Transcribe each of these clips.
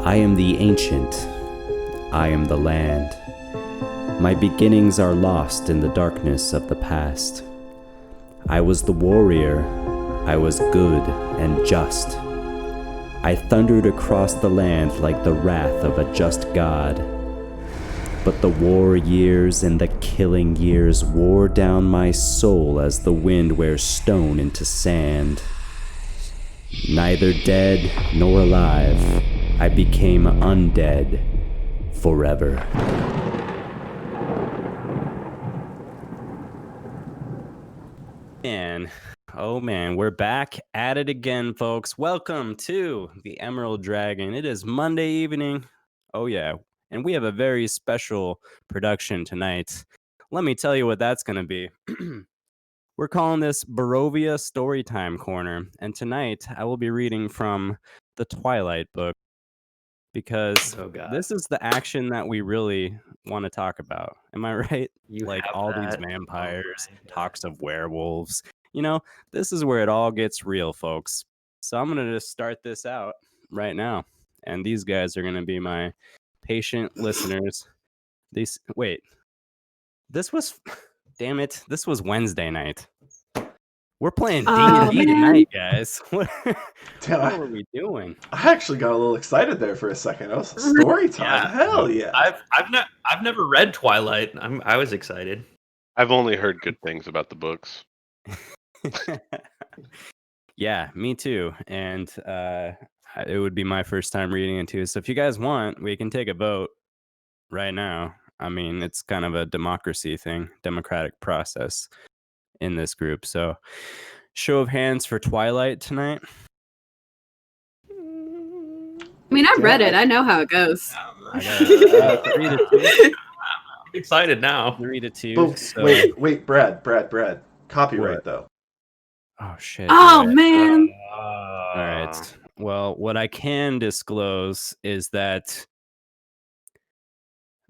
I am the ancient. I am the land. My beginnings are lost in the darkness of the past. I was the warrior. I was good and just. I thundered across the land like the wrath of a just god. But the war years and the killing years wore down my soul as the wind wears stone into sand. Neither dead nor alive, I became undead forever. Man, we're back at it again, folks. Welcome to the Emerald Dragon. It is Monday evening. Oh yeah, and we have a very special production tonight. Let me tell you what that's going to be. We're calling this Barovia Storytime Corner, and tonight I will be reading from the Twilight book because this is the action that we really want to talk about. Am I right? Like all these vampires, talks of werewolves. You know, this is where it all gets real, folks. So I'm going to just start this out right now. And these guys are going to be my patient listeners. This was, damn it, this was Wednesday night. We're playing D&D tonight, guys. What were we doing? I actually got a little excited there for a second. I was story time. Yeah. Hell yeah! I've never read Twilight. I was excited. I've only heard good things about the books. Yeah, me too. And it would be my first time reading it too. So if you guys want, we can take a vote right now. I mean, it's kind of a democracy thing, democratic process in this group. So show of hands for Twilight tonight. I mean, I've read it. I know how it goes. 3-2. I'm excited now. 3-2. So... Wait, Brad. Copyright though. Oh shit. Oh man. All right. Well, what I can disclose is that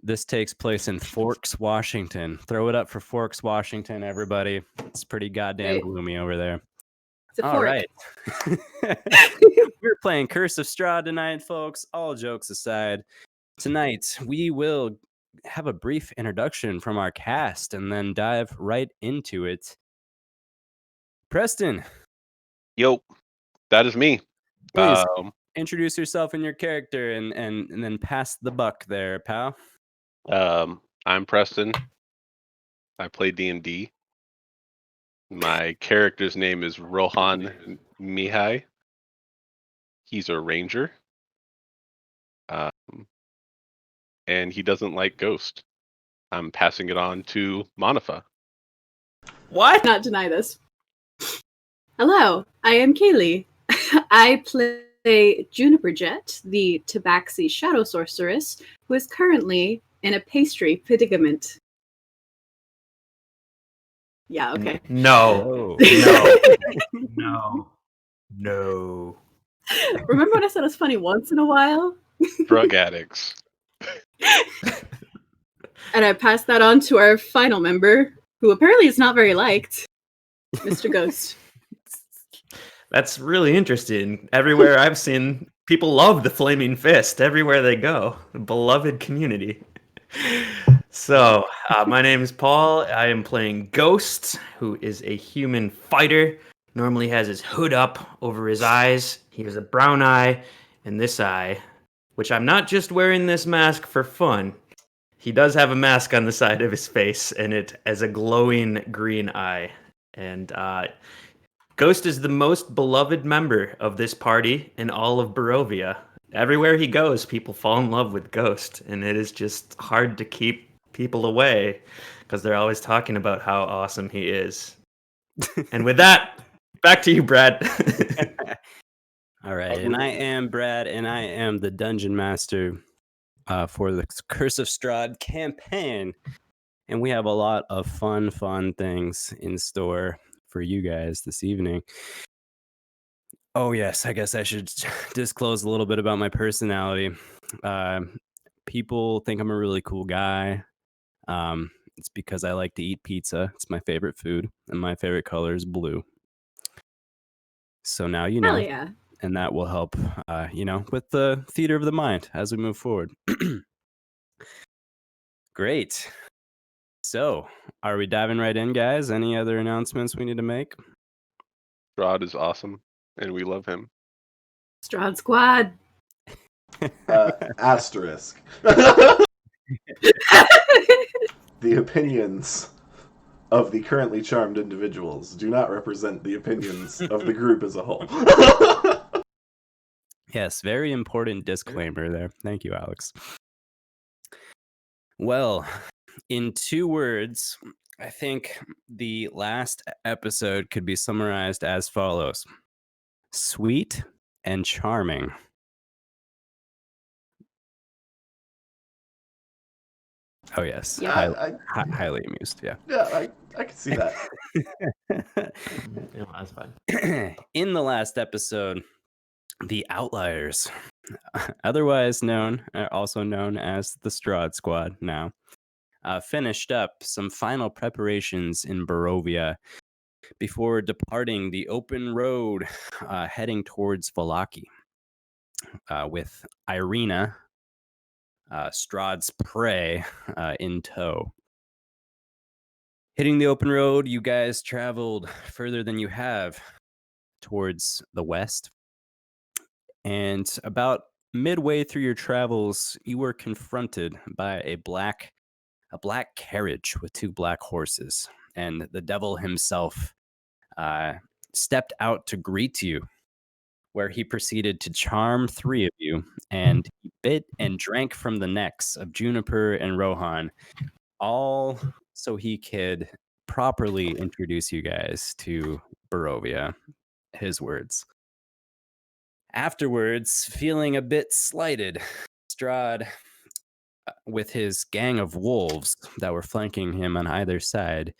this takes place in Forks, Washington. Throw it up for Forks, Washington, everybody. It's pretty goddamn gloomy over there. All right. We're playing Curse of Strahd tonight, folks. All jokes aside, tonight we will have a brief introduction from our cast and then dive right into it. Preston. Yo, that is me. Please introduce yourself and your character and then pass the buck there, pal. I'm Preston. I play D&D. My character's name is Rohan Mihai. He's a ranger. And he doesn't like Ghost. I'm passing it on to Manafaa. What? Not deny this. Hello, I am Kaylie. I play Juniper, the Tabaxi shadow sorceress, who is currently in a pastry predicament. Yeah, okay. No. Remember when I said it was funny once in a while? Drug addicts. And I passed that on to our final member, who apparently is not very liked, Mr. Ghost. That's really interesting. Everywhere I've seen, people love the Flaming Fist everywhere they go. A beloved community. So, my name is Paul. I am playing Ghost, who is a human fighter. Normally has his hood up over his eyes. He has a brown eye and this eye, which I'm not just wearing this mask for fun. He does have a mask on the side of his face, and it has a glowing green eye. And Ghost is the most beloved member of this party in all of Barovia. Everywhere he goes, people fall in love with Ghost, and it is just hard to keep people away because they're always talking about how awesome he is. And with that, back to you, Brad. All right, and I am Brad, and I am the Dungeon Master for the Curse of Strahd campaign, and we have a lot of fun things in store for you guys this evening. Oh yes, I guess I should disclose a little bit about my personality. People think I'm a really cool guy. It's because I like to eat pizza. It's my favorite food, and my favorite color is blue. So now you know. Hell yeah. and that will help, with the theater of the mind as we move forward. Great. So, are we diving right in, guys? Any other announcements we need to make? Strahd is awesome, and we love him. Strahd Squad. Asterisk. The opinions of the currently charmed individuals do not represent the opinions of the group as a whole. Yes, very important disclaimer there. Thank you, Alex. Well, in 2 words, I think the last episode could be summarized as follows: sweet and charming. Oh, yes. Yeah. Highly amused, yeah. Yeah, I can see that. Yeah, that's fine. In the last episode, the Outliers, otherwise known, also known as the Strahd Squad now, finished up some final preparations in Barovia before departing the open road, heading towards Vallaki, with Irina, Strahd's prey, in tow. Hitting the open road, you guys traveled further than you have towards the west. And about midway through your travels, you were confronted by a black carriage with 2 black horses. And the devil himself stepped out to greet you, where he proceeded to charm 3 of you, and he bit and drank from the necks of Juniper and Rohan, all so he could properly introduce you guys to Barovia. His words. Afterwards, feeling a bit slighted, Strahd, with his gang of wolves that were flanking him on either side,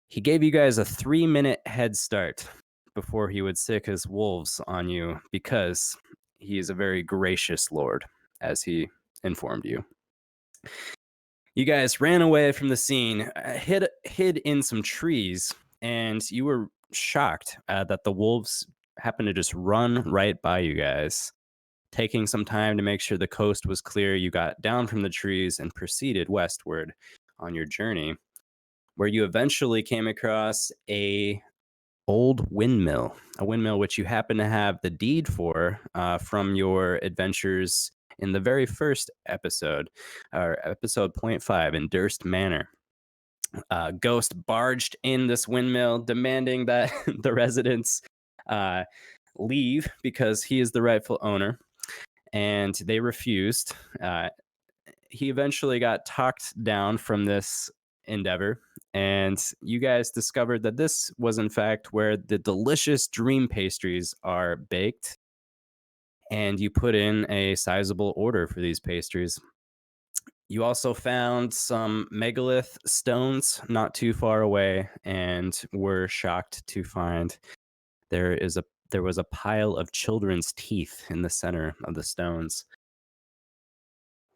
he gave you guys a 3-minute head start before he would sick his wolves on you, because he is a very gracious lord, as he informed you. You guys ran away from the scene, hid in some trees, and you were shocked that the wolves happened to just run right by you guys. Taking some time to make sure the coast was clear, you got down from the trees and proceeded westward on your journey, where you eventually came across a windmill which you happen to have the deed for from your adventures in the very first episode, or episode 0.5, in Durst Manor. Ghost barged in this windmill, demanding that the residents leave because he is the rightful owner, and they refused. He eventually got talked down from this endeavor, and you guys discovered that this was in fact where the delicious dream pastries are baked, and you put in a sizable order for these pastries. You also found some megalith stones not too far away, and were shocked to find there was a pile of children's teeth in the center of the stones.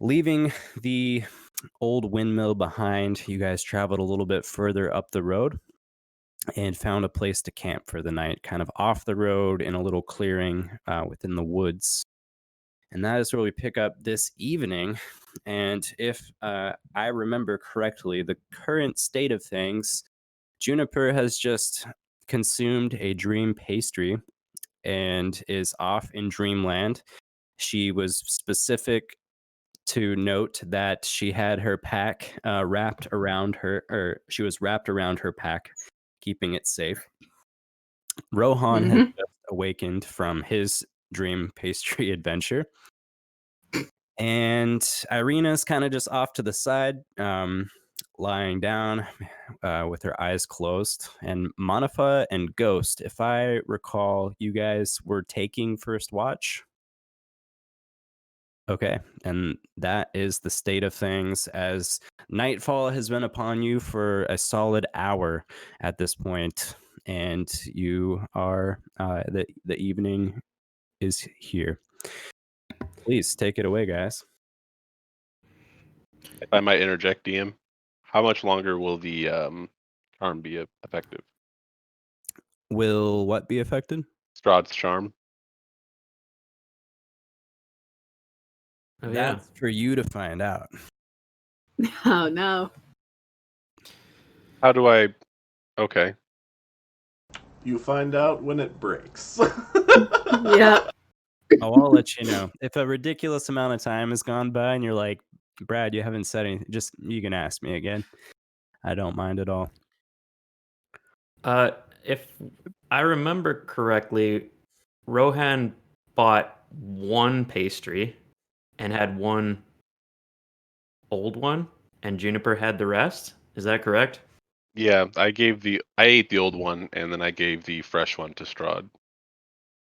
Leaving the old windmill behind, you guys traveled a little bit further up the road and found a place to camp for the night, kind of off the road in a little clearing within the woods. And that is where we pick up this evening. And if I remember correctly, the current state of things, Juniper has just consumed a dream pastry and is off in dreamland. She was specific to note that she had her pack wrapped around her, or she was wrapped around her pack, keeping it safe. Rohan had just awakened from his dream pastry adventure, and Irina's kind of just off to the side, lying down with her eyes closed. And Manafaa and Ghost, if I recall, you guys were taking first watch. Okay, and that is the state of things, as nightfall has been upon you for a solid hour at this point, and you are the evening is here. Please take it away, guys. If I might interject, DM, how much longer will the charm be effective? Will what be affected? Strahd's charm. Oh, yeah. That's for you to find out. Oh no. How do I? Okay. You find out when it breaks. Yep. Oh, I'll let you know. If a ridiculous amount of time has gone by and you're like, Brad, you haven't said anything, just you can ask me again. I don't mind at all. If I remember correctly, Rohan bought one pastry and had one old one, and Juniper had the rest. Is that correct? Yeah, I ate the old one, and then I gave the fresh one to Strahd.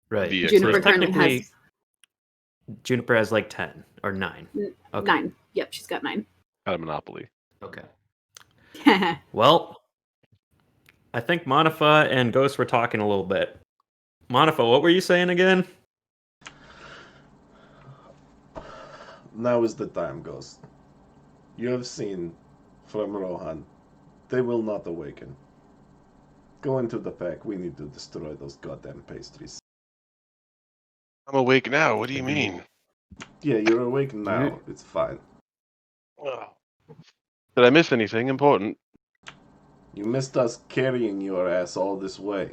Right. Via Juniper So currently technically, has Juniper has like 10 or 9. Okay. 9. Yep, she's got 9. Out of Monopoly. Okay. Well, I think Manafaa and Ghost were talking a little bit. Manafaa, what were you saying again? Now is the time, Ghost. You have seen from Rohan. They will not awaken. Go into the pack. We need to destroy those goddamn pastries. I'm awake now. What do you mean? Yeah, you're awake now. It's fine. Oh. Did I miss anything important? You missed us carrying your ass all this way.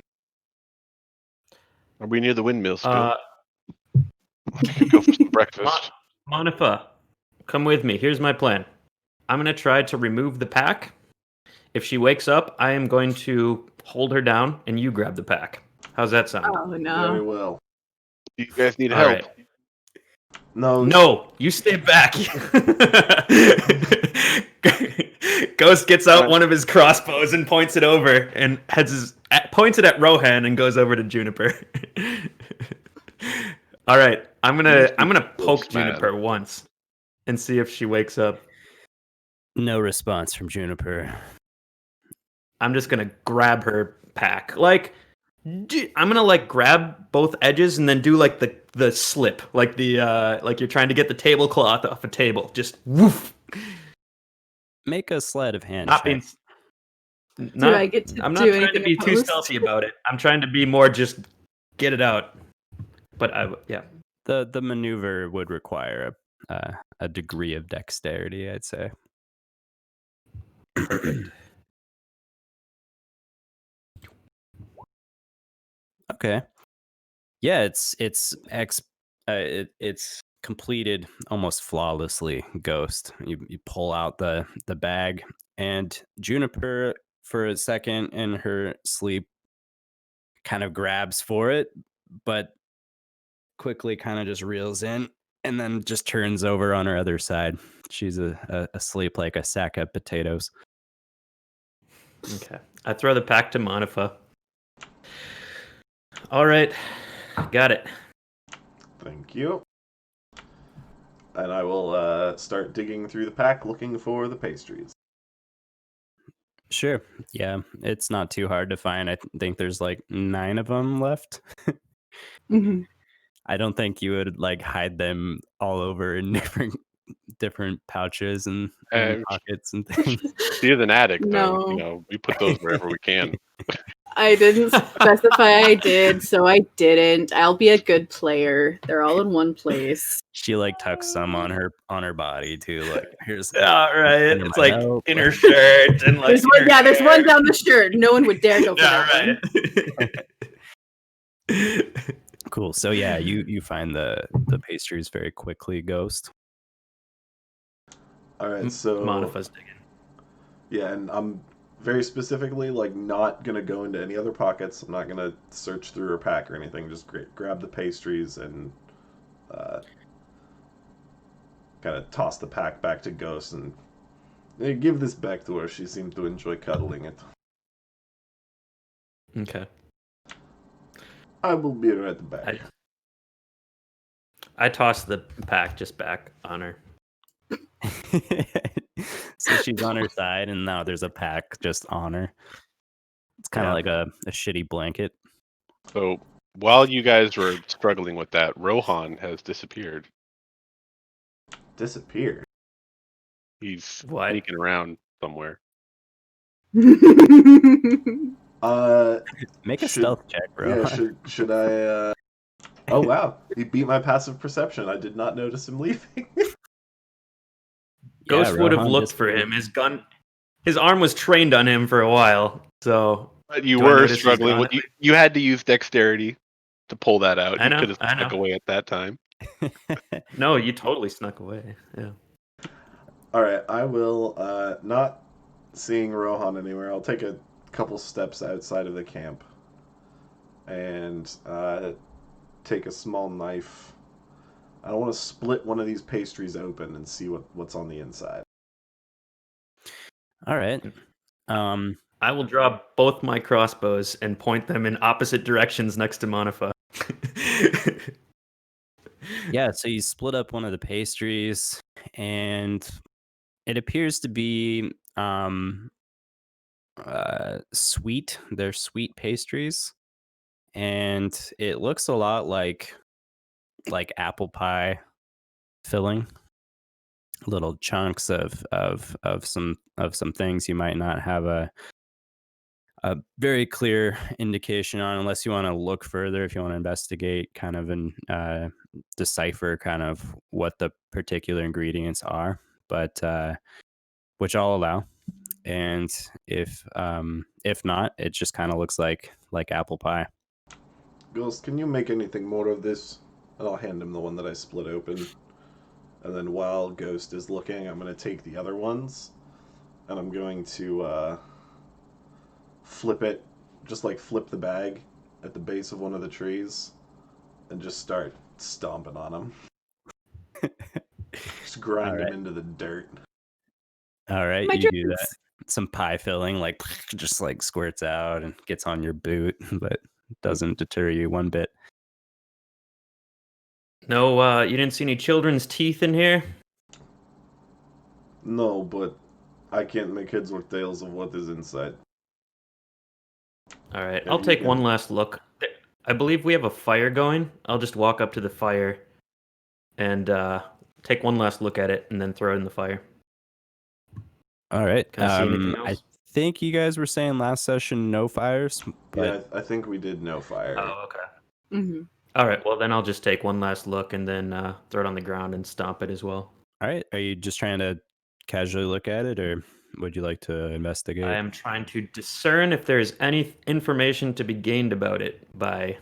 Are we near the windmill still? Uh, Go for some breakfast. Manafaa, come with me. Here's my plan. I'm going to try to remove the pack. If she wakes up, I am going to hold her down and you grab the pack. How's that sound? Oh Very no. well. Do you guys need All help? right. No, You stay back. Ghost gets out one of his crossbows and points it over and points it at Rohan and goes over to Juniper. All right, I'm gonna poke Man. Juniper once and see if she wakes up. No response from Juniper. I'm just gonna grab her pack. Like, I'm gonna like grab both edges and then do like the slip, like the like you're trying to get the tablecloth off a table. Just woof. Make a sleight of hand Not check. being. Do I get to I'm not do trying to anything be too opposed? stealthy about it. I'm trying to be more just get it out. But yeah. The maneuver would require a degree of dexterity, I'd say. Perfect. Okay. Yeah, it's completed almost flawlessly, Ghost. You pull out the bag, and Juniper, for a second in her sleep, kind of grabs for it, but quickly kind of just reels in and then just turns over on her other side. She's asleep like a sack of potatoes. Okay. I throw the pack to Manafaa. All right. Got it. Thank you. And I will start digging through the pack looking for the pastries. Sure. Yeah, it's not too hard to find. I think there's like 9 of them left. Mhm. I don't think you would like hide them all over in different pouches and pockets and things. She is an addict, though. No. You know, we put those wherever we can. I didn't specify I did, so I didn't. I'll be a good player. They're all in one place. She like tucks some on her body too. Like here's All right. under It's my like belt. in her shirt and like. There's one down the shirt. No one would dare go for Yeah, that one. right. Cool. So yeah, you find the pastries very quickly, Ghost. All right, so Manafaa's digging. yeah, and I'm very specifically like not gonna go into any other pockets. I'm not gonna search through her pack or anything. Just grab the pastries and kind of toss the pack back to Ghost and give this back to her. She seemed to enjoy cuddling it. Okay. I will be right back. I toss the pack just back on her. So she's on her side, and now there's a pack just on her. It's kind of like a shitty blanket. So while you guys were struggling with that, Rohan has disappeared. Disappear. He's What? sneaking around somewhere. Make a stealth check, bro. Yeah, should I Oh wow, he beat my passive perception. I did not notice him leaving. Ghost would have Rohan looked just for him. His arm was trained on him for a while. So But you do I were notice he's struggling gone? with you had to use dexterity to pull that out. I He know, could have I snuck know. away at that time. No, you totally snuck away. Yeah. All right, I will not seeing Rohan anywhere. I'll take a couple steps outside of the camp and take a small knife. I want to split one of these pastries open and see what's on the inside. All right. I will draw both my crossbows and point them in opposite directions next to Manafaa. Yeah, so you split up one of the pastries, and it appears to be sweet. They're sweet pastries, and it looks a lot like apple pie filling. Little chunks of some things you might not have a very clear indication on, unless you want to look further, if you want to investigate kind of and decipher kind of what the particular ingredients are, but which I'll allow. And if not, it just kind of looks like apple pie. Ghost, can you make anything more of this? And I'll hand him the one that I split open. And then while Ghost is looking, I'm going to take the other ones, and I'm going to flip it, just like flip the bag at the base of one of the trees, and just start stomping on them. Just grind them into the dirt. All right, My you do dreams. that. Some pie filling just like squirts out and gets on your boot, but doesn't deter you one bit. No, you didn't see any children's teeth in here? No, but I can't make heads or tails of what is inside. All right, Yeah, I'll you take can- one last look. I believe we have a fire going. I'll just walk up to the fire and take one last look at it and then throw it in the fire. All right. Can I see anything else? I think you guys were saying last session no fires, but Yeah, I think we did no fire. Oh, okay. Mm-hmm. All right, well, then I'll just take one last look and then throw it on the ground and stomp it as well. all right. Are you just trying to casually look at it, or would you like to investigate? I am trying to discern if there's any information to be gained about it by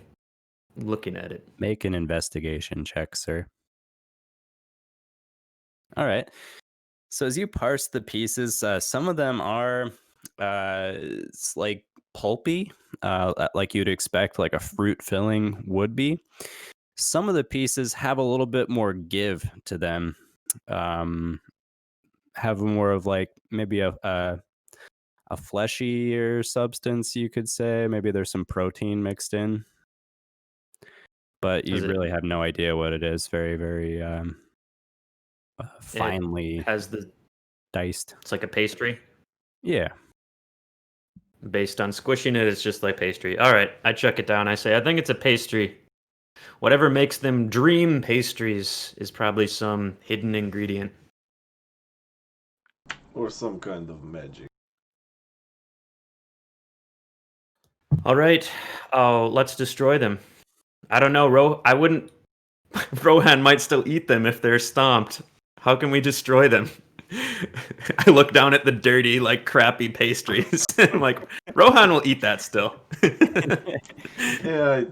looking at it. Make an investigation check, sir. All right. So as you parse the pieces, some of them are it's like pulpy, like you'd expect, like a fruit filling would be. Some of the pieces have a little bit more give to them. Have more of like maybe a fleshier substance, you could say. Maybe there's some protein mixed in, but you Does it- really have no idea what it is. Very, very finely Has the diced. It's like a pastry. Yeah. Based on squishing it, it's just like pastry. All right, I chuck it down. I say, I think it's a pastry. Whatever makes them dream pastries is probably some hidden ingredient. Or some kind of magic. All right, let's destroy them. I don't know, I wouldn't. Rohan might still eat them if they're stomped. How can we destroy them? I look down at the dirty, like crappy pastries. I'm like, Rohan will eat that still. Yeah, I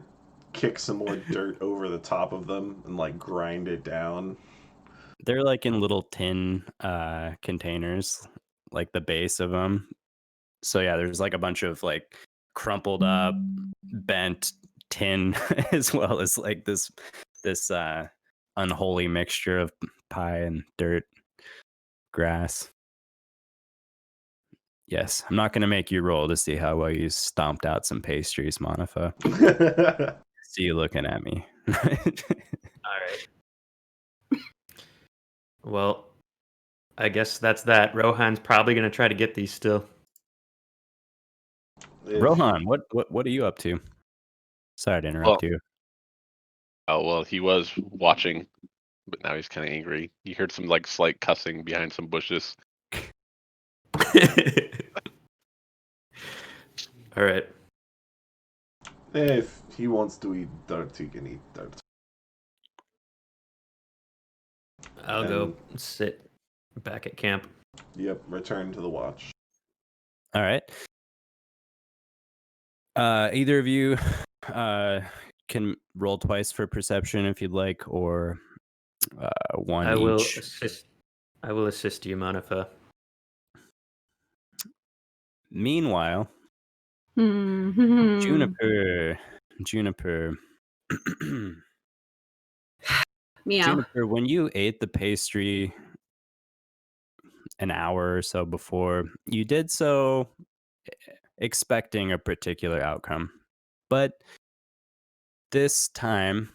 kick some more dirt over the top of them and like grind it down. They're like in little tin containers, like the base of them. So yeah, there's like a bunch of like crumpled up, bent tin, as well as like this unholy mixture of pie and dirt, grass. Yes, I'm not going to make you roll to see how well you stomped out some pastries, Manafaa. See you looking at me. All right. Well, I guess that's that. Rohan's probably going to try to get these still. Rohan, what are you up to? Sorry to interrupt you. Oh well, he was watching, but now he's kind of angry. You heard some like slight cussing behind some bushes. All right. If he wants to eat dirt, he can eat dirt. I'll go sit back at camp. Yep, return to the watch. All right. Either of you can roll twice for perception if you'd like, or one I will each. assist you, Manafaa. Meanwhile, Hmm. Juniper. Meow. Juniper, when you ate the pastry an hour or so before, you did so expecting a particular outcome. But this time,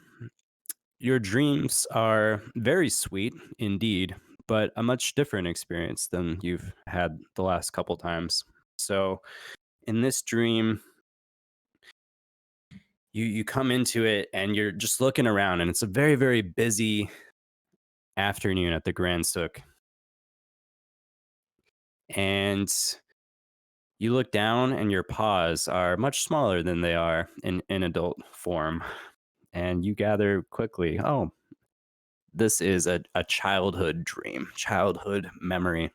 your dreams are very sweet indeed, but a much different experience than you've had the last couple times. So, in this dream, you come into it and you're just looking around, and it's a very, very busy afternoon at the Grand Sook. And you look down, and your paws are much smaller than they are in adult form. And you gather quickly, oh, this is a childhood dream, childhood memory.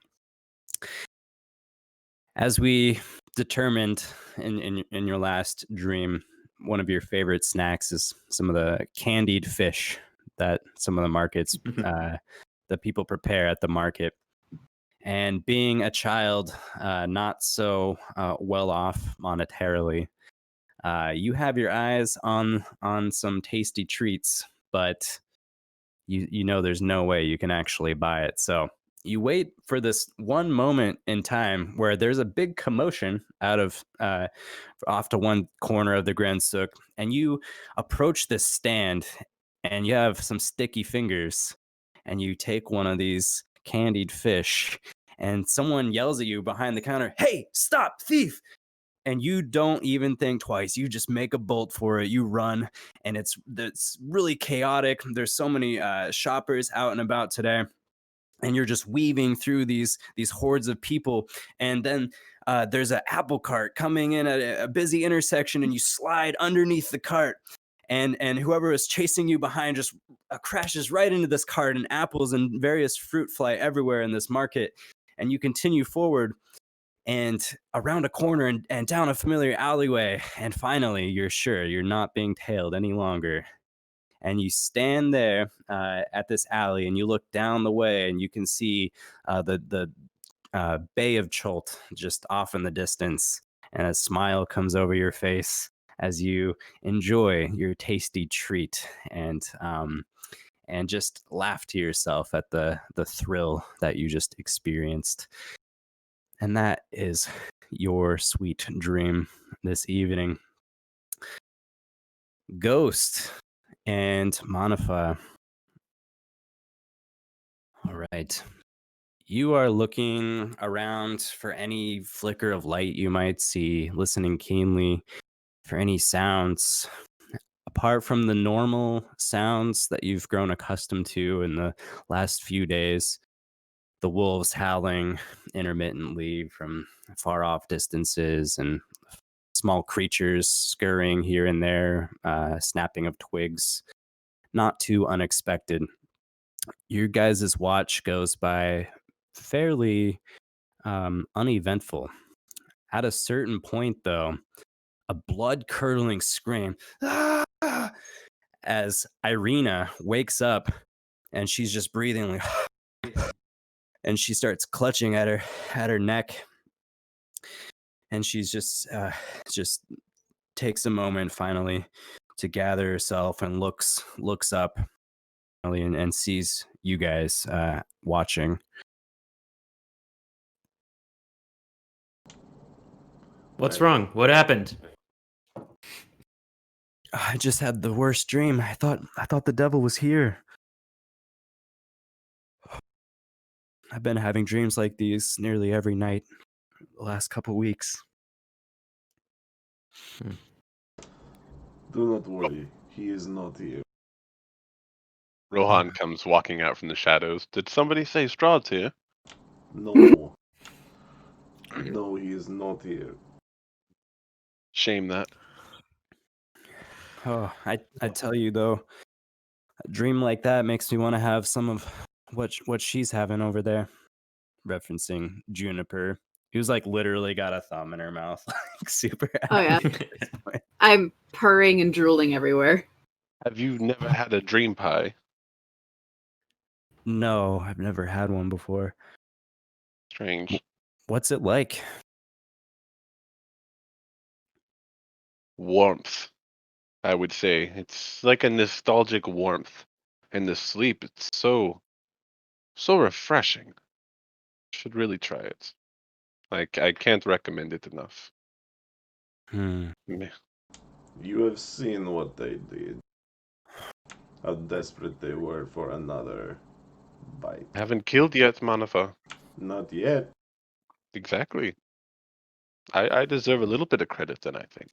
As we determined in your last dream, one of your favorite snacks is some of the candied fish that some of the markets, that people prepare at the market. And being a child, not so well off monetarily, you have your eyes on some tasty treats, but you know there's no way you can actually buy it. So you wait for this one moment in time where there's a big commotion out of off to one corner of the Grand Sook, and you approach this stand, and you have some sticky fingers, and you take one of these candied fish, and someone yells at you behind the counter, "Hey, stop, thief!" And you don't even think twice. You just make a bolt for it. You run, and it's really chaotic. There's so many shoppers out and about today, and you're just weaving through these hordes of people. And then there's an apple cart coming in at a busy intersection, and you slide underneath the cart. And whoever is chasing you behind just crashes right into this cart, and apples and various fruit fly everywhere in this market. And you continue forward and around a corner and down a familiar alleyway. And finally, you're sure you're not being tailed any longer. And you stand there at this alley, and you look down the way, and you can see the Bay of Cholt just off in the distance. And a smile comes over your face as you enjoy your tasty treat, and just laugh to yourself at the thrill that you just experienced. And that is your sweet dream this evening. Ghost and Manafaa. All right. You are looking around for any flicker of light you might see, listening keenly for any sounds. Apart from the normal sounds that you've grown accustomed to in the last few days, the wolves howling intermittently from far off distances, and small creatures scurrying here and there, snapping of twigs. Not too unexpected. Your guys' watch goes by fairly uneventful. At a certain point, though, a blood-curdling scream as Irina wakes up, and she's just breathing like, and she starts clutching at her neck, and she's just takes a moment finally to gather herself and looks up and sees you guys watching. What's wrong? What happened? I just had the worst dream. I thought the devil was here. I've been having dreams like these nearly every night the last couple weeks. Do not worry, he is not here. Rohan comes walking out from the shadows. Did somebody say Strahd's here? No. No, he is not here. Shame that. Oh, I tell you though, a dream like that makes me want to have some of what she's having over there, referencing Juniper, who's like literally got a thumb in her mouth, like super Oh, yeah. happy at this point. I'm purring and drooling everywhere. Have you never had a dream pie? No, I've never had one before. Strange. What's it like? Warmth, I would say. It's like a nostalgic warmth. And the sleep, it's so refreshing. Should really try it. Like, I can't recommend it enough. Meh. You have seen what they did. How desperate they were for another bite. I haven't killed yet, Manafaa. Not yet. Exactly. I deserve a little bit of credit then, I think.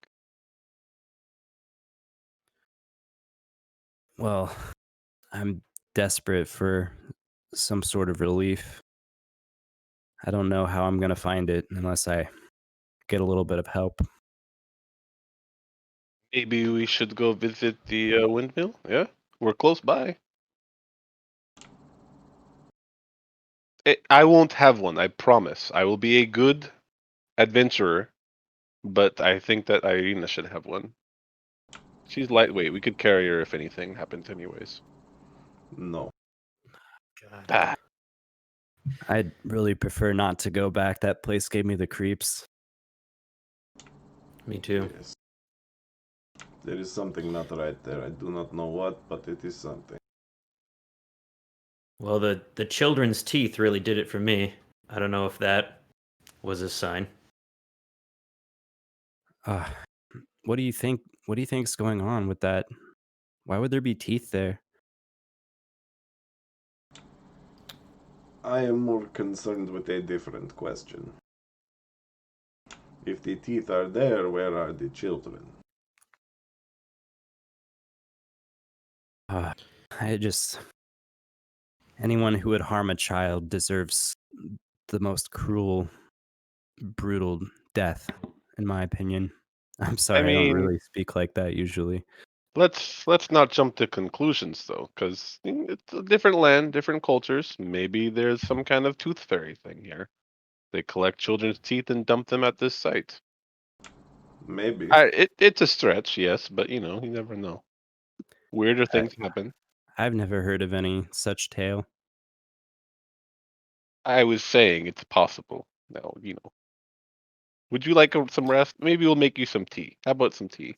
Well, I'm desperate for some sort of relief. I don't know how I'm going to find it unless I get a little bit of help. Maybe we should go visit the windmill? Yeah? We're close by. I won't have one, I promise. I will be a good adventurer, but I think that Irina should have one. She's lightweight. We could carry her if anything happens anyways. No. Ah, I'd really prefer not to go back. That place gave me the creeps. Me too. Yes. There is something not right there. I do not know what, but it is something. Well, the children's teeth really did it for me. I don't know if that was a sign. What do you think? What do you think's going on with that? Why would there be teeth there? I am more concerned with a different question. If the teeth are there, where are the children? I just anyone who would harm a child deserves the most cruel, brutal death, in my opinion. I'm sorry, I don't mean, really speak like that usually. let's not jump to conclusions though, because it's a different land, different cultures. Maybe there's some kind of tooth fairy thing here. They collect children's teeth and dump them at this site. Maybe. It's a stretch, yes, but you never know. Weirder things happen. I've never heard of any such tale. I was saying it's possible. Now, would you like some rest? Maybe we'll make you some tea. How about some tea?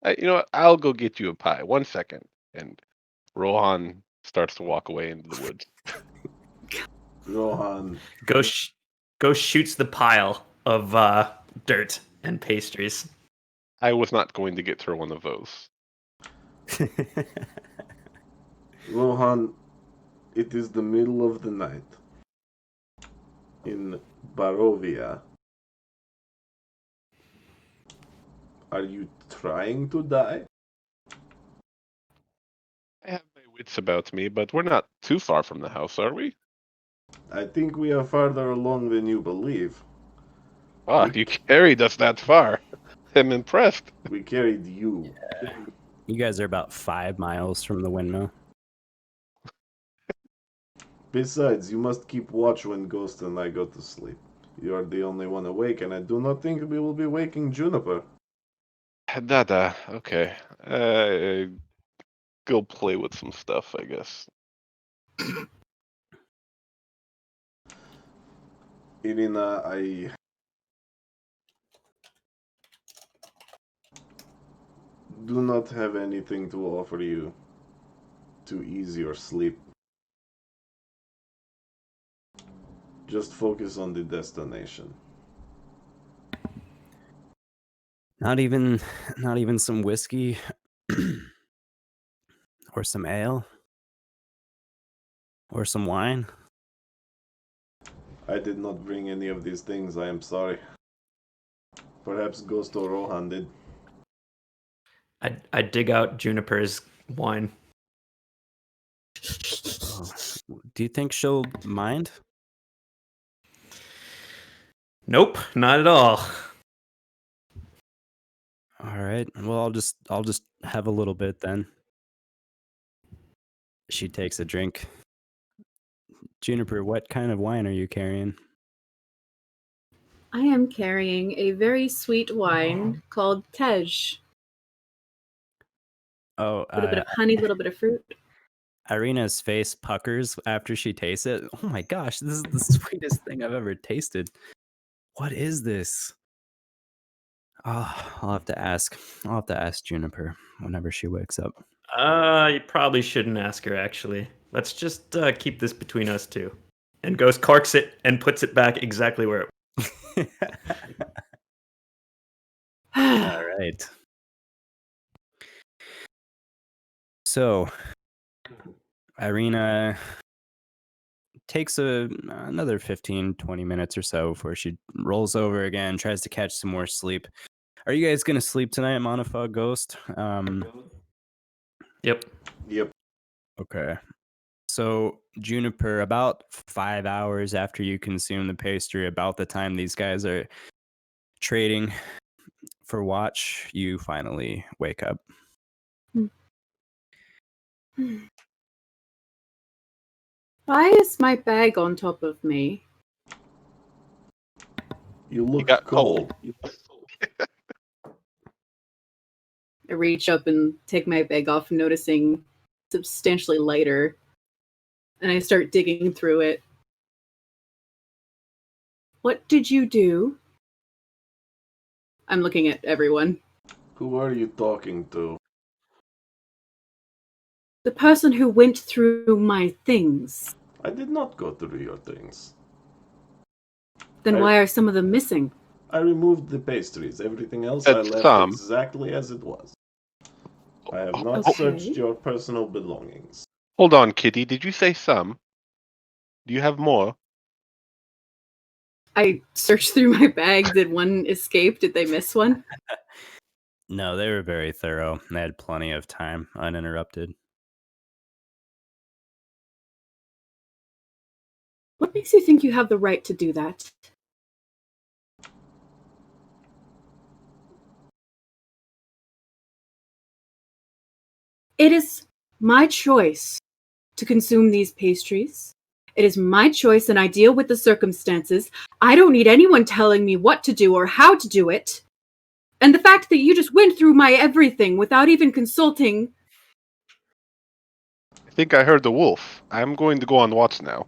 You know what? I'll go get you a pie. 1 second. And Rohan starts to walk away into the woods. Rohan, Go shoots the pile of dirt and pastries. I was not going to get her one of those. Rohan, it is the middle of the night. In Barovia. Are you trying to die? I have my wits about me, but we're not too far from the house, are we? I think we are farther along than you believe. Ah, you carried us that far. I'm impressed. We carried you. You guys are about 5 miles from the windmill. Besides, you must keep watch when Ghost and I go to sleep. You are the only one awake, and I do not think we will be waking Juniper. Dada, okay. Go play with some stuff, I guess. Irina, I do not have anything to offer you to ease your sleep. Just focus on the destination. Not even some whiskey or some ale or some wine. I did not bring any of these things, I am sorry. Perhaps Ghost or Rohan did. I dig out Juniper's wine. Do you think she'll mind? Nope, not at all. All right. Well, I'll just have a little bit then. She takes a drink. Juniper, what kind of wine are you carrying? I am carrying a very sweet wine called Tej. Oh, A little bit of honey, a little bit of fruit. Irina's face puckers after she tastes it. Oh my gosh, this is the sweetest thing I've ever tasted. What is this? Oh, I'll have to ask. I'll have to ask Juniper whenever she wakes up. You probably shouldn't ask her, actually. Let's just keep this between us two. And Ghost corks it and puts it back exactly where it All right. So, Irina takes another 15-20 minutes or so before she rolls over again, tries to catch some more sleep. Are you guys going to sleep tonight, Manafaa Ghost? Yep. Yep. Okay. So, Juniper, about 5 hours after you consume the pastry, about the time these guys are trading for watch, you finally wake up. Why is my bag on top of me? You look got cold. I reach up and take my bag off, noticing substantially lighter. And I start digging through it. What did you do? I'm looking at everyone. Who are you talking to? The person who went through my things. I did not go through your things. Then why are some of them missing? I removed the pastries. Everything else That's I left some. exactly as it was. I have not Okay. searched your personal belongings. Hold on, Kitty. Did you say some? Do you have more? I searched through my bag. Did one escape? Did they miss one? No, they were very thorough. They had plenty of time uninterrupted. What makes you think you have the right to do that? It is my choice to consume these pastries. It is my choice, and I deal with the circumstances. I don't need anyone telling me what to do or how to do it. And the fact that you just went through my everything without even consulting. I think I heard the wolf. I'm going to go on watch now.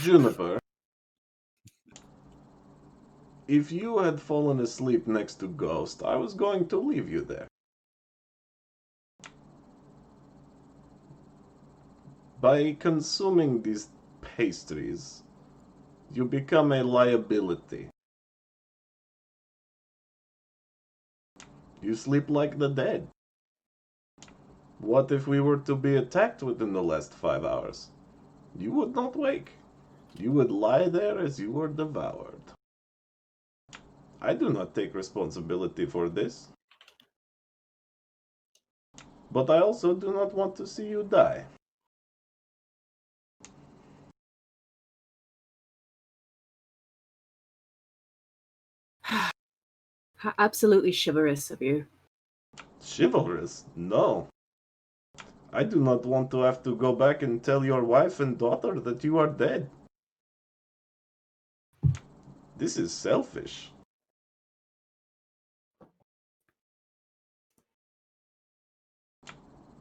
Juniper, if you had fallen asleep next to Ghost, I was going to leave you there. By consuming these pastries, you become a liability. You sleep like the dead. What if we were to be attacked within the last 5 hours? You would not wake. You would lie there as you were devoured. I do not take responsibility for this. But I also do not want to see you die. How absolutely chivalrous of you. Chivalrous? No. I do not want to have to go back and tell your wife and daughter that you are dead. This is selfish.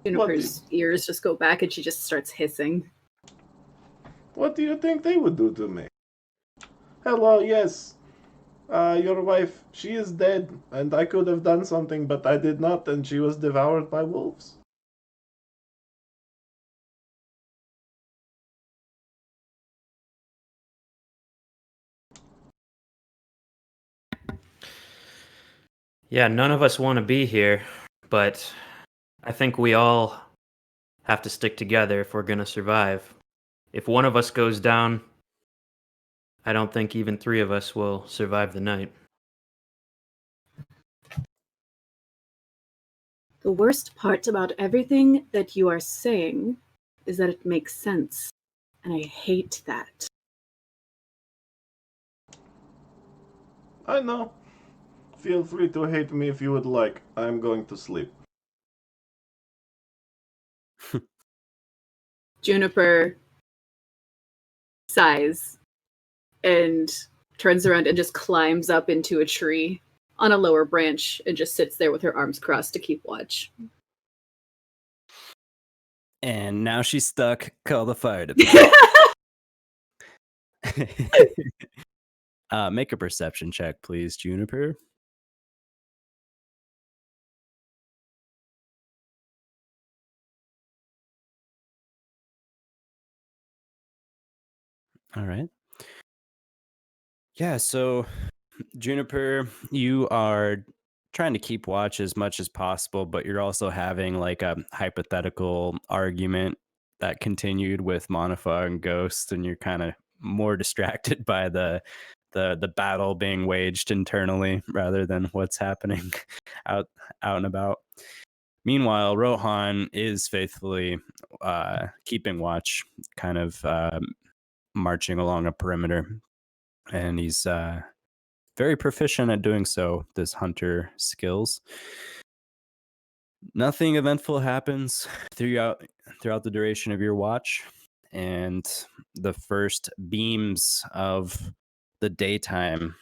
Juniper's ears just go back and she just starts hissing. What do you think they would do to me? Hello, yes. Your wife, she is dead, and I could have done something, but I did not, and she was devoured by wolves. Yeah, none of us want to be here, but I think we all have to stick together if we're going to survive. If one of us goes down, I don't think even three of us will survive the night. The worst part about everything that you are saying is that it makes sense. And I hate that. I know. Feel free to hate me if you would like. I'm going to sleep. Juniper sighs and turns around and just climbs up into a tree on a lower branch and just sits there with her arms crossed to keep watch. And now she's stuck. Call the fire department. Make a perception check, please, Juniper. All right. Yeah, so Juniper, you are trying to keep watch as much as possible, but you're also having like a hypothetical argument that continued with Manafaa and Ghost, and you're kind of more distracted by the battle being waged internally rather than what's happening out and about. Meanwhile, Rohan is faithfully keeping watch, kind of marching along a perimeter, and he's very proficient at doing so, this hunter skills. Nothing eventful happens throughout the duration of your watch, and the first beams of the daytime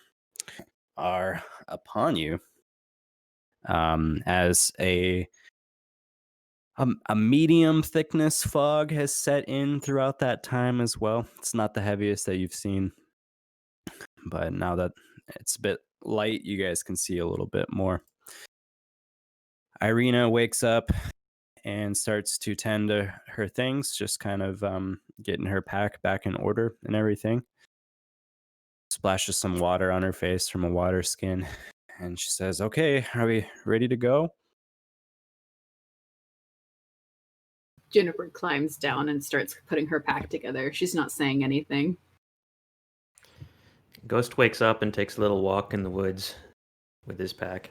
are upon you, as a medium thickness fog has set in throughout that time as well. It's not the heaviest that you've seen, but now that it's a bit light, you guys can see a little bit more. Irina wakes up and starts to tend to her things, just kind of getting her pack back in order and everything. Splashes some water on her face from a water skin, and she says, "Okay, are we ready to go?" Juniper climbs down and starts putting her pack together. She's not saying anything. Ghost wakes up and takes a little walk in the woods with his pack.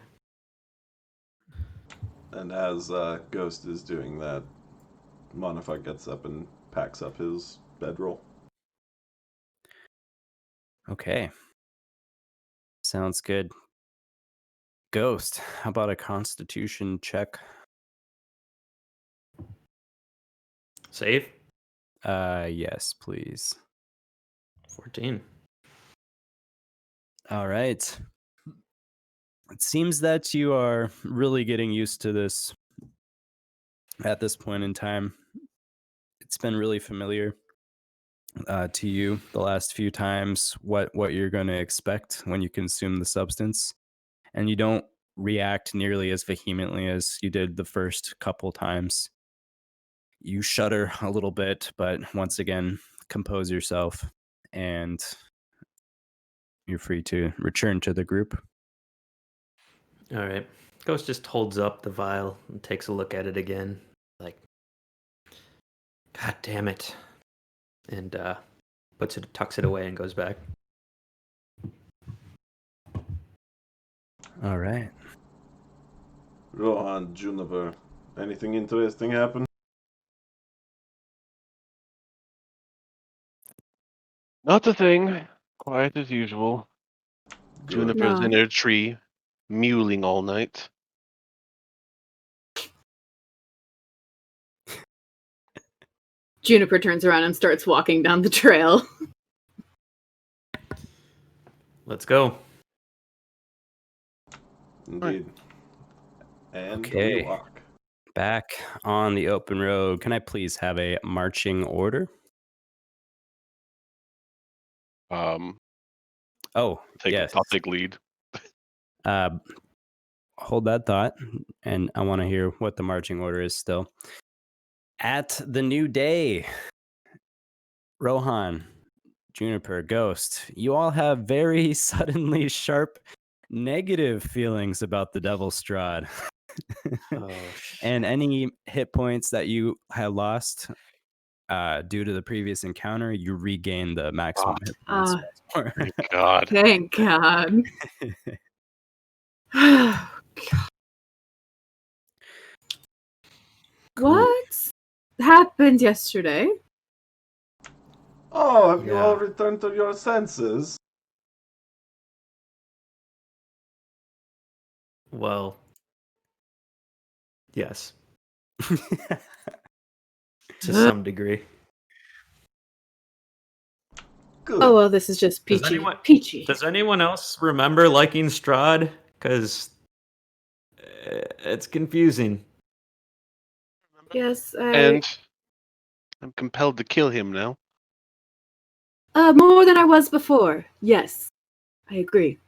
And as Ghost is doing that, Manafaa gets up and packs up his bedroll. Okay. Sounds good. Ghost, how about a constitution check? Save? Yes, please. 14. All right. It seems that you are really getting used to this at this point in time. It's been really familiar to you the last few times what you're going to expect when you consume the substance, and you don't react nearly as vehemently as you did the first couple times. You shudder a little bit, but once again, compose yourself, and you're free to return to the group. All right. Ghost just holds up the vial and takes a look at it again. Like, God damn it. And tucks it away and goes back. All right. Rohan, Juniper, anything interesting happen? Not a thing. Quiet as usual. Good. Juniper's No. in her tree, mewling all night. Juniper turns around and starts walking down the trail. Let's go. Indeed. And Okay. we walk. Back on the open road. Can I please have a marching order? Oh, yes. I'll take lead. Hold that thought, and I want to hear what the marching order is still. At the new day, Rohan, Juniper, Ghost, you all have very suddenly sharp negative feelings about the Devil Strahd. Oh, And any hit points that you have lost due to the previous encounter, you regain the maximum hit points. Thank God. Thank God. What happened yesterday? Oh, have you Yeah. all returned to your senses? Well, yes, to some degree. Good. Oh well, this is just Does peachy. anyone- Peachy. Does anyone else remember liking Strahd? Because it's confusing. Yes, And I'm compelled to kill him now. more than I was before. Yes, I agree.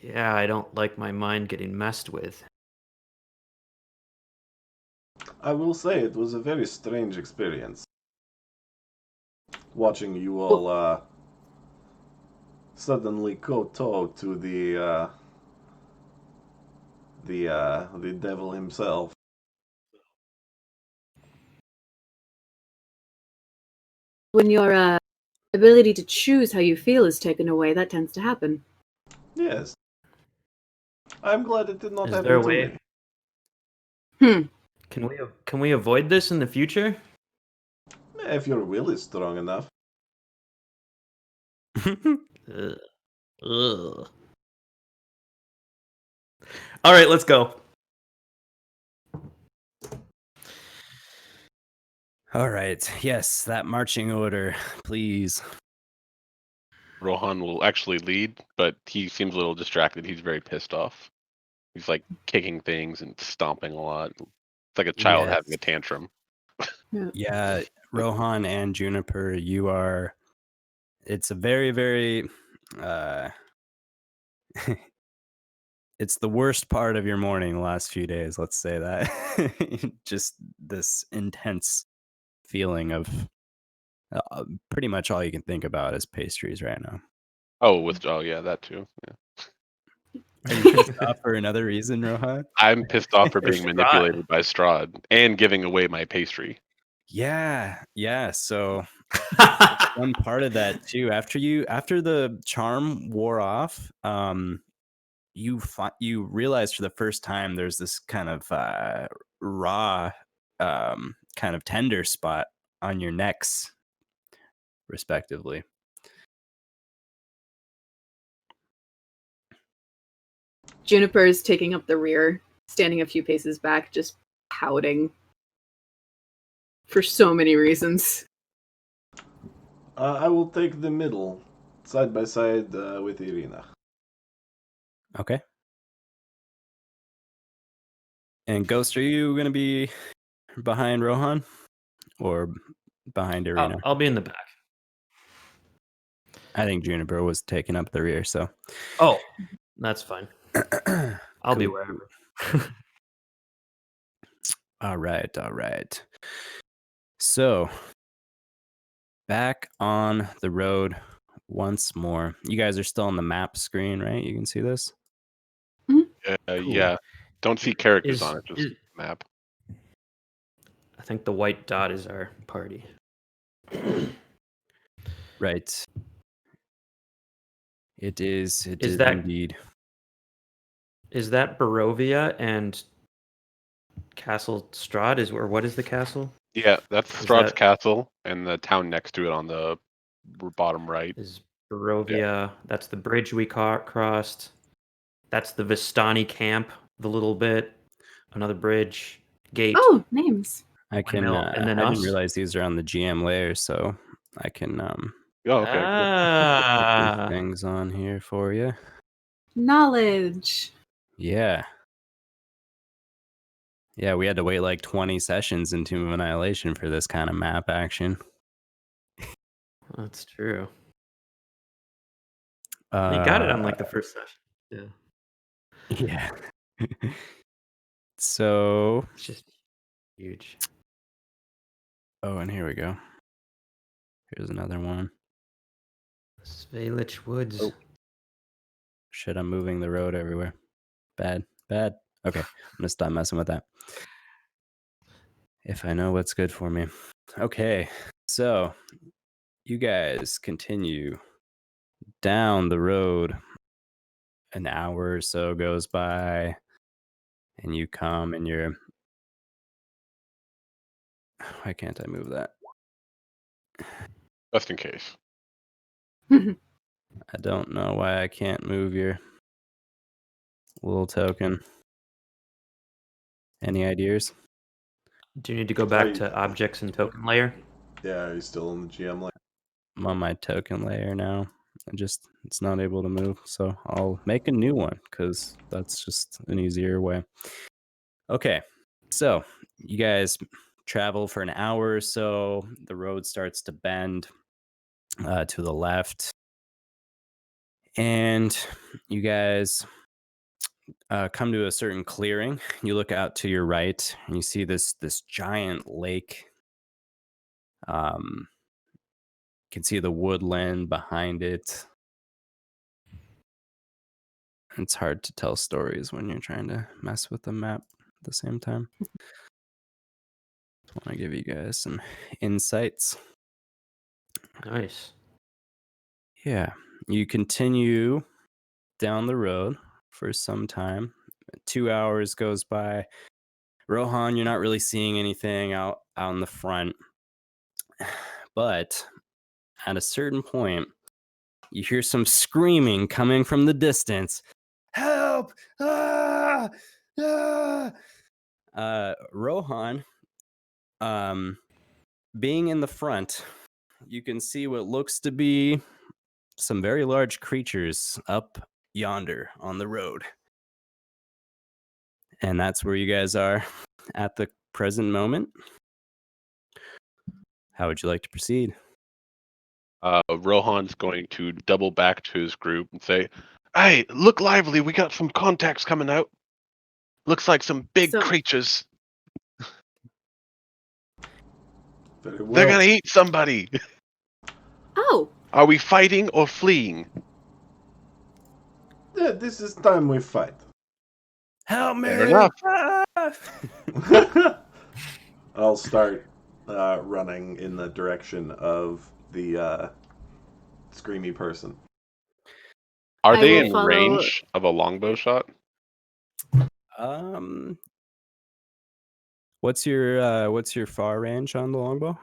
Yeah, I don't like my mind getting messed with. I will say it was a very strange experience. Watching you Well- all suddenly kowtow to the devil himself. When your ability to choose how you feel is taken away, that tends to happen. Yes. I'm glad it did not Is happen there a to way- me. Can we avoid this in the future? If your will is strong enough. Ugh. Ugh. All right, let's go. All right. Yes, that marching order, please. Rohan will actually lead, but he seems a little distracted. He's very pissed off. He's like kicking things and stomping a lot. It's like a child Yes. having a tantrum. Yeah, Rohan and Juniper, you are. It's a very, very. It's the worst part of your morning the last few days, let's say that. Just this intense feeling of pretty much all you can think about is pastries right now. Oh yeah, that too. Yeah. Are you pissed off for another reason, Rohan? I'm pissed off for There's being Strahd. manipulated by Strahd and giving away my pastry. Yeah. So one part of that too. After the charm wore off, you realize for the first time there's this kind of raw, kind of tender spot on your necks, respectively. Juniper is taking up the rear, standing a few paces back, just pouting. For so many reasons. I will take the middle, side by side with Irina. Okay. And Ghost, are you going to be behind Rohan or behind Irina? I'll be in the back. I think Juniper was taking up the rear, so. Oh, that's fine. I'll be Cool. wherever. All right. So, back on the road once more. You guys are still on the map screen, right? You can see this? Yeah. Don't see characters Is- on it, just is- map. I think the white dot is our party. Right. It is that- indeed. Is that Barovia and Castle Strahd? Or what is the castle? Yeah, that's Is Strahd's that- castle and the town next to it on the bottom right. Is Barovia? That's the bridge we crossed. That's the Vistani camp. The little bit, another bridge, gate. Oh, names. I can. Windmill, and then I us. didn't realize these are on the GM layer, so I can Oh, okay. Cool. Ah. put things on here for you. Knowledge. Yeah. Yeah, we had to wait like 20 sessions in Tomb of Annihilation for this kind of map action. That's true. You got it on like the first session. Yeah. Yeah. So. It's just huge. Oh, and here we go. Here's another one. Svalich Woods. Oh. Shit, I'm moving the road everywhere. Bad. Okay, I'm gonna stop messing with that. If I know what's good for me. Okay, so you guys continue down the road. An hour or so goes by, and you come and you're. Why can't I move that? Just in case. I don't know why I can't move your little token. Any ideas? Do you need to go back to objects and token layer? Yeah, are you still in the GM line? I'm on my token layer now. It's not able to move, so I'll make a new one because that's just an easier way. Okay, so you guys travel for an hour or so. The road starts to bend to the left, and you guys come to a certain clearing. You look out to your right, and you see this giant lake. You can see the woodland behind it. It's hard to tell stories when you're trying to mess with the map at the same time. I want to give you guys some insights. Nice. Yeah, you continue down the road for some time. 2 hours goes by. Rohan, you're not really seeing anything out in the front. But at a certain point, you hear some screaming coming from the distance. Help! Ah! Ah! Rohan, being in the front, you can see what looks to be some very large creatures up yonder on the road. And that's where you guys are at the present moment. How would you like to proceed? Rohan's going to double back to his group and say, "Hey, look lively! We got some contacts coming out. Looks like some big So- creatures. Very They're well. gonna eat somebody. Oh, Are we fighting or fleeing?" Yeah, this is time we fight. Help me! Fair enough. Ah! I'll start running in the direction of the screamy person. Are I they will in follow- range of a longbow shot? What's your far range on the longbow?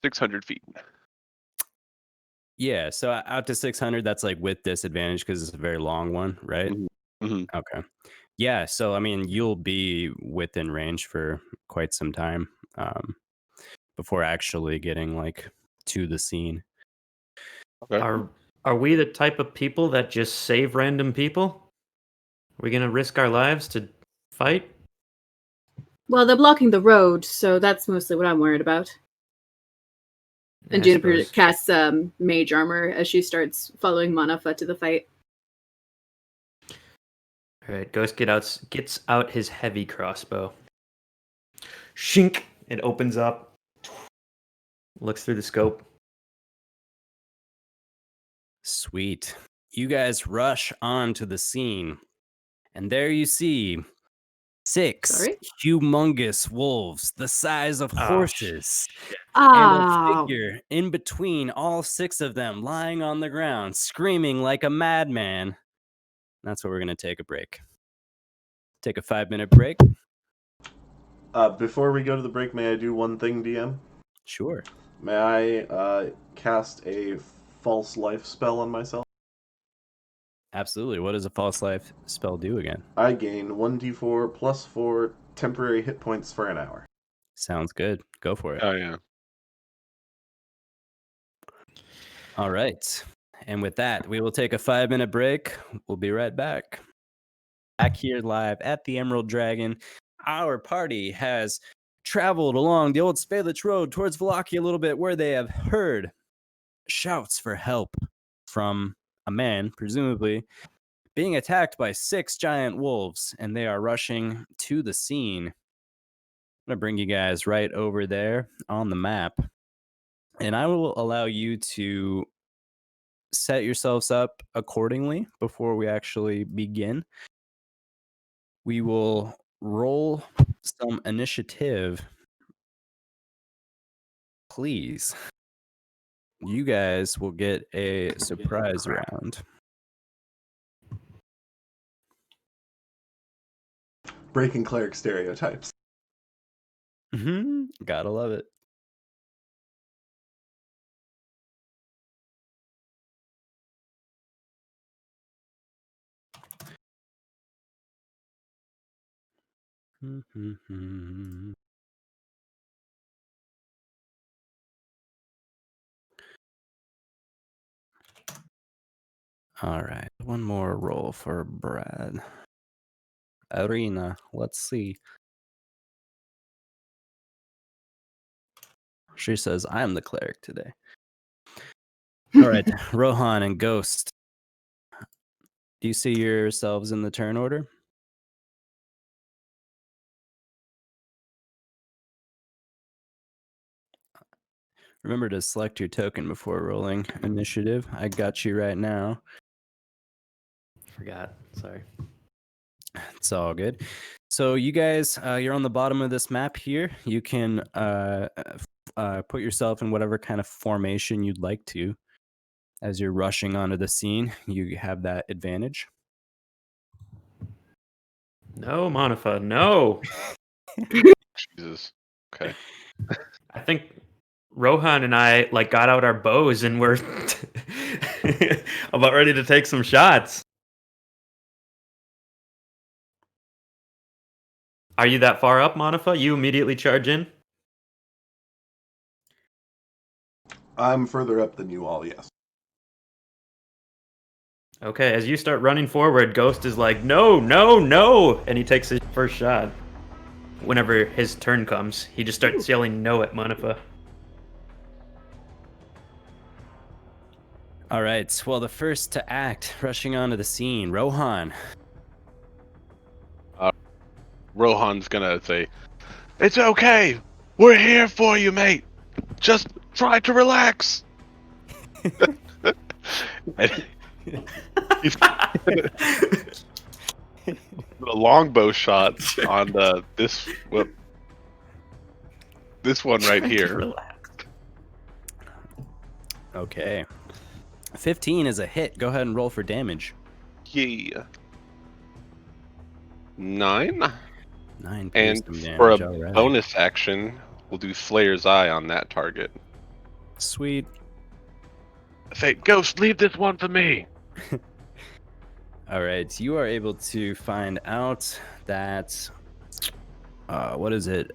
600 feet. Yeah, so out to 600, that's like with disadvantage because it's a very long one, right? Mm-hmm. Okay. Yeah, so I mean, you'll be within range for quite some time before actually getting like to the scene. Okay. Are we the type of people that just save random people? Are we gonna risk our lives to fight? well, they're blocking the road, so that's mostly what I'm worried about. And I Juniper suppose. casts mage armor as she starts following Manafaa to the fight. All right, Ghost gets out his heavy crossbow. Shink! It opens up. Looks through the scope. Sweet. You guys rush onto the scene, and there you see 6 Sorry? humongous wolves the size of horses. And a figure in between all 6 of them lying on the ground, screaming like a madman. That's where we're going to take a break. Take a 5-minute break. Before we go to the break, may I do one thing, DM? Sure. May I cast a false life spell on myself? Absolutely. What does a false life spell do again? I gain 1d4 plus 4 temporary hit points for an hour. Sounds good. Go for it. Oh yeah. All right. And with that, we will take a 5-minute break. We'll be right back. Back here live at the Emerald Dragon. Our party has traveled along the old Spalich Road towards Vallaki a little bit, where they have heard shouts for help from a man, presumably being attacked by 6 giant wolves, and they are rushing to the scene. I'm going to bring you guys right over there on the map, and I will allow you to set yourselves up accordingly before we actually begin. We will roll some initiative. Please. You guys will get a surprise round. Breaking cleric stereotypes. Gotta love it. All right, one more roll for Brad. Arena, let's see. She says, I'm the cleric today. All right, Rohan and Ghost. Do you see yourselves in the turn order? Remember to select your token before rolling initiative. I got you right now. Forgot. Sorry. It's all good. So you guys, you're on the bottom of this map here. You can put yourself in whatever kind of formation you'd like to. As you're rushing onto the scene, you have that advantage. No, Manafaa, no. Jesus. Okay. I think Rohan and I like got out our bows and we're about ready to take some shots. Are you that far up, Manafaa? You immediately charge in? I'm further up than you all, yes. Okay, as you start running forward, Ghost is like, no, no, no! And he takes his first shot. Whenever his turn comes, he just starts yelling no at Manafaa. All right. Well, the first to act, rushing onto the scene, Rohan. Rohan's gonna say, "It's okay. We're here for you, mate. Just try to relax." And he's a longbow shot on this one right here. Relax. Okay. 15 is a hit. Go ahead and roll for damage. Yeah. 9. 9 And piercing for a damage. All right. bonus action, we'll do Slayer's Eye on that target. Sweet. Say, Ghost, leave this one for me. All right. You are able to find out that what is it?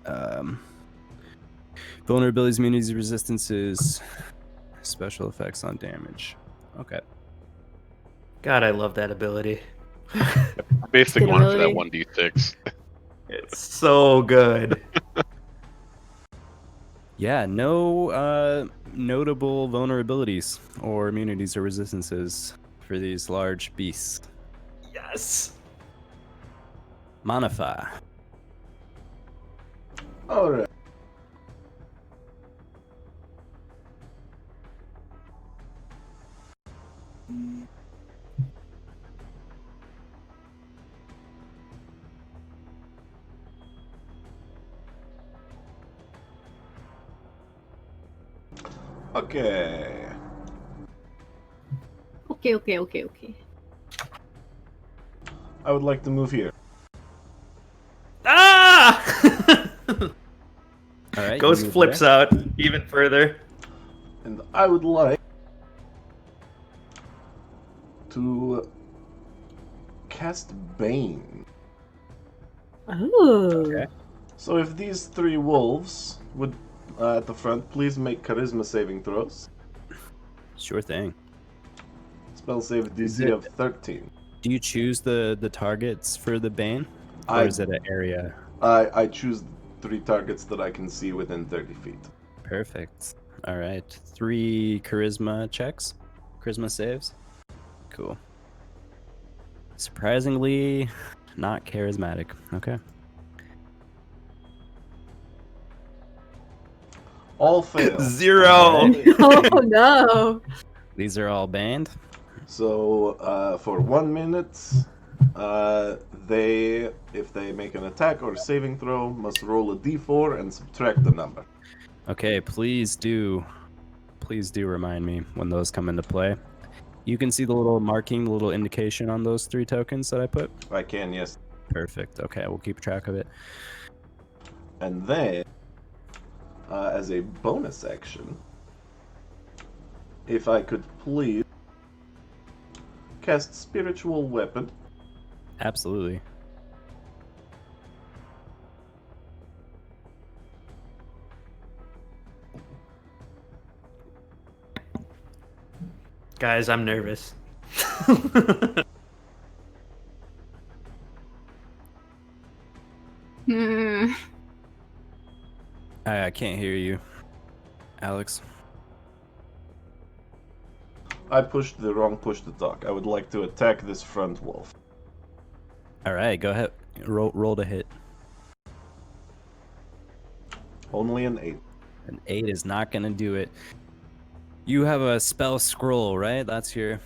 Vulnerabilities, immunities, resistances, special effects on damage. Okay. God, I love that ability. Basic Good one for that ability. 1d6. It's so good. Yeah, no notable vulnerabilities or immunities or resistances for these large beasts. Yes. Manafaa. Alright. Okay. Okay. I would like to move here. Ah! All right. Ghost you move flips there. out even further. And I would like to cast Bane. Oh. Okay. So if these 3 wolves would, at the front, please make charisma saving throws. Sure thing. Spell save Is DC it- of 13. Do you choose the targets for the Bane? Or I- is it an area? I choose 3 targets that I can see within 30 feet. Perfect. All right. 3 charisma checks. Charisma saves. Cool. Surprisingly, not charismatic. Okay. All fail. 0. Oh no. These are all banned. So for 1 minute, they, if they make an attack or saving throw, must roll a d4 and subtract the number. Okay, please do remind me when those come into play. You can see the little marking, the little indication on those 3 tokens that I put. I can, yes. Perfect. Okay, we'll keep track of it. And then, as a bonus action, if I could please cast Spiritual Weapon. Absolutely. Guys, I'm nervous. Hmm. I can't hear you, Alex. I pushed the wrong push to talk. I would like to attack this front wolf. All right, go ahead. Roll to hit. Only an 8. An 8 is not going to do it. You have a spell scroll, right? That's your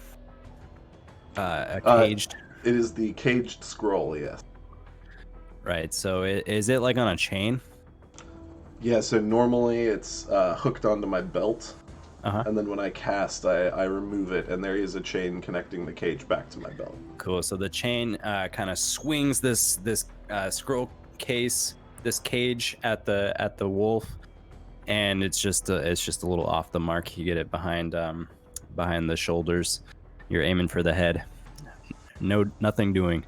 a caged. It is the caged scroll, yes. Right. So is it like on a chain? Yeah, so normally it's hooked onto my belt, Uh-huh. and then when I cast, I remove it, and there is a chain connecting the cage back to my belt. Cool. So the chain kind of swings this scroll case, this cage at the wolf, and it's just a little off the mark. You get it behind the shoulders. You're aiming for the head. Nothing doing.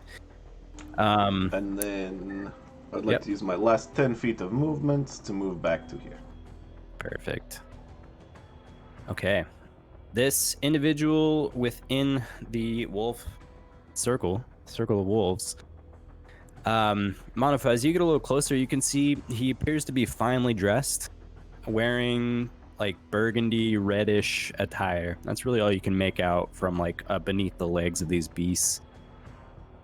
And then I'd like to use my last 10 feet of movement to move back to here. Perfect. Okay. This individual within the wolf circle of wolves, Manafaa, as you get a little closer, you can see he appears to be finely dressed, wearing like burgundy reddish attire. That's really all you can make out from like beneath the legs of these beasts.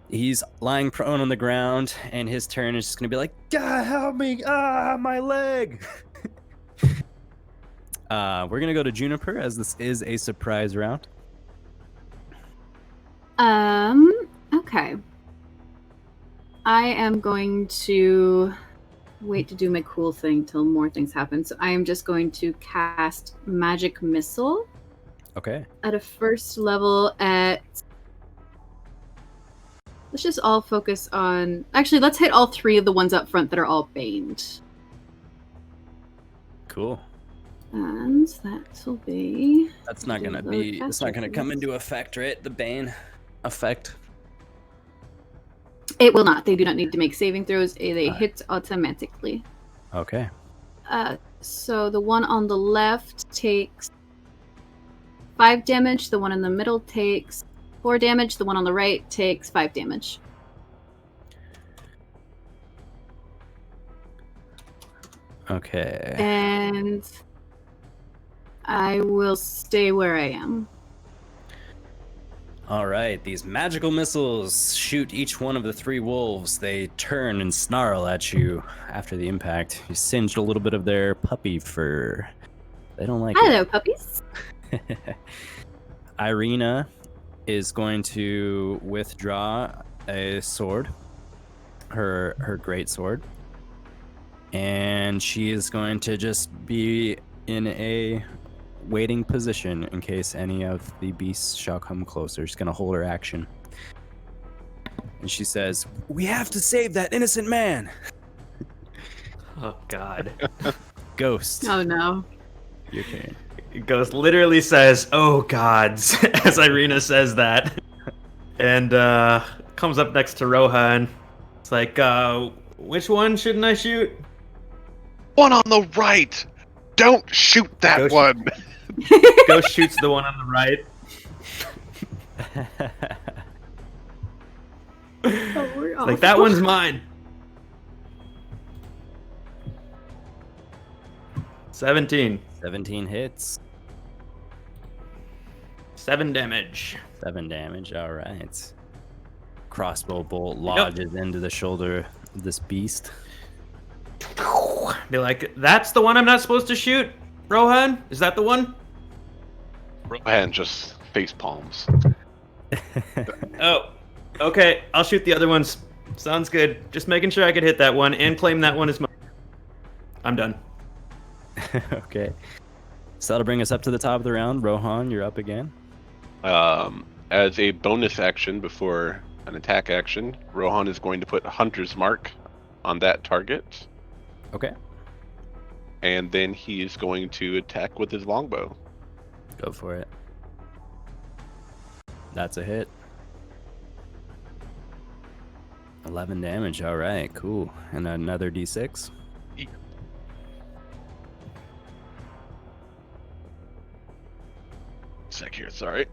He's lying prone on the ground, and his turn is just gonna be like, "God, help me! Ah, my leg!" We're gonna go to Juniper, as this is a surprise round. Okay. I am going to wait to do my cool thing till more things happen. So I am just going to cast Magic Missile Okay. at a first level at... Let's just all focus on... Actually, let's hit all 3 of the ones up front that are all baned. Cool. And that will be... That's not gonna be. It's not gonna come into effect, right? The Bane effect. It will not. They do not need to make saving throws. They hit automatically. Okay. So the one on the left takes 5 damage. The one in the middle takes 4 damage. The one on the right takes 5 damage. Okay. And I will stay where I am. All right. These magical missiles shoot each one of the 3 wolves. They turn and snarl at you after the impact. You singed a little bit of their puppy fur. They don't like Hello, puppies. it. Irina is going to withdraw a sword, her great sword, and she is going to just be in a waiting position in case any of the beasts shall come closer. She's going to hold her action. And she says, "We have to save that innocent man." Oh, God. Ghost. Oh, no. Your turn. Ghost literally says, "Oh, gods," as Irina says that. And comes up next to Rohan. It's like, which one shouldn't I shoot? One on the right. Don't shoot that Ghost- one. Ghost shoots the one on the right. Oh, we're Like, that one's mine. 17. 17 hits. 7 damage. 7 damage. All right. Crossbow bolt lodges into the shoulder of this beast. Be like, that's the one I'm not supposed to shoot? Rohan? Is that the one? Rohan just face palms. Oh, okay. I'll shoot the other ones. Sounds good. Just making sure I could hit that one and claim that one as mine. I'm done. Okay. So that'll bring us up to the top of the round. Rohan, you're up again. As a bonus action before an attack action, Rohan is going to put Hunter's Mark on that target, Okay. and then he is going to attack with his longbow. Go for it. That's a hit. 11 damage. All right, cool. And another d6. Sec here, sorry.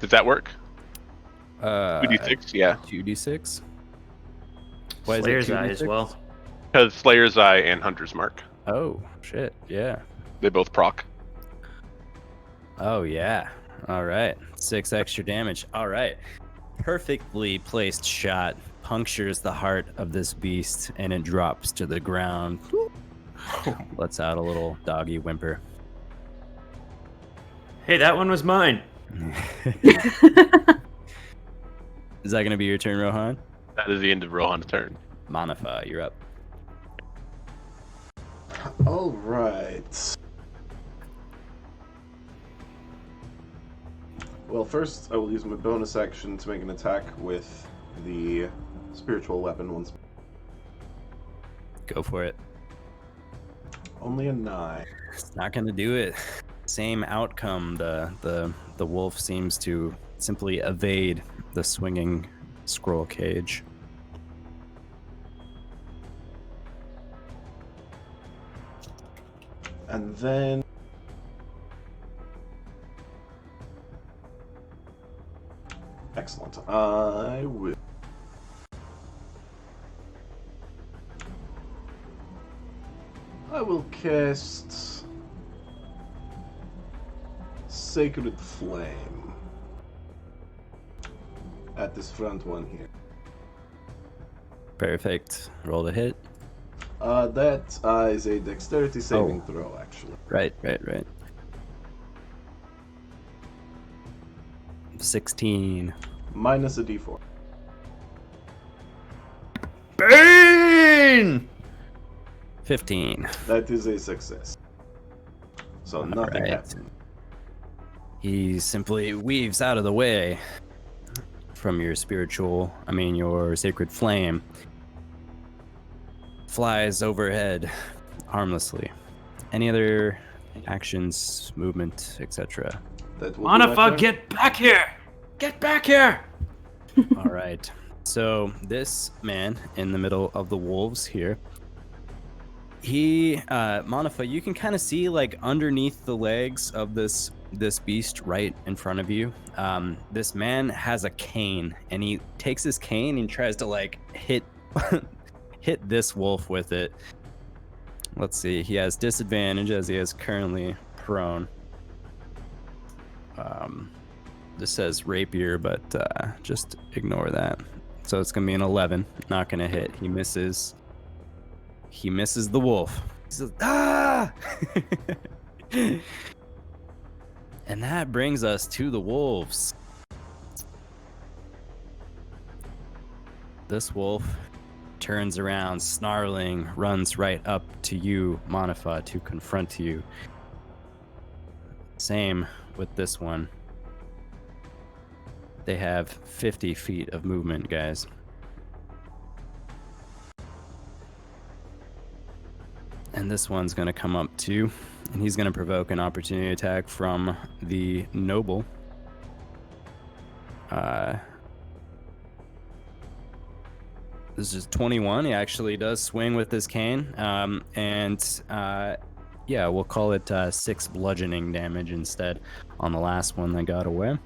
Does that work? 2d6. 2d6, yeah. 2d6. Why is it Slayer's Eye as 2d6? well. Because Slayer's Eye and Hunter's Mark. Oh, shit. Yeah. They both proc. Oh, yeah. All right. 6 extra damage. All right. Perfectly placed shot punctures the heart of this beast and it drops to the ground. Lets out a little doggy whimper. Hey, that one was mine. Is that going to be your turn, Rohan? That is the end of Rohan's turn. Manafaa, you're up. All right. Well, first I will use my bonus action to make an attack with the spiritual weapon once. Go for it. Only a 9. It's not going to do it. Same outcome. The wolf seems to simply evade the swinging scroll cage. And then excellent. I will cast Sacred Flame at this front one here. Perfect. Roll to hit. That is a dexterity saving throw, actually. Right. 16. Minus a d4. Bane! 15. That is a success. So nothing right. happened. He simply weaves out of the way from your your sacred flame. Flies overhead harmlessly. Any other actions, movement, etc.? That will be my Manafaa, turn. get back here! Get back here! All right. So this man in the middle of the wolves here, Manafaa, you can kind of see like underneath the legs of this beast right in front of you. This man has a cane, and he takes his cane and tries to like hit this wolf with it. Let's see. He has disadvantage as he is currently prone. This says rapier, but just ignore that. So it's gonna be an 11. Not gonna hit. He misses. He misses the wolf. He says, "Ah!" And that brings us to the wolves. This wolf turns around, snarling, runs right up to you, Manafaa, to confront you. Same with this one. They have 50 feet of movement, guys. And this one's going to come up too, and he's going to provoke an opportunity attack from the noble. This is 21. He actually does swing with his cane. Yeah, we'll call it 6 bludgeoning damage instead on the last one that got away.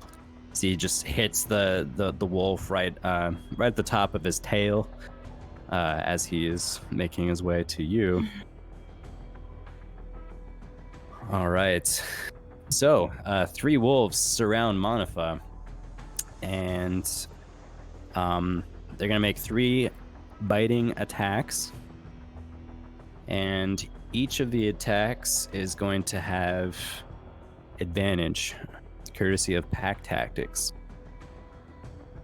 So he just hits the wolf right at the top of his tail as he is making his way to you. All right. So 3 wolves surround Manafaa, and they're gonna make 3 biting attacks, and each of the attacks is going to have advantage, courtesy of pack tactics.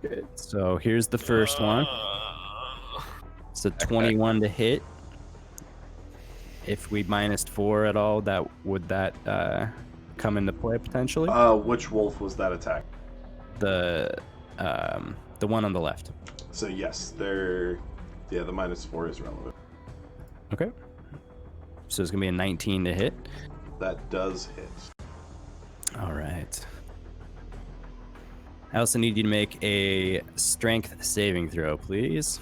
Good. So here's the first one. It's a 21 to hit. If we -4 at all, would that come into play potentially? Which wolf was that attack? The one on the left. So yes, the -4 is relevant. Okay. So it's gonna be a 19 to hit. That does hit. All right. I also need you to make a strength saving throw, please.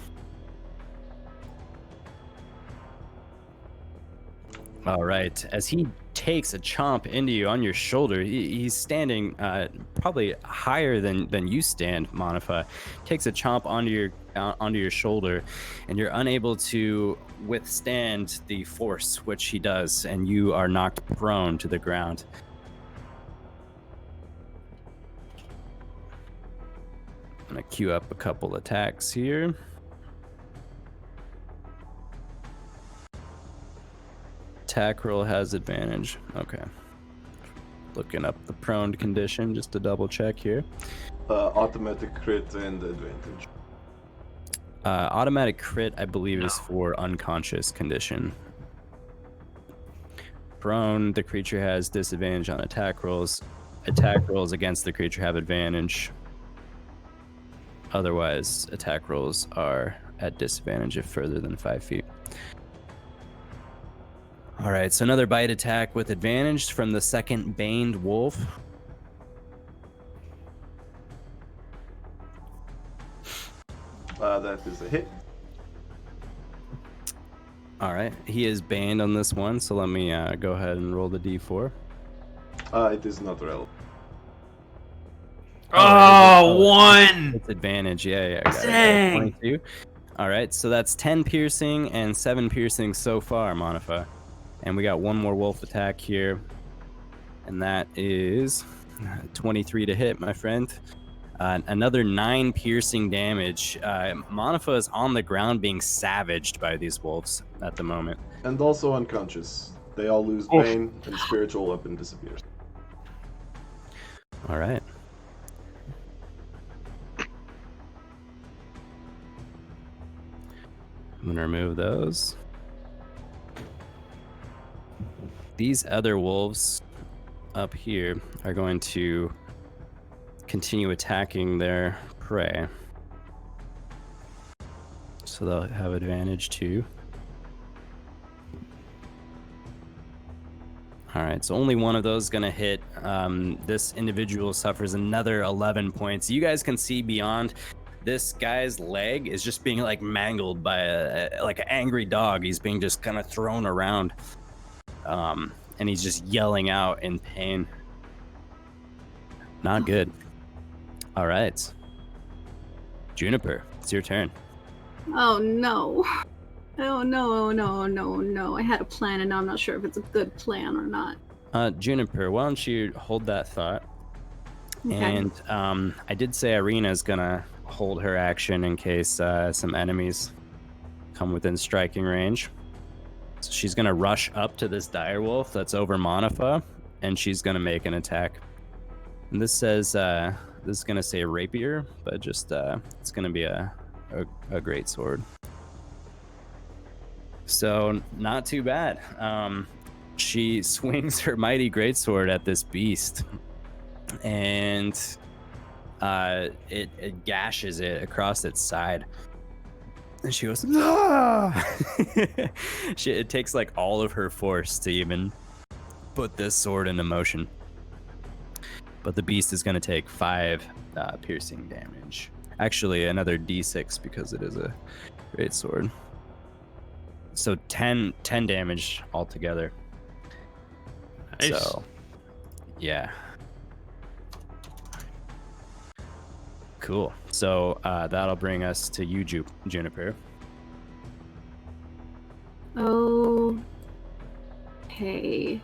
All right. As he takes a chomp into you on your shoulder. He's standing probably higher than you stand, Manafaa. Takes a chomp onto your shoulder, and you're unable to withstand the force which he does, and you are knocked prone to the ground. I'm gonna queue up a couple attacks here. Attack roll has advantage. Okay. Looking up the prone condition just to double check here. Automatic crit and advantage. Automatic crit, I believe, is for unconscious condition. Prone, the creature has disadvantage on attack rolls. Attack rolls against the creature have advantage. Otherwise, attack rolls are at disadvantage if further than 5 feet. All right, so another bite attack with advantage from the second baned wolf. That is a hit. All right, he is banned on this one, so let me go ahead and roll the d4. It is not relevant. Oh, one! It's advantage, yeah. Got it. Dang! 22. All right, so that's 10 piercing and 7 piercing so far, Manafaa. And we got one more wolf attack here, and that is 23 to hit, my friend. Another 9 piercing damage. Manafaa is on the ground being savaged by these wolves at the moment. And also unconscious. They all lose Bane, and spiritual weapon disappears. All right. I'm going to remove those. These other wolves up here are going to continue attacking their prey. So they'll have advantage too. All right, so only one of those is going to hit. This individual suffers another 11 points. You guys can see beyond. This guy's leg is just being like mangled by like an angry dog. He's being just kind of thrown around. And he's just yelling out in pain. Not good. All right. Juniper, it's your turn. Oh no. Oh no. I had a plan and now I'm not sure if it's a good plan or not. Juniper, why don't you hold that thought? Okay. And I did say Arena's gonna hold her action in case some enemies come within striking range. So she's gonna rush up to this direwolf that's over Manafaa, and she's gonna make an attack. And this says this is gonna say rapier, but just it's gonna be a great sword. So not too bad. She swings her mighty greatsword at this beast, and it gashes it across its side. And she goes, ah! It takes like all of her force to even put this sword into motion. But the beast is going to take 5 piercing damage. Actually, another d6 because it is a great sword. So 10 damage altogether. Nice. So, yeah. Cool. So that'll bring us to you, Juniper. Okay.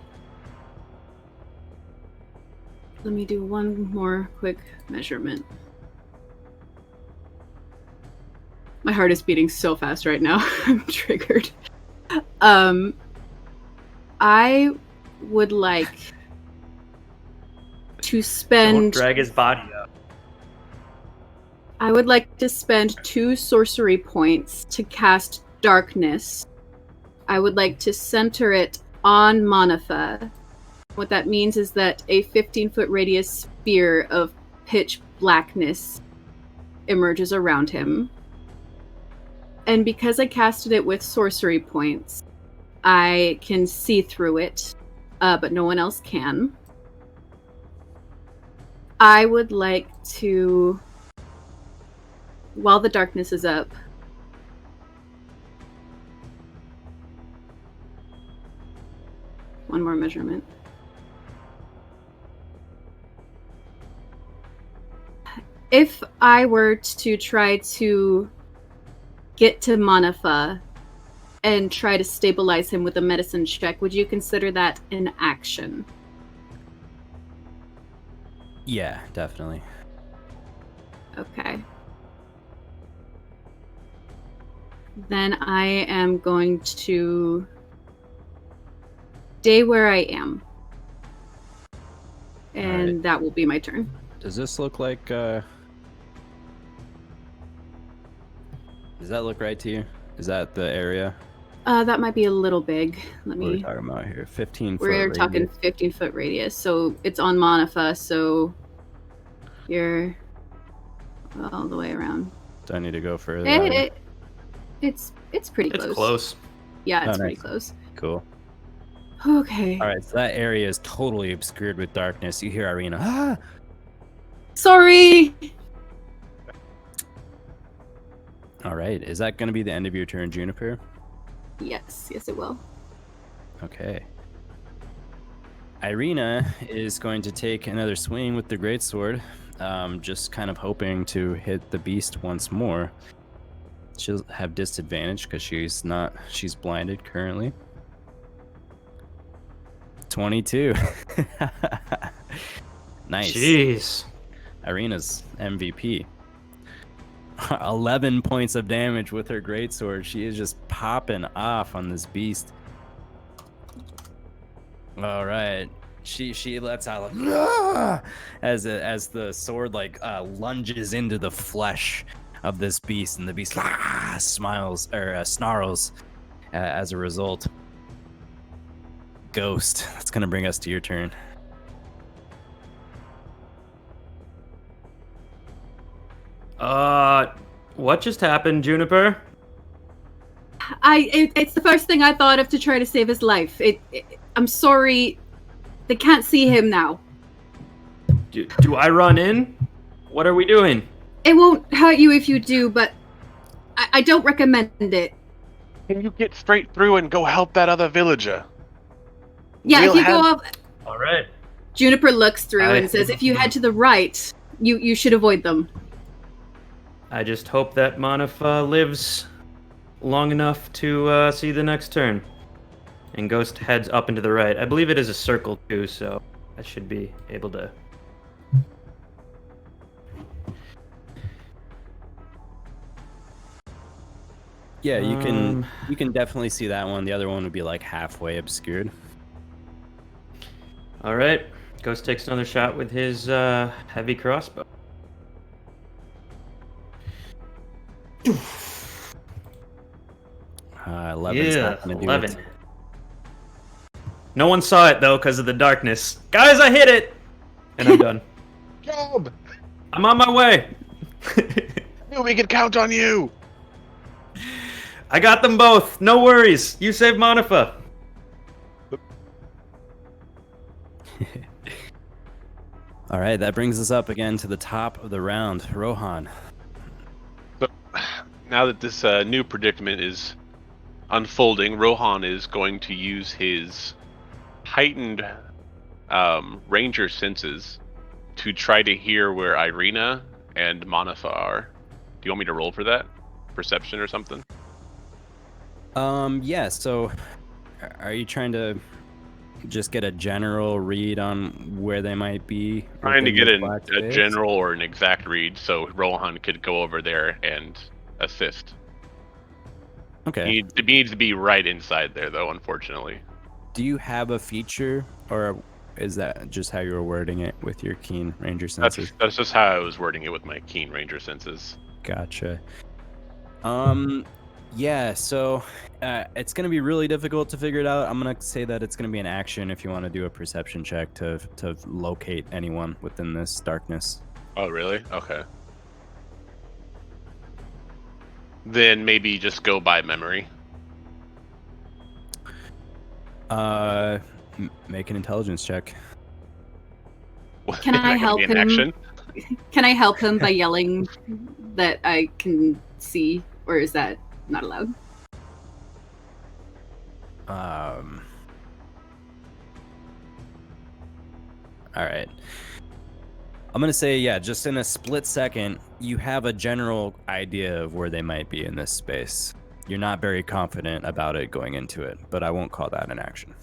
Let me do one more quick measurement. My heart is beating so fast right now. I'm triggered. I would like to Don't spend... drag his body up. I would like to spend 2 sorcery points to cast Darkness. I would like to center it on Manafaa. What that means is that a 15-foot radius sphere of pitch blackness emerges around him. And because I casted it with sorcery points, I can see through it, but no one else can. I would like to... While the darkness is up, one more measurement. If I were to try to get to Manafaa and try to stabilize him with a medicine check, would you consider that an action? Yeah, definitely. Okay. Then I am going to stay where I am. And right. that will be my turn. Does this look like does that look right to you? Is that the area? That might be a little big. Let What are we me. talking about here? 15 foot We're talking radius. 15-foot radius. So it's on Manafaa, so you're all the way around. Do I need to go further? It's pretty It's close. close. Yeah, it's Oh, pretty nice. close. Cool. Okay. All right, so that area is totally obscured with darkness. You hear Irina. Ah! Sorry. All right, is that going to be the end of your turn, Juniper? Yes, it will. Okay. Irina is going to take another swing with the greatsword, just kind of hoping to hit the beast once more. She'll have disadvantage because she's blinded currently. 22. Nice. Jeez. Irina's MVP. 11 points of damage with her greatsword. She is just popping off on this beast. All right. She lets out like, "Ah!" as the sword lunges into the flesh of this beast, and the beast snarls as a result. Ghost. That's gonna bring us to your turn. What just happened, Juniper? It's the first thing I thought of to try to save his life. I'm sorry. They can't see him now. Do I run in? What are we doing? It won't hurt you if you do, but I don't recommend it. Can you get straight through and go help that other villager? Yeah, We'll if you go have- up... All right. Juniper looks through and says, if you head to the right, you should avoid them. I just hope that Manafaa lives long enough to see the next turn. And Ghost heads up and to the right. I believe it is a circle too, so I should be able to. Yeah, you can definitely see that one. The other one would be like halfway obscured. All right. Ghost takes another shot with his heavy crossbow. Yeah, 11. No one saw it though because of the darkness. Guys, I hit it, and I'm done. Job! I'm on my way. We can count on you. I got them both. No worries. You saved Manafaa. All right, that brings us up again to the top of the round. Rohan. So, now that this new predicament is unfolding, Rohan is going to use his heightened ranger senses to try to hear where Irina and Manafaa are. Do you want me to roll for that? Perception or something? Yeah, so are you trying to just get a general read on where they might be? Trying to within get this a black space? general or an exact read so Rohan could go over there and assist. Okay. He needs to be right inside there, though, unfortunately. Do you have a feature, or is that just how you were wording it with your keen ranger senses? That's just how I was wording it with my keen ranger senses. Gotcha. Yeah, so it's going to be really difficult to figure it out. I'm going to say that it's going to be an action if you want to do a perception check to locate anyone within this darkness. Oh, really? Okay. Then maybe just go by memory. Make an intelligence check. Can I That help be an him? action? Can I help him by yelling that I can see, or is that not allowed? All right. I'm going to say, yeah, just in a split second, you have a general idea of where they might be in this space. You're not very confident about it going into it, but I won't call that an action.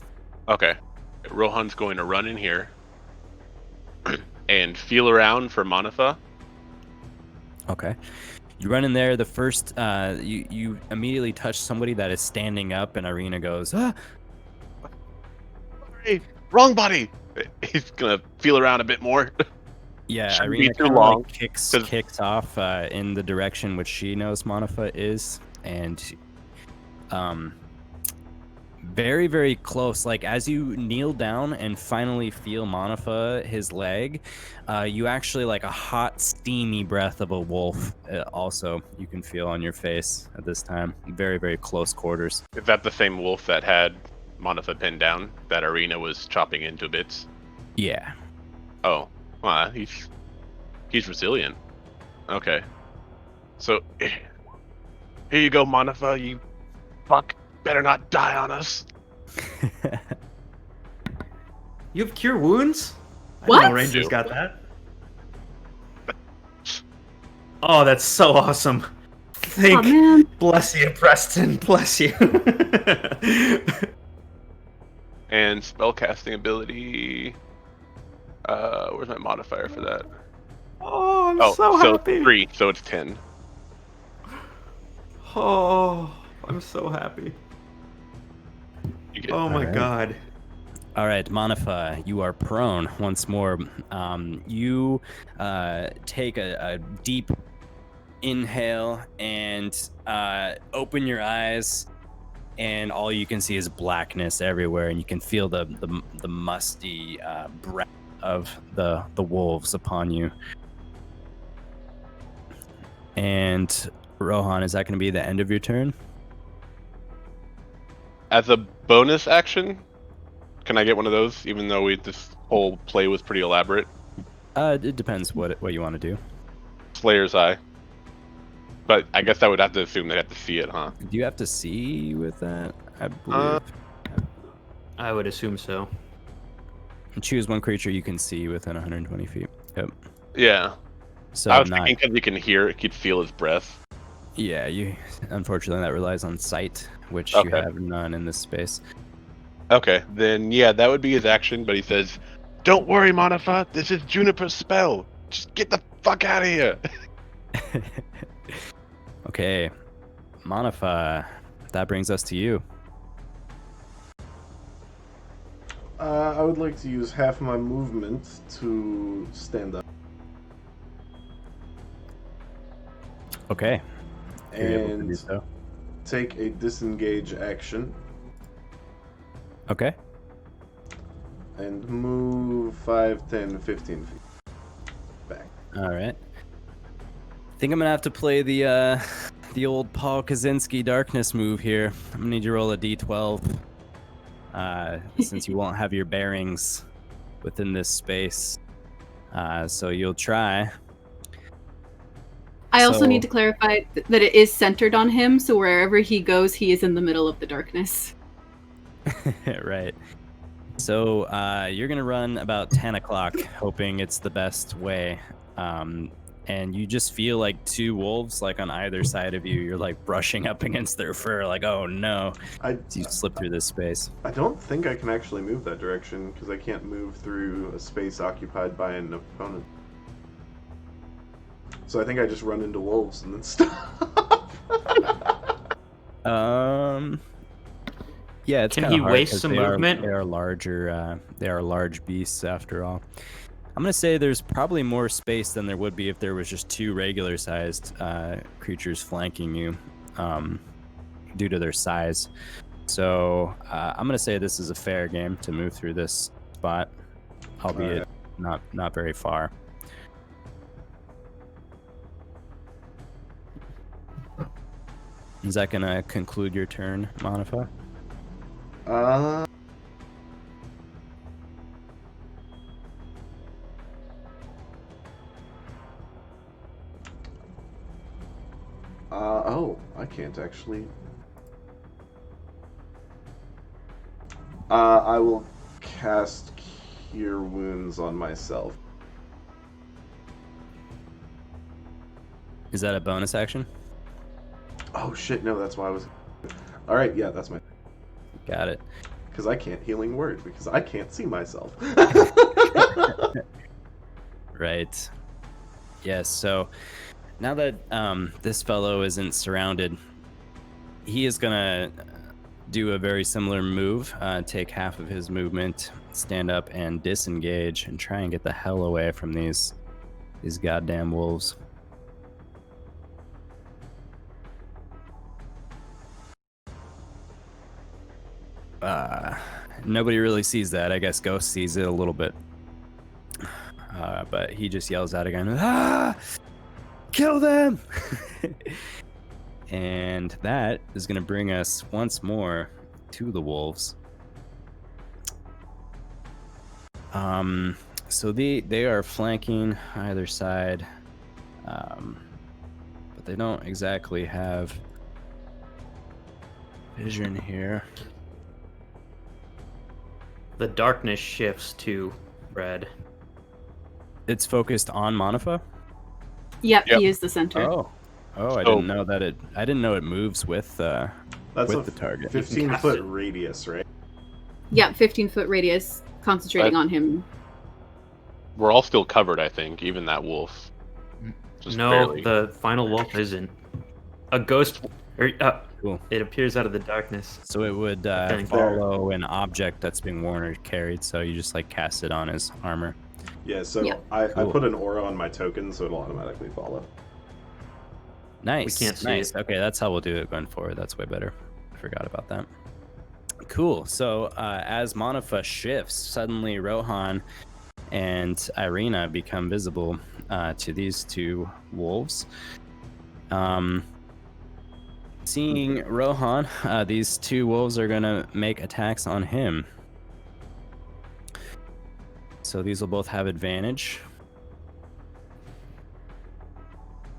Okay. Rohan's going to run in here and feel around for Manafaa. Okay. You run in there. The first, you immediately touch somebody that is standing up, and Irina goes, ah! Sorry, wrong body. He's going to feel around a bit more. Yeah, Shouldn't Irina be too kind of long, like kicks 'cause- off in the direction which she knows Manafaa is, and very, very close. Like as you kneel down and finally feel Manafaa, his leg, you actually like a hot, steamy breath of a wolf. Also, you can feel on your face at this time. Very, very close quarters. Is that the same wolf that had Manafaa pinned down that Irina was chopping into bits? Yeah. Oh, well, he's resilient. Okay. So, here you go, Manafaa, you fuck. Better not die on us. You have cure wounds? I What? didn't know Rangers got that. Oh, that's so awesome. Oh man. Bless you, Preston. Bless you. And spellcasting ability. Where's my modifier for that? Oh, I'm so happy. 3, so it's 10. Oh, I'm so happy. You get Oh my Alright. god. All right, Manafaa, you are prone once more. You take a deep inhale and open your eyes, and all you can see is blackness everywhere, and you can feel the musty breath of the wolves upon you. And Rohan, is that going to be the end of your turn? As a bonus action, can I get one of those? Even though this whole play was pretty elaborate. It depends what you want to do. Slayer's Eye. But I guess I would have to assume they have to see it, huh? Do you have to see with that? I believe. I would assume so. Choose one creature you can see within 120 feet. Yep. Yeah. So I was not. thinking because you can hear, it could feel his breath. Yeah, you. Unfortunately, that relies on sight, which you Okay. have none in this space. Okay, then yeah, that would be his action, but he says, "Don't worry, Manafaa, this is Juniper's spell. Just get the fuck out of here." Okay, Manafaa, that brings us to you. I would like to use half my movement to stand up. Okay. You're able to do And so. take a disengage action Okay. and move 5, 10, 15 feet back. All right. I think I'm gonna have to play the old Paul Kaczynski darkness move here. I'm gonna need you to roll a d12. Since you won't have your bearings within this space. So you'll try. I also So- need to clarify that it is centered on him, so wherever he goes, he is in the middle of the darkness. Right. So you're gonna run about 10 o'clock, hoping it's the best way. And you just feel like two wolves, like on either side of you. You're like brushing up against their fur, like, oh no. As you slip through this space. I don't think I can actually move that direction because I can't move through a space occupied by an opponent. So I think I just run into wolves and then stop. Yeah, it's Can kinda he hard waste 'cause some they movement? They are larger. They are large beasts after all. I'm gonna say there's probably more space than there would be if there was just two regular-sized creatures flanking you, due to their size. So I'm gonna say this is a fair game to move through this spot, albeit not very far. Is that gonna conclude your turn, Manafaa? Oh, I can't actually. I will cast Cure Wounds on myself. Is that a bonus action? Oh shit, no, that's why I was... Alright, yeah, that's my... Got it. Because I can't Healing Word, because I can't see myself. Right. Yes, so now that this fellow isn't surrounded, he is going to do a very similar move, take half of his movement, stand up and disengage, and try and get the hell away from these goddamn wolves. Nobody really sees that. I guess Ghost sees it a little bit. But he just yells out again, "Ah! Kill them!" And that is going to bring us once more to the wolves. So they are flanking either side, but they don't exactly have vision here. The darkness shifts to red. It's focused on Manafaa? Yep, Yep. he is the center. Oh, I So- didn't know that I didn't know it moves with That's with a the target. 15-foot radius, right? Yep, 15-foot radius, concentrating on him. We're all still covered, I think, even that wolf. Just No, barely. the final wolf isn't. A ghost. Cool. It appears out of the darkness. So it would think follow an object that's being worn or carried. So you just like cast it on his armor. Yeah, so Yeah. I Cool. put an aura on my token, so it'll automatically follow. Nice. can't see nice. it. Okay, that's how we'll do it going forward. That's way better. I forgot about that. Cool. So as Manafaa shifts, suddenly Rohan and Irina become visible to these two wolves. Seeing Rohan, these two wolves are going to make attacks on him. So these will both have advantage.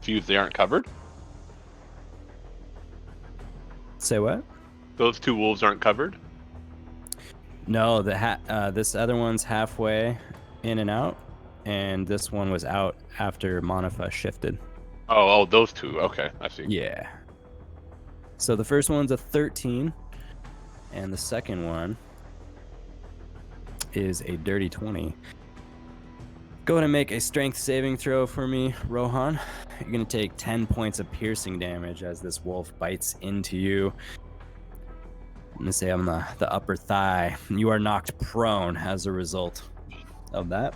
If they aren't covered? Say what? Those two wolves aren't covered? No, this other one's halfway in and out, and this one was out after Manafaa shifted. Oh, those two. Okay, I see. Yeah. So the first one's a 13, and the second one is a dirty 20. Go ahead and make a strength saving throw for me, Rohan. You're going to take 10 points of piercing damage as this wolf bites into you. I'm going to say on the upper thigh. You are knocked prone as a result of that.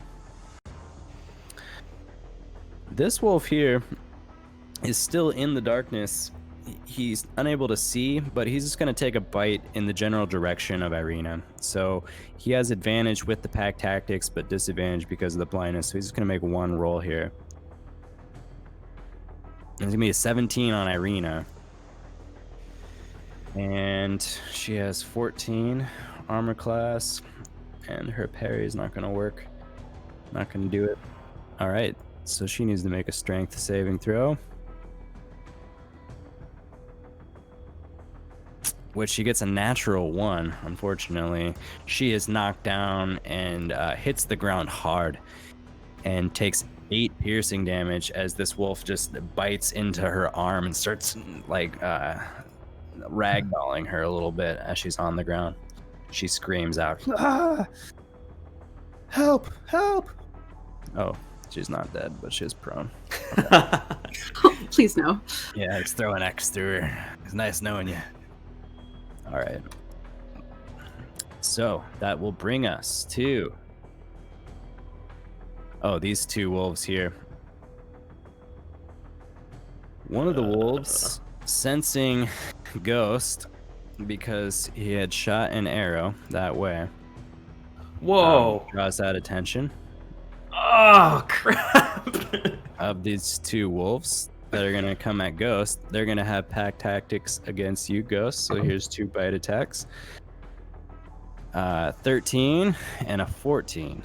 This wolf here is still in the darkness. He's unable to see, but he's just going to take a bite in the general direction of Irina. So he has advantage with the pack tactics, but disadvantage because of the blindness. So he's just going to make one roll here. It's going to be a 17 on Irina. And she has 14 armor class, and her parry is not going to work. Not going to do it. All right, so she needs to make a strength saving throw. Which she gets a natural 1, unfortunately. She is knocked down and hits the ground hard and takes 8 piercing damage as this wolf just bites into her arm and starts like ragdolling her a little bit as she's on the ground. She screams out, "Ah! Help! Help!" Oh, she's not dead, but she's prone. Please no. Yeah, just throw an X through her. It's nice knowing you. All right. So that will bring us to these two wolves here. One of the wolves, sensing Ghost because he had shot an arrow that way, Whoa. draws that attention Oh, crap. of these two wolves that are going to come at Ghost. They're going to have pack tactics against you, Ghost. So here's 2 bite attacks. 13 and a 14.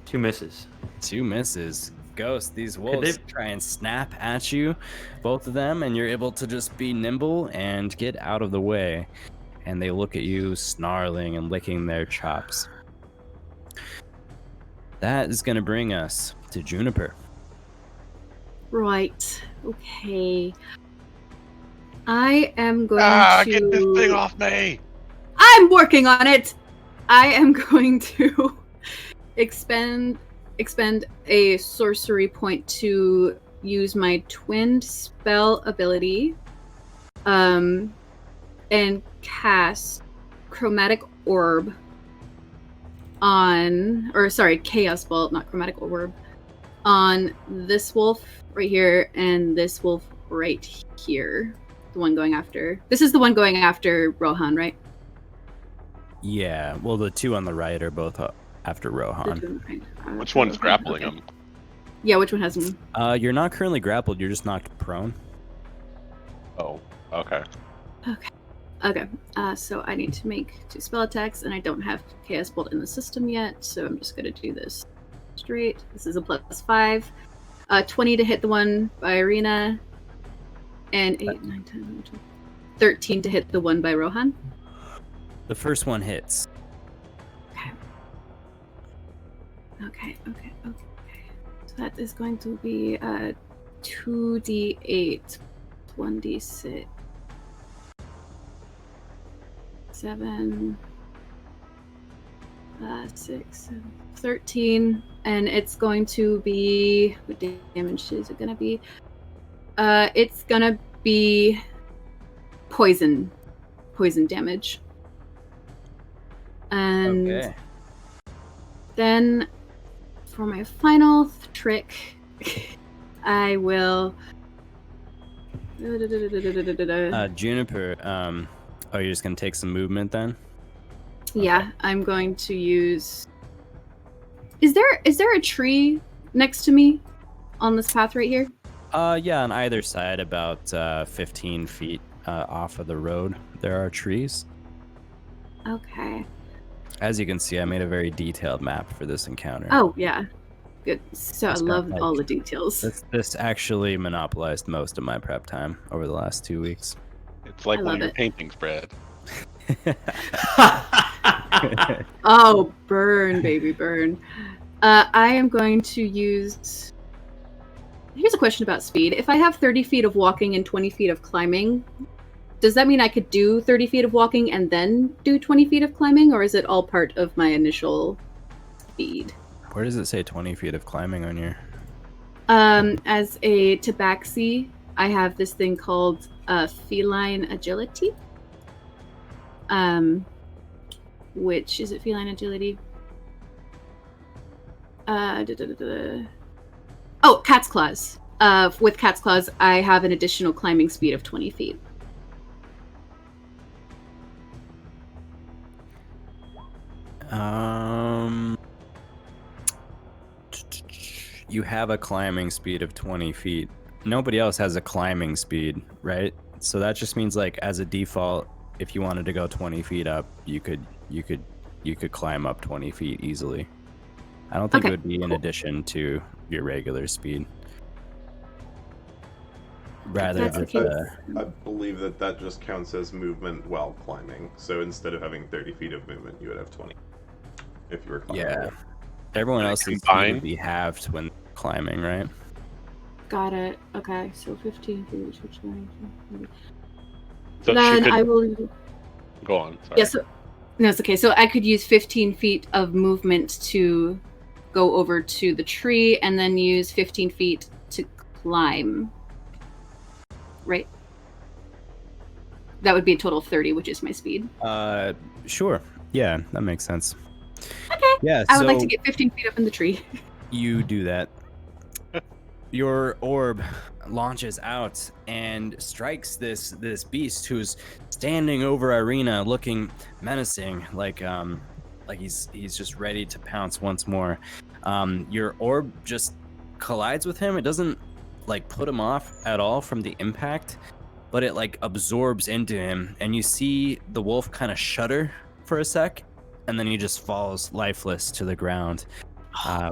2 misses. 2 misses. Ghost, these wolves try and snap at you, both of them, and you're able to just be nimble and get out of the way. And they look at you snarling and licking their chops. That is going to bring us to Juniper. Right. Okay. I am going to... Get this thing off me! I'm working on it! I am going to expend a sorcery point to use my twinned spell ability and cast Chromatic Orb on... Or, sorry, Chaos Bolt, not Chromatic Orb. On this wolf right here and this wolf right here. The one going after... This is the one going after Rohan, right? Yeah, well, the two on the right are both after Rohan. Which one's grappling him? Yeah, which one has him? You're not currently grappled, you're just knocked prone. Oh, okay. Okay. So I need to make 2 spell attacks, and I don't have Chaos Bolt in the system yet, so I'm just going to do this straight. This is a +5. 20 to hit the one by Arena, and 8, 9, 10, 11, 12, 13 to hit the one by Rohan. The first one hits. Okay. So that is going to be 2d8, 1d6, 7, 6, 7, 13, and it's going to be... What damage is it going to be? It's going to be poison damage. And Okay. then for my final trick, I will... Juniper, you're just going to take some movement then? Yeah, I'm going to use... Is there a tree next to me on this path right here? Yeah, on either side, about 15 feet off of the road, there are trees. Okay. As you can see, I made a very detailed map for this encounter. Oh, yeah. Good. So It's I got, love like, all the details. This actually monopolized most of my prep time over the last 2 weeks. It's like I one love of your it. paintings, Brad. Oh, burn, baby, burn. I am going to use... Here's a question about speed. If I have 30 feet of walking and 20 feet of climbing, does that mean I could do 30 feet of walking and then do 20 feet of climbing, or is it all part of my initial speed? Where does it say 20 feet of climbing on your... As a Tabaxi, I have this thing called feline agility. Which is it? Feline agility. Oh, cat's claws. With cat's claws, I have an additional climbing speed of 20 feet. You have a climbing speed of 20 feet. Nobody else has a climbing speed, right? So that just means, like, as a default, if you wanted to go 20 feet up, you could climb up 20 feet easily. I don't think Okay, it would be in addition to your regular speed. Rather That's than okay. I believe that just counts as movement while climbing. So instead of having 30 feet of movement, you would have 20 if you were climbing. yeah. Everyone Can I else's speed combine? would be halved when climbing, right? Got it. Okay, so 15 feet, 20. So Then she could I will... go on. Sorry. Yeah, so... No, it's okay. So I could use 15 feet of movement to go over to the tree and then use 15 feet to climb. Right? That would be a total of 30, which is my speed. Sure. Yeah, that makes sense. Okay. Yeah, I would like so- to get 15 feet up in the tree. You do that. Your orb launches out and strikes this beast who's standing over Irina, looking menacing, like he's just ready to pounce once more. Your orb just collides with him. It doesn't like put him off at all from the impact, but it like absorbs into him, and you see the wolf kind of shudder for a sec, and then he just falls lifeless to the ground.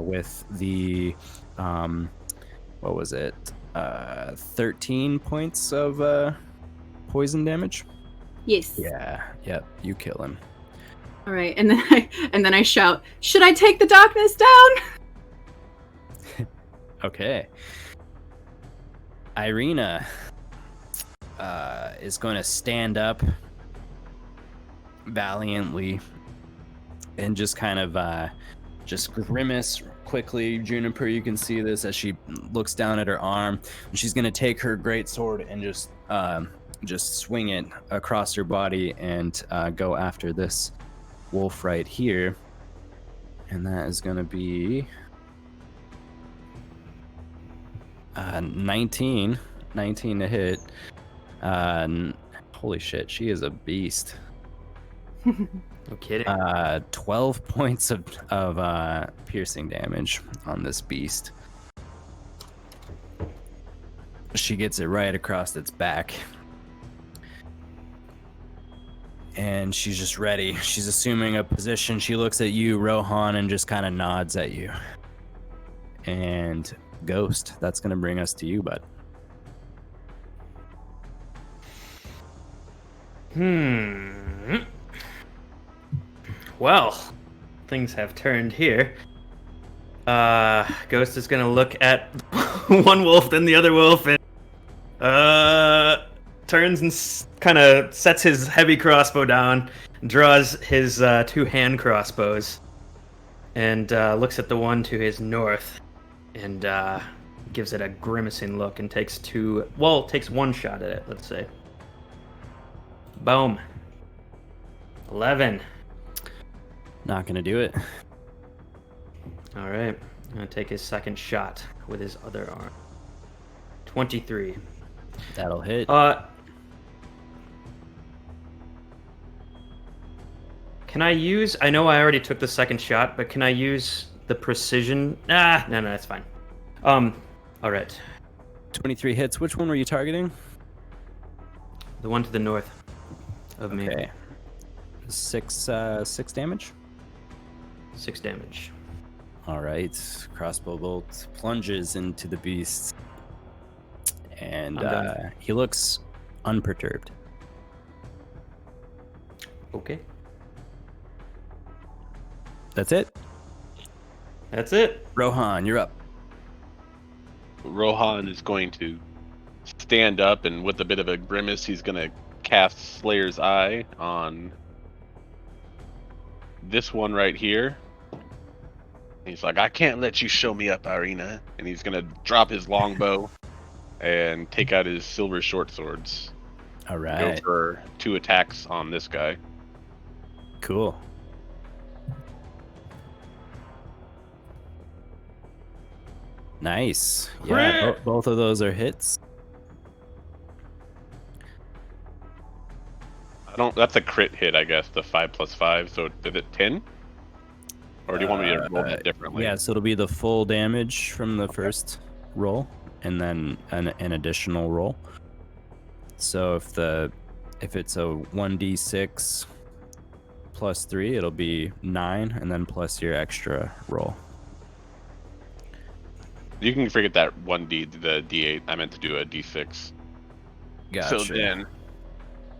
With the what was it? 13 points of poison damage. Yes. Yeah, yep, you kill him. All right, and then I shout, "Should I take the darkness down?" Okay. Irina is going to stand up valiantly and just kind of just grimace quickly. Juniper, you can see this as she looks down at her arm, and she's going to take her greatsword and just swing it across her body and go after this wolf right here. And that is going to be 19 to hit. Holy shit, she is a beast. No kidding. 12 points of piercing damage on this beast. She gets it right across its back. And she's just ready. She's assuming a position. She looks at you, Rohan, and just kind of nods at you. And Ghost, that's going to bring us to you, bud. Well, things have turned here. Ghost is gonna look at one wolf, then the other wolf, and turns and kind of sets his heavy crossbow down, draws his 2 hand crossbows, and looks at the one to his north, and gives it a grimacing look, and takes one shot at it, let's say. Boom. 11. Not going to do it. All right. I'm going to take his second shot with his other arm. 23. That'll hit. Can I use... I know I already took the second shot, but can I use the precision... No, that's fine. All right. 23 hits. Which one were you targeting? The one to the north of me. Okay. 6 damage? 6 damage. All right. Crossbow bolt plunges into the beast. And he looks unperturbed. Okay. That's it? That's it. Rohan, you're up. Rohan is going to stand up, and with a bit of a grimace, he's going to cast Slayer's Eye on this one right here. He's like, I can't let you show me up, Irina. And he's going to drop his longbow and take out his silver short swords. All right. Go for 2 attacks on this guy. Cool. Nice. Yeah, both of those are hits. That's a crit hit, I guess, the 5+5. So is it 10? Or do you want me to roll it differently? Yeah, so it'll be the full damage from the first roll, and then an additional roll. So if it's a 1d6 plus 3, it'll be 9, and then plus your extra roll. You can forget that 1d, the d8. I meant to do a d6. Gotcha. So then...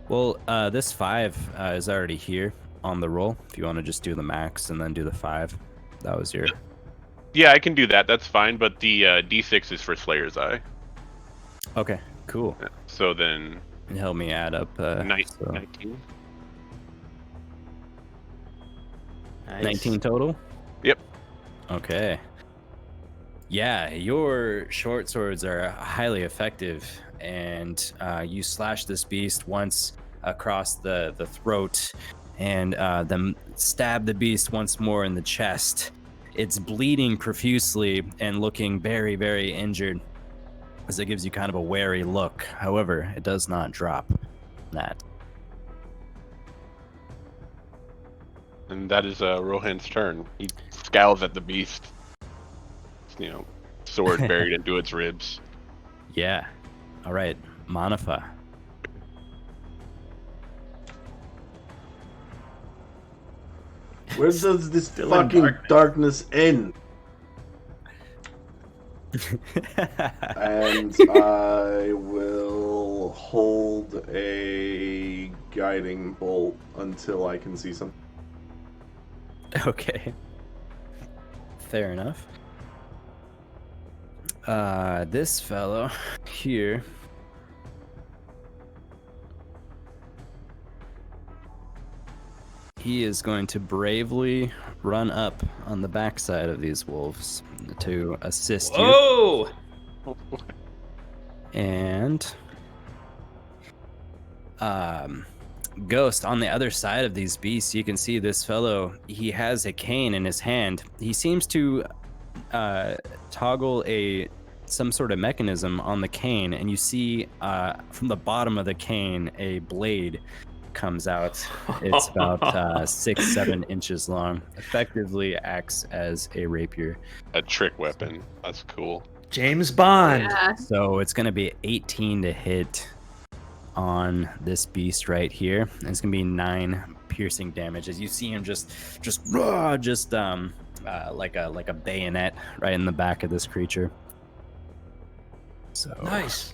Well, this 5 is already here on the roll. If you want to just do the max and then do the 5, that was your... Yeah, I can do that. That's fine. But the d6 is for Slayer's Eye. Okay, cool. Yeah. So then... And help me add up... 19. Nice. 19 total? Yep. Okay. Yeah, your short swords are highly effective, and you slash this beast once across the throat, and then stab the beast once more in the chest. It's bleeding profusely and looking very, very injured, as it gives you kind of a wary look. However, it does not drop that. And that is Rohan's turn. He scowls at the beast. Sword buried into its ribs. Yeah. All right, Manafaa. Where does this fucking darkness end? And I will hold a guiding bolt until I can see something. Okay. Fair enough. This fellow here. He is going to bravely run up on the backside of these wolves to assist you. Whoa! And Ghost, on the other side of these beasts, you can see this fellow, he has a cane in his hand. He seems to toggle some sort of mechanism on the cane, and you see from the bottom of the cane a blade comes out. It's about 6-7 inches long. Effectively acts as a rapier. A trick weapon. That's cool. James Bond. Yeah. So it's going to be 18 to hit on this beast right here. And it's going to be 9 piercing damage as you see him just like a bayonet right in the back of this creature. So Nice.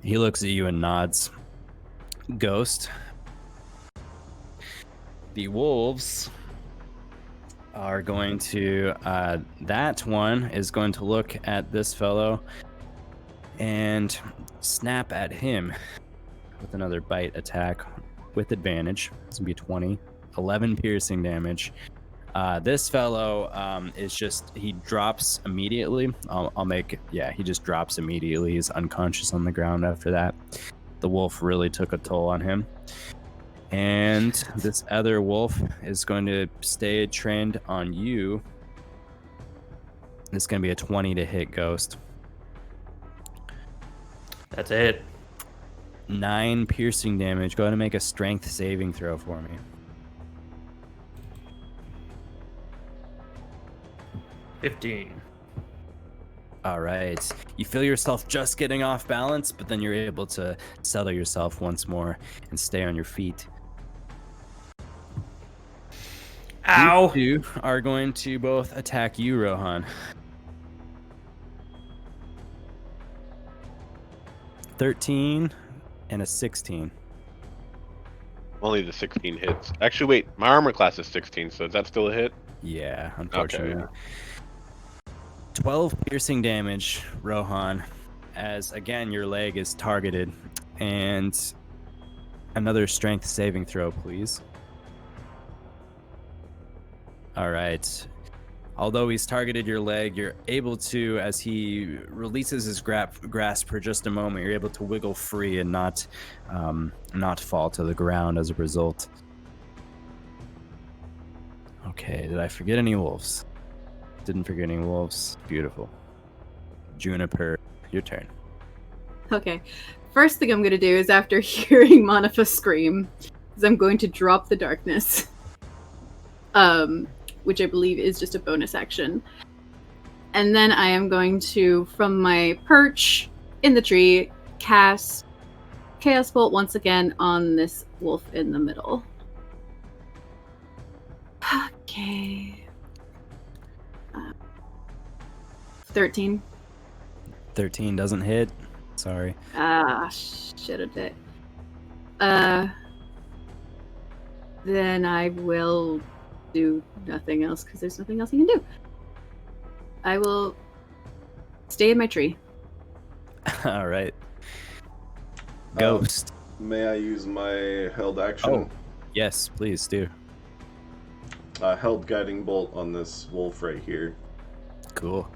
He looks at you and nods. Ghost. The wolves are going to that one is going to look at this fellow and snap at him with another bite attack with advantage. It's gonna be 20, 11 piercing damage. This fellow is just, he drops immediately. He just drops immediately. He's unconscious on the ground after that. The wolf really took a toll on him. And this other wolf is going to stay trained on you. It's going to be a 20 to hit, Ghost. That's it. 9 piercing damage. Go ahead and make a strength saving throw for me. 15. All right. You feel yourself just getting off balance, but then you're able to settle yourself once more and stay on your feet. Ow! You two are going to both attack you, Rohan. 13 and a 16. Only the 16 hits. Actually, wait. My armor class is 16, so is that still a hit? Yeah, unfortunately. Okay. 12 piercing damage, Rohan, as again your leg is targeted. And another strength saving throw, please. All right. Although he's targeted your leg, you're able to, as he releases his grasp for just a moment, you're able to wiggle free and not fall to the ground as a result. Okay, did I forget any wolves? Didn't forget any wolves. Beautiful. Juniper, your turn. Okay. First thing I'm going to do is after hearing Manafaa scream, is I'm going to drop the darkness. Which I believe is just a bonus action. And then I am going to, from my perch in the tree, cast Chaos Bolt once again on this wolf in the middle. Okay. 13. 13 doesn't hit. Sorry. Shit a bit. Then I will do nothing else because there's nothing else I can do. I will stay in my tree. All right. Ghost. May I use my held action? Oh, yes, please do. Held guiding bolt on this wolf right here. Cool.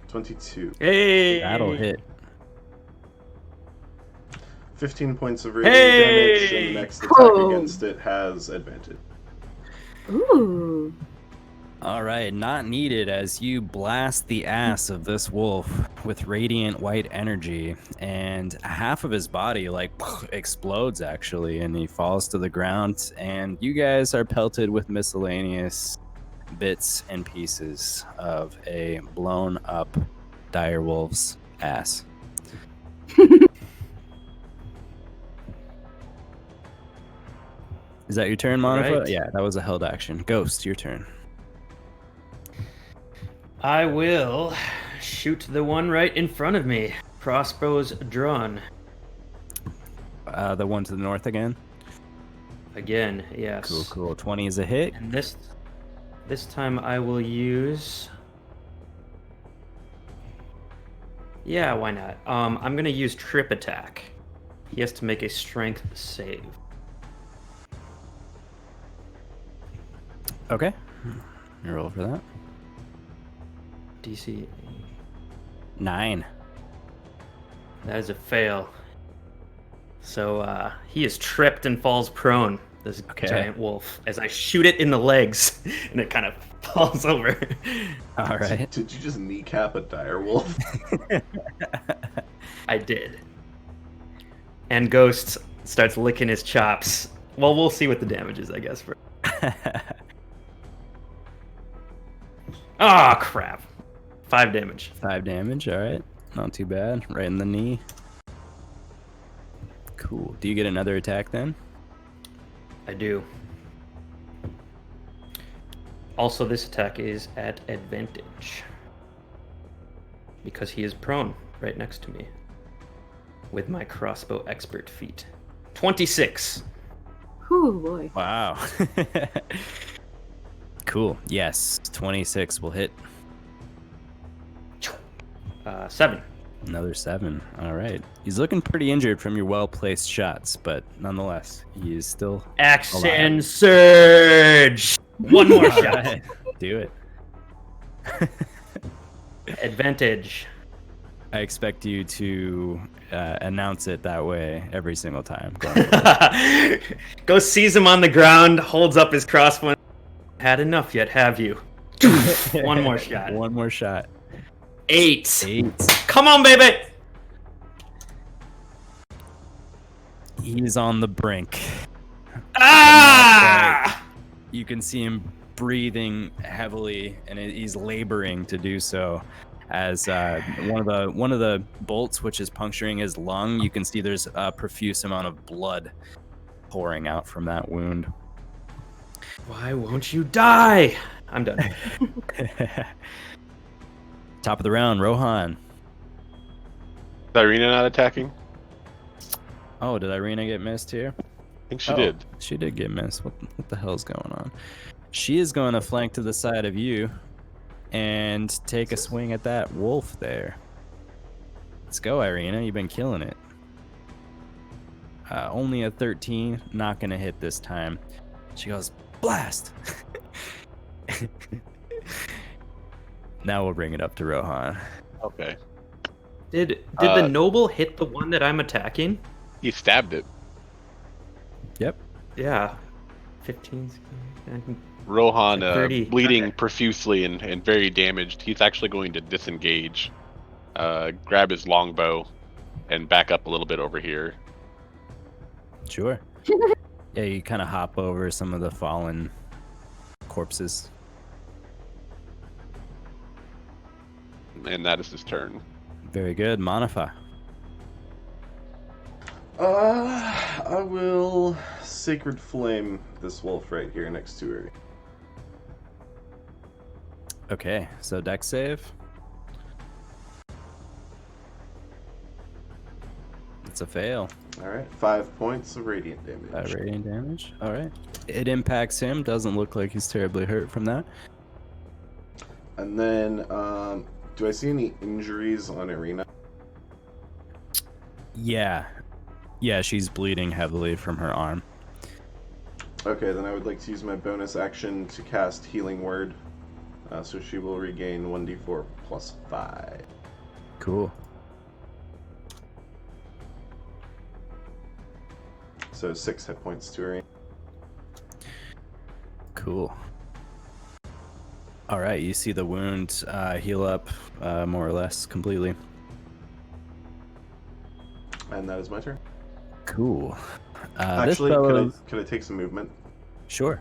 22. Hey! That'll hit. 15 points of radiant damage, and the next attack against it has advantage. Ooh. All right, not needed as you blast the ass of this wolf with radiant white energy, and half of his body explodes actually, and he falls to the ground, and you guys are pelted with miscellaneous bits and pieces of a blown up direwolf's ass. Is that your turn, Manafaa? Right. Yeah, that was a held action. Ghost, your turn. I will shoot the one right in front of me. Crossbows drawn. the one to the north again. Again, yes. Cool, cool. 20 is a hit. And this time I will use. Yeah, why not? I'm gonna use trip attack. He has to make a strength save. Okay. You roll for that. DC. 9. That is a fail. So he is tripped and falls prone. This giant wolf, as I shoot it in the legs, and it kind of falls over. All right. Did you just kneecap a dire wolf? I did. And Ghost starts licking his chops. Well, we'll see what the damage is, I guess. Ah, crap. 5 damage. 5 damage, all right. Not too bad. Right in the knee. Cool. Do you get another attack then? I do. Also, this attack is at advantage. Because he is prone right next to me. With my crossbow expert feat. 26. Oh boy. Wow. Cool. Yes. 26 will hit. 7. Another 7. All right. He's looking pretty injured from your well-placed shots, but nonetheless, he is still Action surge! One more shot. Right. Do it. Advantage. I expect you to announce it that way every single time. Go seize him on the ground, holds up his crossbow. Had enough yet, have you? One more shot. One more shot. 8. 8. Come on, baby! He's on the brink. Ah! You can see him breathing heavily, and he's laboring to do so. As one of the bolts, which is puncturing his lung, you can see there's a profuse amount of blood pouring out from that wound. Why won't you die? I'm done. Top of the round, Rohan. Is Irina not attacking? Oh, did Irina get missed here? I think she did. She did get missed. What the hell's going on? She is going to flank to the side of you and take a swing at that wolf there. Let's go, Irina. You've been killing it. Only a 13. Not going to hit this time. She goes, blast! Now we'll bring it up to Rohan. Okay. Did the noble hit the one that I'm attacking? He stabbed it. Yep. Yeah. 15. Rohan, 30. bleeding Okay. profusely and very damaged. He's actually going to disengage, grab his longbow, and back up a little bit over here. Sure. Yeah, you kind of hop over some of the fallen corpses. And that is his turn. Very good. Manafaa. I will Sacred Flame this wolf right here next to her. Okay, so dex save. It's a fail. Alright, 5 points of radiant damage. 5 radiant damage. All right. It impacts him. Doesn't look like he's terribly hurt from that. And then, do I see any injuries on Irina? Yeah. Yeah, she's bleeding heavily from her arm. Okay, then I would like to use my bonus action to cast Healing Word. So she will regain 1d4 plus 5. Cool. So 6 hit points to her. Cool. All right, you see the wound heal up more or less completely. And that is my turn. Cool. Actually, this fellow... could I take some movement? Sure.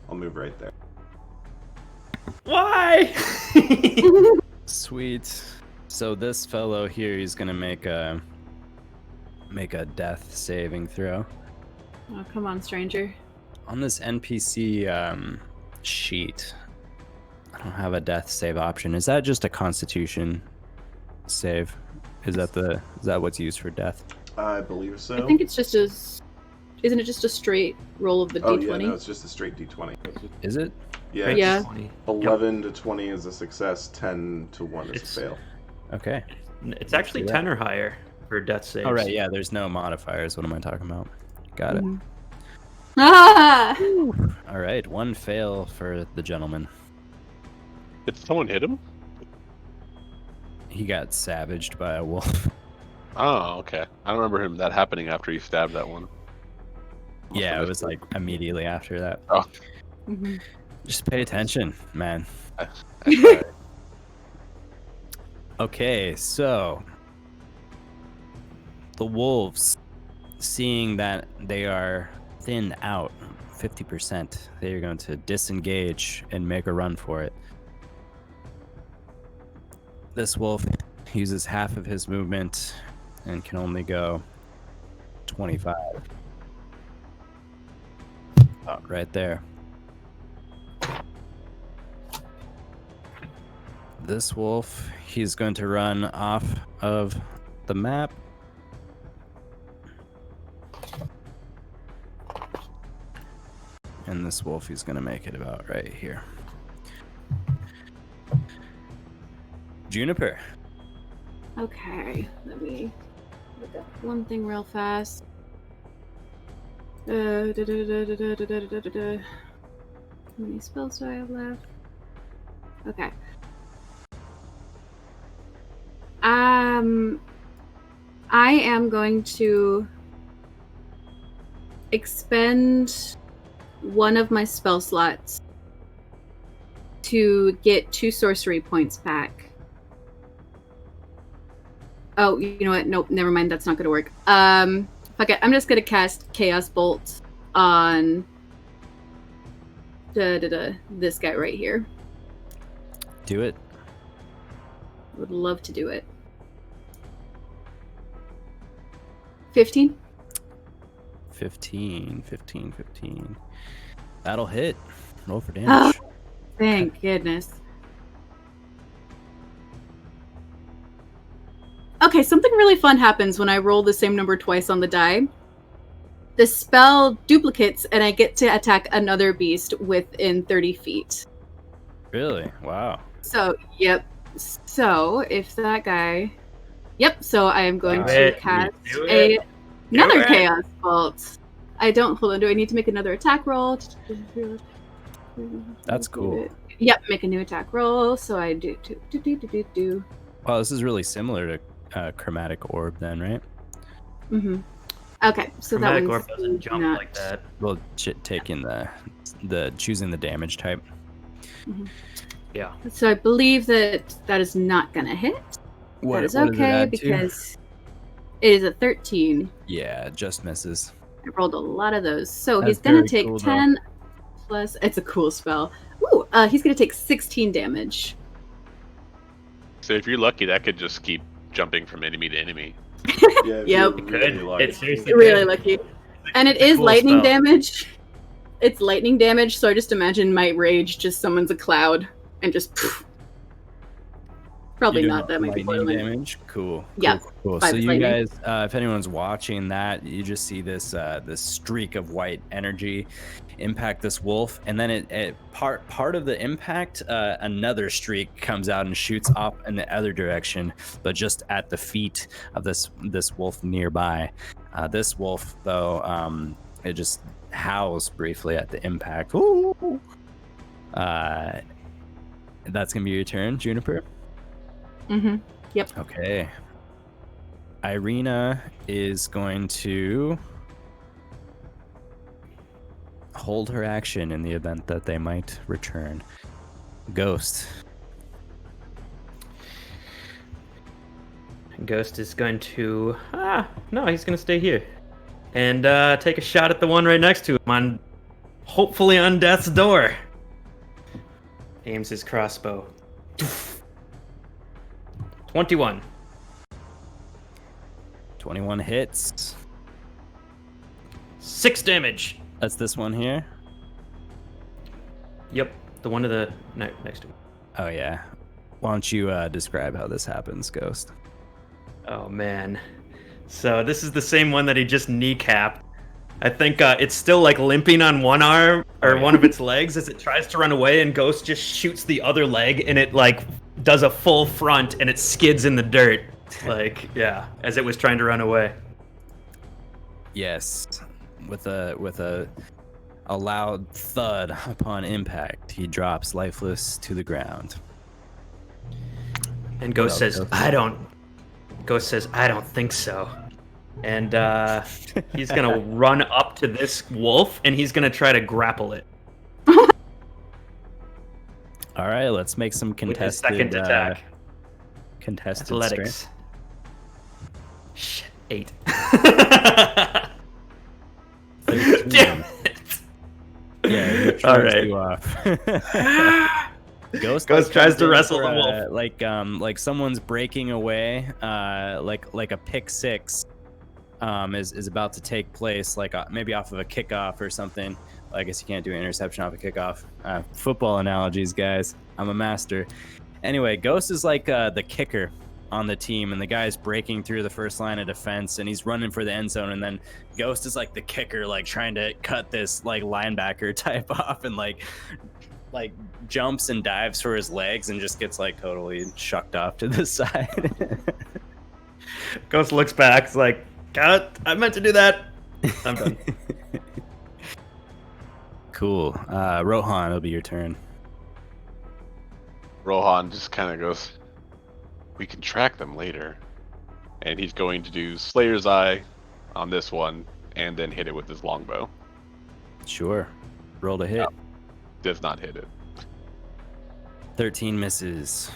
I'll move right there. Why? Sweet. So this fellow here, he's gonna make a death saving throw. Oh, come on, stranger. On this NPC sheet, I don't have a death save option. Is that just a Constitution save? Is that what's used for death? I believe so. I think it's just isn't it just a straight roll of the Oh d20? yeah, no, it's just a straight d20. Is it? Yeah, Yeah. 11 to 20 is a success, 10 to 1 is a It's- fail. Okay. It's actually 10 or higher for death saves. All right. Yeah. There's no modifiers. What am I talking about? Got it. Mhm. Ah! All right. 1 fail for the gentleman. Did someone hit him? He got savaged by a wolf. Oh, okay. I don't remember that happening after he stabbed that one. Must Yeah, have it was missed like immediately after that. Oh, Mhm. Just pay attention, man. I tried. Okay, so the wolves, seeing that they are thinned out 50%, they are going to disengage and make a run for it. This wolf uses half of his movement and can only go 25. Oh, right there. This wolf, he's going to run off of the map. And this wolf, he's going to make it about right here. Juniper. Okay, let me look up one thing real fast. How many spells do I have left? Okay. I am going to expend one of my spell slots to get 2 sorcery points back. Oh, you know what? Nope, never mind. That's not going to work. Fuck it. I'm just going to cast Chaos Bolt on this guy right here. Do it. Would love to do it. 15? 15. That'll hit. Roll for damage. Thank goodness. Okay, something really fun happens when I roll the same number twice on the die. The spell duplicates, and I get to attack another beast within 30 feet. Really? Wow. So, yep. So, if that guy... Yep, so I am going Do to it. cast Do it. another it. Chaos Bolt. Hold on, do I need to make another attack roll? That's cool. Yep, make a new attack roll, so I do. Wow, this is really similar to Chromatic Orb then, right? Mm-hmm. Okay, so Chromatic that Orb one's doesn't jump not... like that. Well, taking the choosing the damage type. Yeah. So I believe that is not gonna hit. That is what does it okay add to? because it is a 13. Yeah, it just misses. I rolled a lot of those. So That's he's gonna very take cool, though. 10 plus... It's a cool spell. Ooh, he's gonna take 16 damage. So if you're lucky, that could just keep jumping from enemy to enemy. Yeah, if Yep. you're It really could. lucky. It's seriously Really could. lucky. And it It's a is cool lightning spell. damage. It's lightning damage, so I just imagine my rage just summons a cloud and just... poof. Probably You do not. That might be lightning boiling. damage. Cool. Yeah, Cool. 5 So is you lightning. guys, if anyone's watching that, you just see this this streak of white energy impact this wolf, and then it part of the impact, another streak comes out and shoots off in the other direction, but just at the feet of this wolf nearby. This wolf, though, it just howls briefly at the impact. Ooh. That's gonna be your turn, Juniper. Mm-hmm. Yep. Okay. Irina is going to hold her action in the event that they might return. Ghost. Ghost is going to... no, he's going to stay here. And take a shot at the one right next to him, hopefully on death's door. Aims his crossbow. 21. 21 hits. 6 damage. That's this one here. Yep, the one to the next to him. Oh, yeah. Why don't you describe how this happens, Ghost? Oh man. So this is the same one that he just kneecapped. I think it's still like limping on one arm or one of its legs as it tries to run away, and Ghost just shoots the other leg, and it like does a full front, and it skids in the dirt, like as it was trying to run away. Yes, with a loud thud upon impact, he drops lifeless to the ground. And Ghost says, Ghost says, I don't think so. And he's going to run up to this wolf, and he's going to try to grapple it. All right, let's make some contested with his second attack. Contested Athletics. strength. Shit, 8. Damn it. Yeah, all right. you off. Ghost tries to wrestle the wolf. Like someone's breaking away, like a pick six is about to take place, like maybe off of a kickoff or something. I guess you can't do an interception off a kickoff. Football analogies, guys. I'm a master. Anyway, Ghost is like the kicker on the team, and the guy's breaking through the first line of defense, and he's running for the end zone, and then Ghost is like the kicker, like trying to cut this like linebacker type off, and like jumps and dives for his legs and just gets like totally shucked off to the side. Ghost looks back, it's like, God, I meant to do that. I'm done. Cool. Rohan, it'll be your turn. Rohan just kind of goes, we can track them later. And he's going to do Slayer's Eye on this one and then hit it with his longbow. Sure. Roll to hit. No, does not hit it. 13 misses.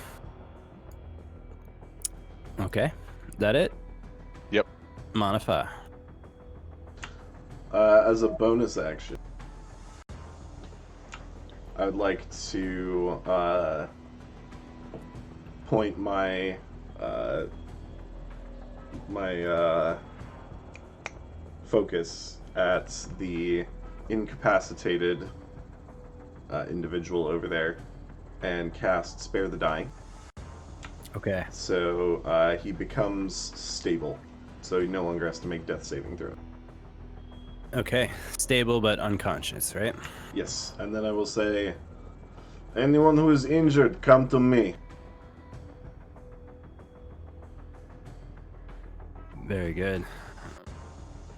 Okay. That it? Yep. Manafaa. As a bonus action, I would like to point my focus at the incapacitated individual over there and cast Spare the Dying. Okay. So he becomes stable, so he no longer has to make death saving throw. Okay. Stable but unconscious, right? Yes, and then I will say, anyone who is injured, come to me. Very good.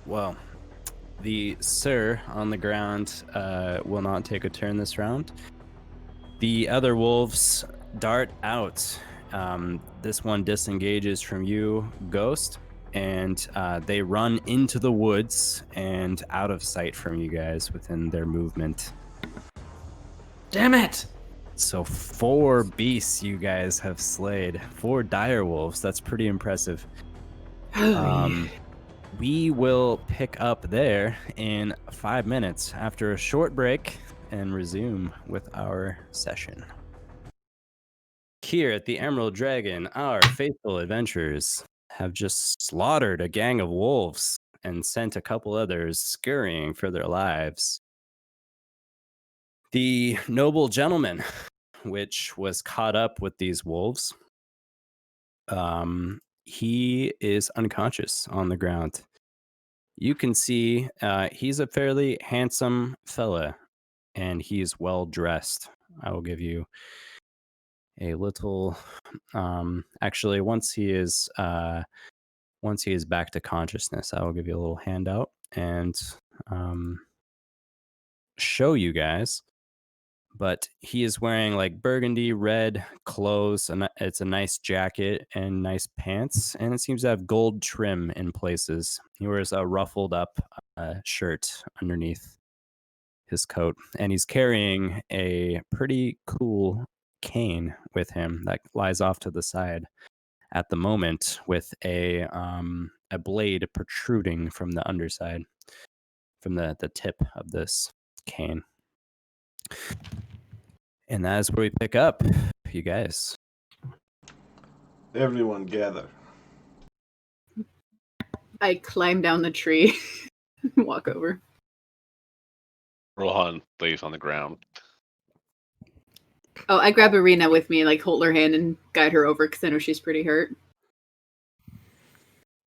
Well, the Sir on the ground will not take a turn this round. The other wolves dart out. This one disengages from you, Ghost, and they run into the woods and out of sight from you guys within their movement. Damn it! So 4 beasts you guys have slayed. 4 dire wolves. That's pretty impressive. We will pick up there in 5 minutes after a short break and resume with our session. Here at the Emerald Dragon, our faithful adventurers have just slaughtered a gang of wolves and sent a couple others scurrying for their lives. The noble gentleman, which was caught up with these wolves, he is unconscious on the ground. You can see he's a fairly handsome fella, and he's well dressed. I will give you a little. Actually, once he is back to consciousness, I will give you a little handout and show you guys. But he is wearing like burgundy red clothes, and it's a nice jacket and nice pants, and it seems to have gold trim in places. He wears a ruffled up shirt underneath his coat, and he's carrying a pretty cool cane with him that lies off to the side at the moment, with a blade protruding from the underside, from the tip of this cane. And that is where we pick up, you guys. Everyone gather. I climb down the tree and walk over. Rohan lays on the ground. Oh, I grab Arena with me, like hold her hand and guide her over because I know she's pretty hurt.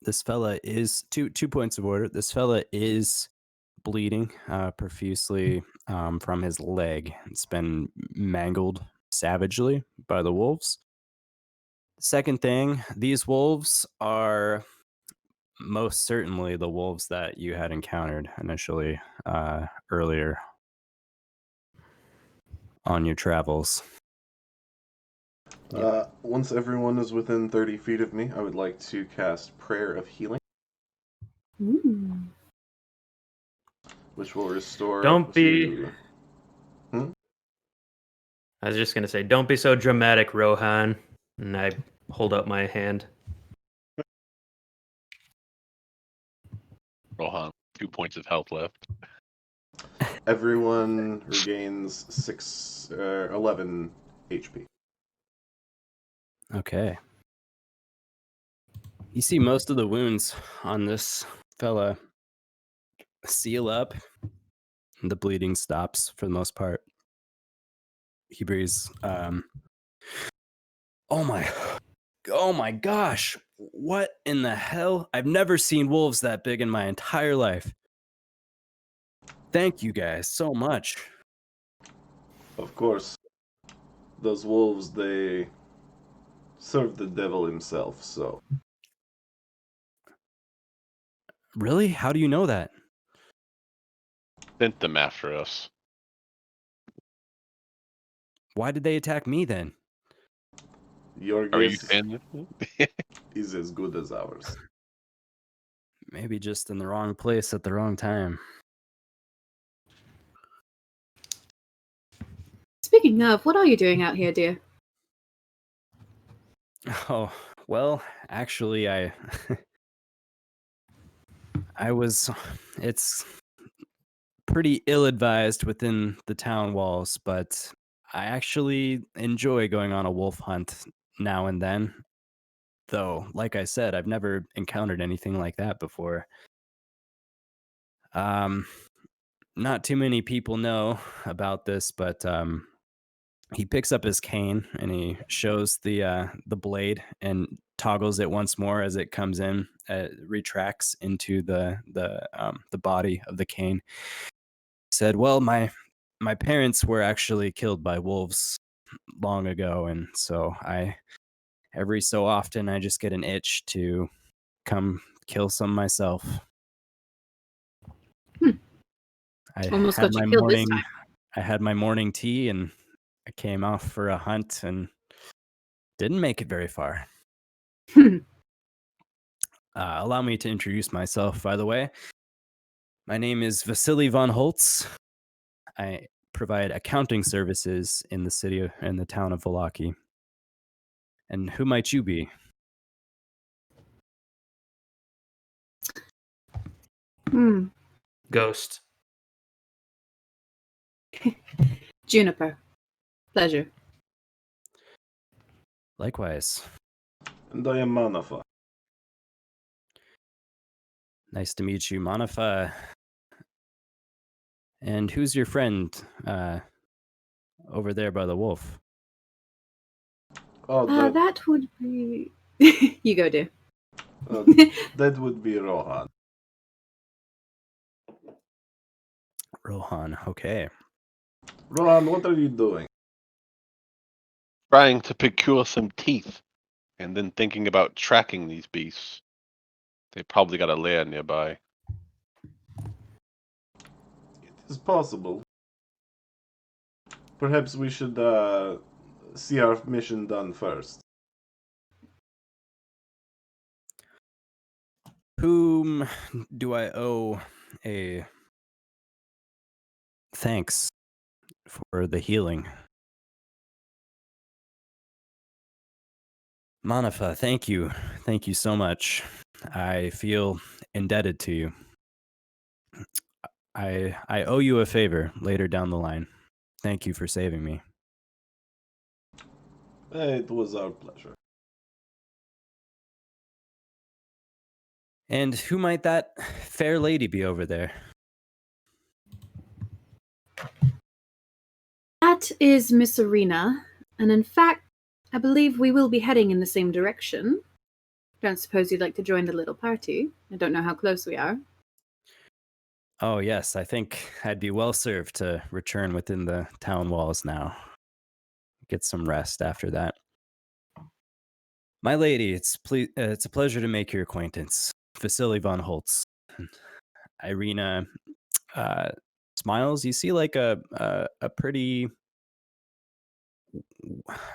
This fella is 2 points of order. This fella is bleeding profusely from his leg. It's been mangled savagely by the wolves. Second thing, these wolves are most certainly the wolves that you had encountered initially earlier on your travels. Once everyone is within 30 feet of me, I would like to cast Prayer of Healing, Ooh. which will restore Don't up be- to... I was just gonna say, don't be so dramatic, Rohan. And I hold up my hand. Rohan, 2 points of health left. Everyone regains 11 HP. Okay. You see most of the wounds on this fella seal up. The bleeding stops for the most part. He breathes. Oh my gosh. What in the hell? I've never seen wolves that big in my entire life. Thank you guys so much. Of course, those wolves, they serve the devil himself, so... Really? How do you know that? Sent them after us. Why did they attack me then? Your Are you guess saying is as good as ours. Maybe just in the wrong place at the wrong time. Speaking of, what are you doing out here, dear? Oh, well, actually, I was, it's pretty ill-advised within the town walls, but I actually enjoy going on a wolf hunt now and then. Though, like I said, I've never encountered anything like that before. Not too many people know about this, but he picks up his cane and he shows the blade and toggles it once more as it comes in, retracts into the body of the cane. He said, "Well, my parents were actually killed by wolves long ago, and so every so often I just get an itch to come kill some myself." I Almost had got you my killed this morning time. I had my morning tea and I came off for a hunt and didn't make it very far. Allow me to introduce myself, by the way. My name is Vasily von Holtz. I provide accounting services in the city and the town of Vallaki. And who might you be? Ghost. Juniper. Pleasure. Likewise. And I am Manafaa. Nice to meet you, Manafaa. And who's your friend over there by the wolf? Oh, That would be... You go, dear. that would be Rohan. Rohan, okay. Rohan, what are you doing? trying to procure some teeth and then thinking about tracking these beasts? They probably got a lair nearby. It is possible. Perhaps we should see our mission done first. Whom do I owe a thanks for the healing? Manafaa, thank you. Thank you so much. I feel indebted to you. I owe you a favor later down the line. Thank you for saving me. It was our pleasure. And who might that fair lady be over there? That is Miss Arena, and in fact, I believe we will be heading in the same direction. Don't suppose you'd like to join the little party? I don't know how close we are. Oh, yes, I think I'd be well served to return within the town walls now. Get some rest after that. My lady, it's a pleasure to make your acquaintance. Vasily von Holtz. Irina smiles. You see like a pretty,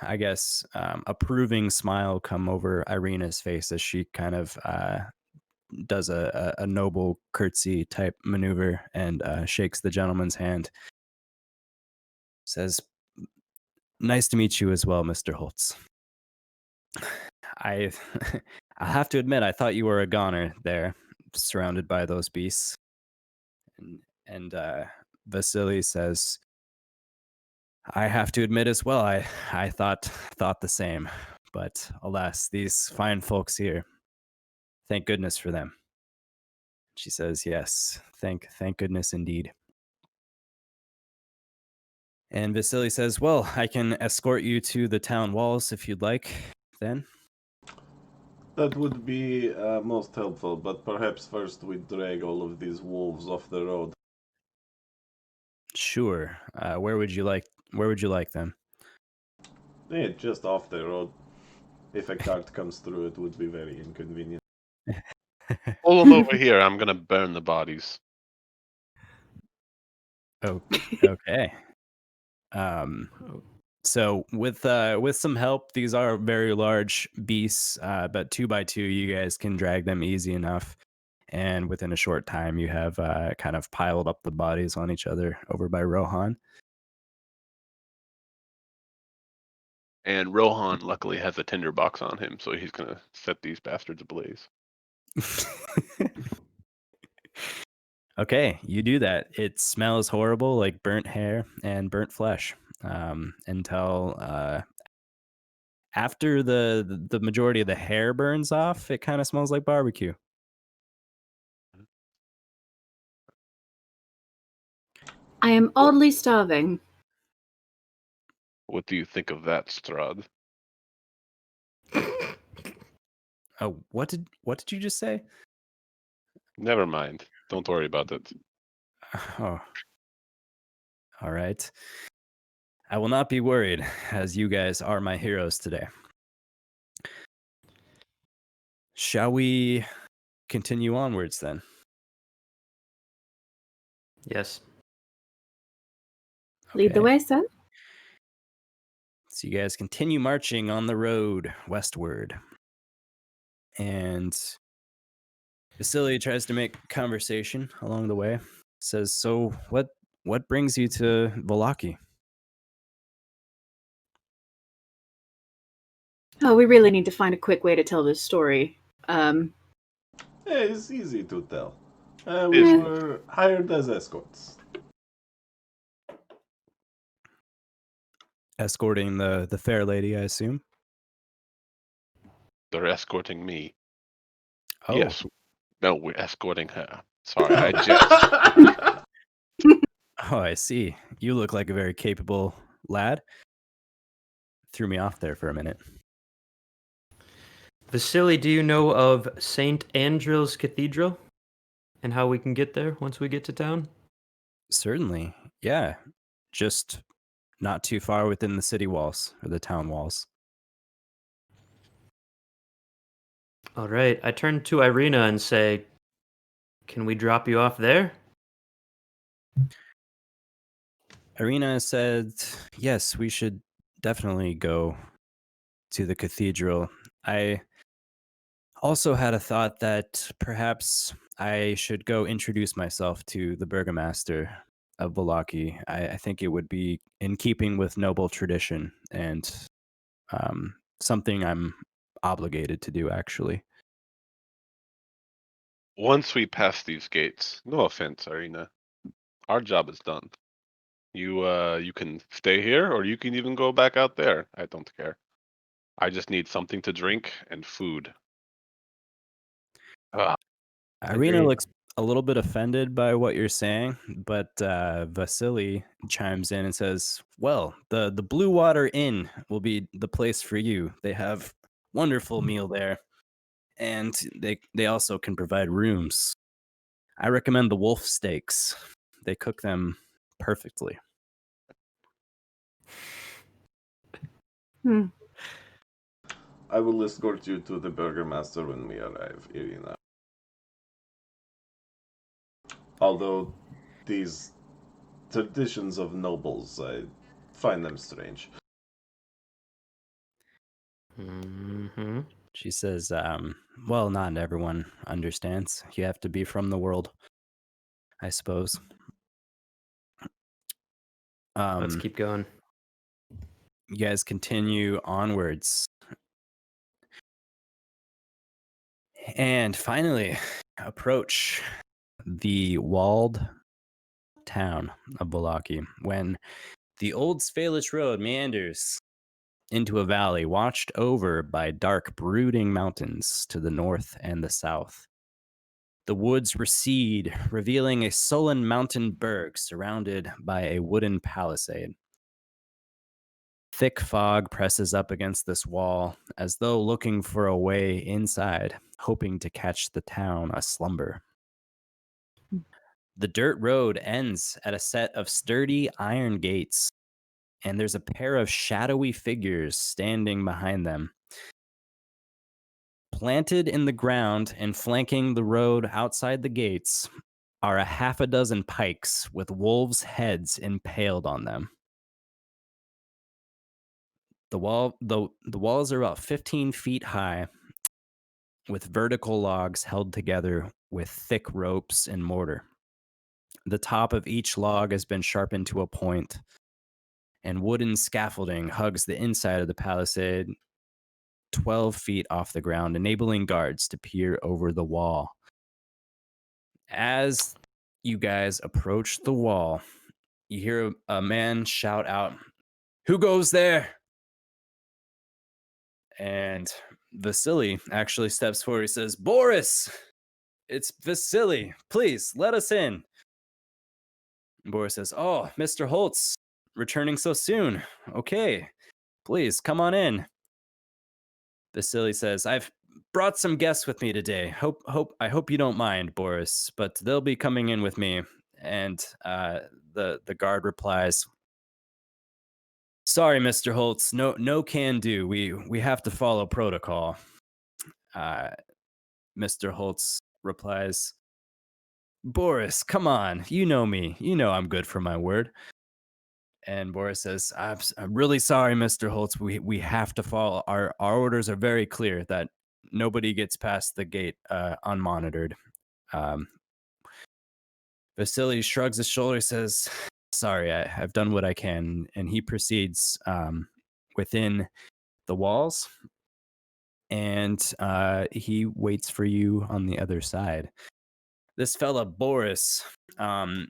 I guess, approving smile come over Irina's face as she kind of does a noble curtsy type maneuver and shakes the gentleman's hand. Says, "Nice to meet you as well, Mr. Holtz." I I have to admit, I thought you were a goner there, surrounded by those beasts. And Vasily says, "I have to admit as well, I thought the same, but alas, these fine folks here. Thank goodness for them." She says, "Yes, thank goodness indeed." And Vasily says, "Well, I can escort you to the town walls if you'd like, then." That would be most helpful, but perhaps first we drag all of these wolves off the road. Sure. Where would you like them? Yeah, just off the road. If a cart comes through, it would be very inconvenient. Pull them over here. I'm gonna burn the bodies. Oh, okay. So with some help, these are very large beasts, but 2 by 2, you guys can drag them easy enough. And within a short time, you have kind of piled up the bodies on each other over by Rohan. And Rohan luckily has a tinderbox on him, so he's gonna set these bastards ablaze. Okay, you do that. It smells horrible, like burnt hair and burnt flesh, until after the majority of the hair burns off. It kind of smells like barbecue. I am oddly starving. What do you think of that, Strahd? Oh, what did you just say? Never mind. Don't worry about it. Oh, all right. I will not be worried, as you guys are my heroes today. Shall we continue onwards then? Yes. Lead the Okay. way, sir. So you guys continue marching on the road westward. And Vasily tries to make conversation along the way. Says, "So what brings you to Vallaki?" Oh, we really need to find a quick way to tell this story. Yeah, it's easy to tell. We Is- were hired as escorts. Escorting the fair lady, I assume. They're escorting me. Oh, Yes. No, we're escorting her. Sorry, I just. oh, I see. You look like a very capable lad. Threw me off there for a minute. Vasily, do you know of St. Andrew's Cathedral? And how we can get there once we get to town? Certainly, yeah. Just not too far within the city walls or the town walls. All right. I turn to Irina and say, can we drop you off there? Irina said, "Yes, we should definitely go to the cathedral. I also had a thought that perhaps I should go introduce myself to the burgomaster of Vallaki. I think it would be in keeping with noble tradition and something I'm obligated to do, actually." Once we pass these gates, no offense, Arena, our job is done. You can stay here, or you can even go back out there. I don't care. I just need something to drink and food. Ah, Irina Agreed. a little bit offended by what you're saying, but Vasily chimes in and says, "Well, the Blue Water Inn will be the place for you. They have wonderful meal there, and they also can provide rooms. I recommend the wolf steaks. They cook them perfectly." I will escort you to the Burgermaster when we arrive, Irina. Although these traditions of nobles, I find them strange. Mm-hmm. She says, "Well, not everyone understands. You have to be from the world, I suppose." Let's keep going. You guys continue onwards. And finally, approach the walled town of Vallaki when the old Svalish road meanders into a valley watched over by dark, brooding mountains to the north and the south. The woods recede, revealing a sullen mountain berg surrounded by a wooden palisade. Thick fog presses up against this wall, as though looking for a way inside, hoping to catch the town aslumber. The dirt road ends at a set of sturdy iron gates, and there's a pair of shadowy figures standing behind them. Planted in the ground and flanking the road outside the gates are a half a dozen pikes with wolves' heads impaled on them. The walls are about 15 feet high, with vertical logs held together with thick ropes and mortar. The top of each log has been sharpened to a point, and wooden scaffolding hugs the inside of the palisade 12 feet off the ground, enabling guards to peer over the wall. As you guys approach the wall, you hear a man shout out, "Who goes there?" And Vasily actually steps forward. He says, "Boris, it's Vasily. Please let us in." And Boris says, "Oh, Mr. Holtz, returning so soon. Okay, please come on in." Vasily says, "I've brought some guests with me today. I hope you don't mind, Boris, but they'll be coming in with me." And the guard replies, "Sorry, Mr. Holtz, no can do. We have to follow protocol." Mr. Holtz replies, "Boris, come on. You know me. You know I'm good for my word." And Boris says, I'm really sorry, Mr. Holtz. We have to follow. Our orders are very clear that nobody gets past the gate unmonitored." Vasily shrugs his shoulders, says, "Sorry, I've done what I can." And he proceeds within the walls, and he waits for you on the other side. This fella, Boris,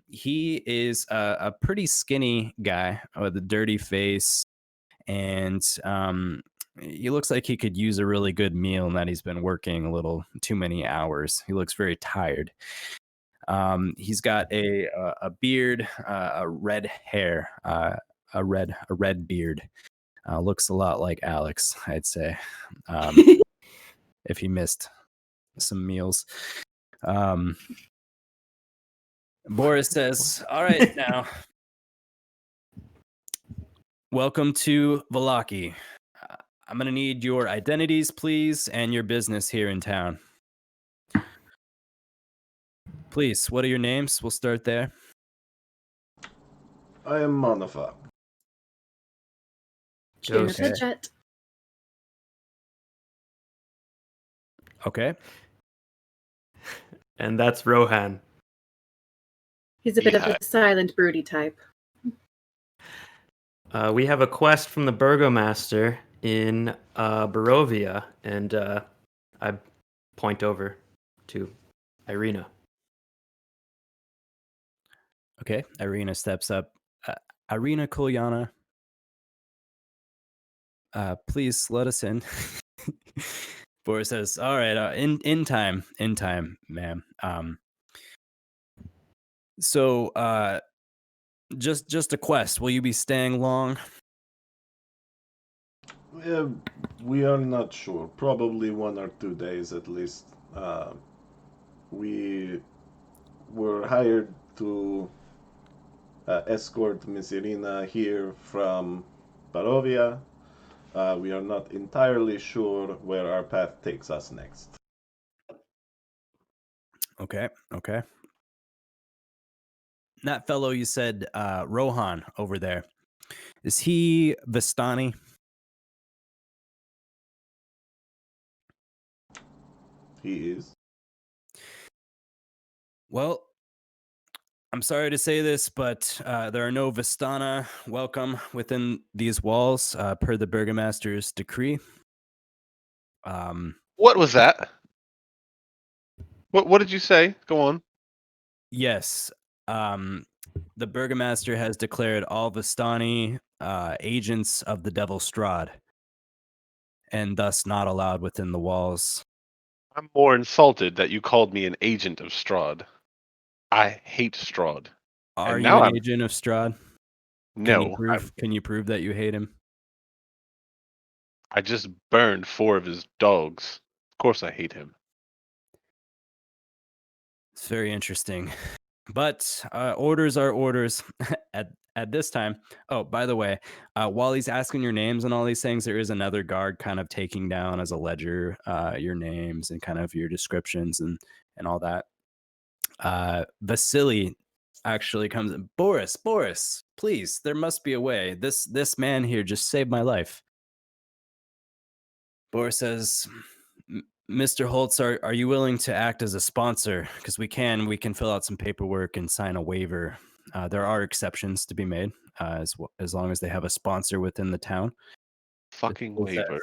he is a pretty skinny guy with a dirty face, and he looks like he could use a really good meal and that he's been working a little too many hours. He looks very tired. He's got a beard, a red hair, a red beard. Looks a lot like Alex, I'd say, if he missed some meals. Boris says, "All right, now, welcome to Vallaki. I'm going to need your identities, please, and your business here in town. Please, what are your names? We'll start there." I am Manafaa. Juniper Okay. Jet. Okay. And that's Rohan. He's a bit of Mihai. a silent, broody type. We have a quest from the Burgomaster in Barovia, and I point over to Irina. Okay. Irina steps up. Irina Kolyana, please let us in. Boris says, "All right, in time, ma'am. So, just a quest. Will you be staying long? We are not sure. Probably 1 or 2 days at least. We were hired to escort Miss Irina here from Barovia. We are not entirely sure where our path takes us next. Okay. That fellow you said, Rohan over there. Is he Vistani? He is. Well, I'm sorry to say this, but there are no Vistana welcome within these walls, per the Burgomaster's decree. What was that? What did you say? Go on. Yes, the Burgomaster has declared all Vistani agents of the Devil Strahd, and thus not allowed within the walls. I'm more insulted that you called me an agent of Strahd. I hate Strahd. Are And you now an I'm agent of Strahd? no. Can you prove that you hate him? I just burned 4 of his dogs. Of course I hate him. It's very interesting. But orders are orders at this time. Oh, by the way, while he's asking your names and all these things, there is another guard kind of taking down as a ledger your names and kind of your descriptions and all that. Vasily actually comes in. Boris, please, there must be a way. This man here just saved my life. Boris says, Mr. Holtz, are you willing to act as a sponsor? Because we can fill out some paperwork and sign a waiver. There are exceptions to be made as long as they have a sponsor within the town. Fucking waiver.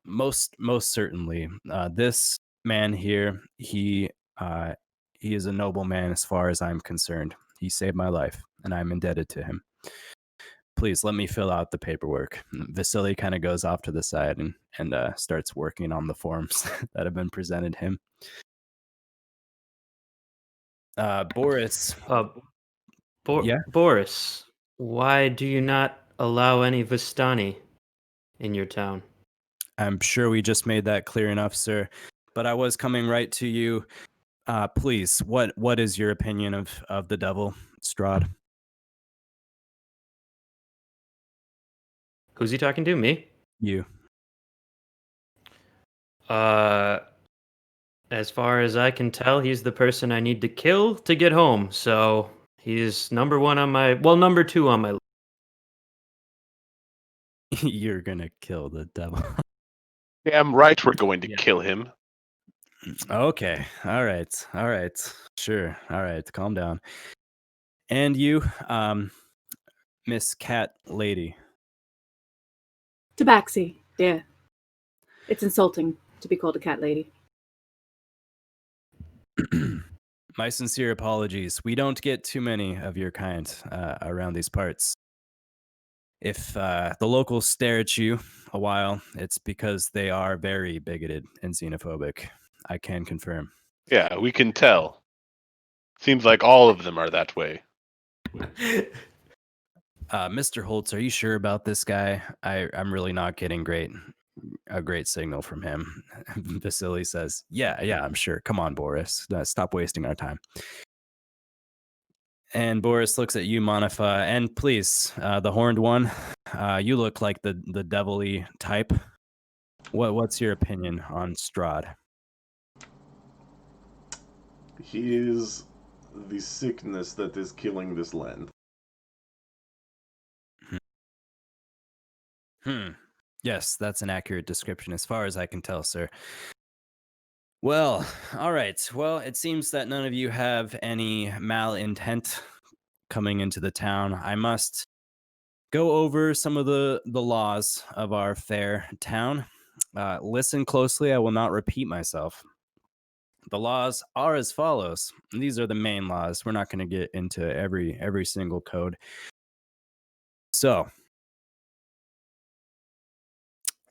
Most certainly. This man here, he is a noble man as far as I'm concerned. He saved my life, and I'm indebted to him. Please let me fill out the paperwork. Vasily kind of goes off to the side and starts working on the forms that have been presented him. Boris. Yeah? Boris, why do you not allow any Vistani in your town? I'm sure we just made that clear enough, sir. But I was coming right to you. Please, what is your opinion of the devil, Strahd? Who's he talking to? Me? You. As far as I can tell, he's the person I need to kill to get home. So he's number 2 on my list. You're gonna kill the devil. Damn right we're going to kill him. Okay. All right. Sure. All right. Calm down. And you, Miss Cat Lady. Tabaxi. Yeah. It's insulting to be called a cat lady. My sincere apologies. We don't get too many of your kind around these parts. If the locals stare at you a while, it's because they are very bigoted and xenophobic. I can confirm. Yeah, we can tell. Seems like all of them are that way. Mr. Holtz, are you sure about this guy? I'm really not getting a great signal from him. Vasily says, yeah, I'm sure. Come on, Boris. Stop wasting our time. And Boris looks at you, Manafaa, and please, the horned one, you look like the devilly type. What's your opinion on Strahd? He is the sickness that is killing this land. Yes, that's an accurate description as far as I can tell, sir. Well, all right. Well, it seems that none of you have any malintent coming into the town. I must go over some of the laws of our fair town. Listen closely. I will not repeat myself. The laws are as follows. These are the main laws. We're not going to get into every single code. So,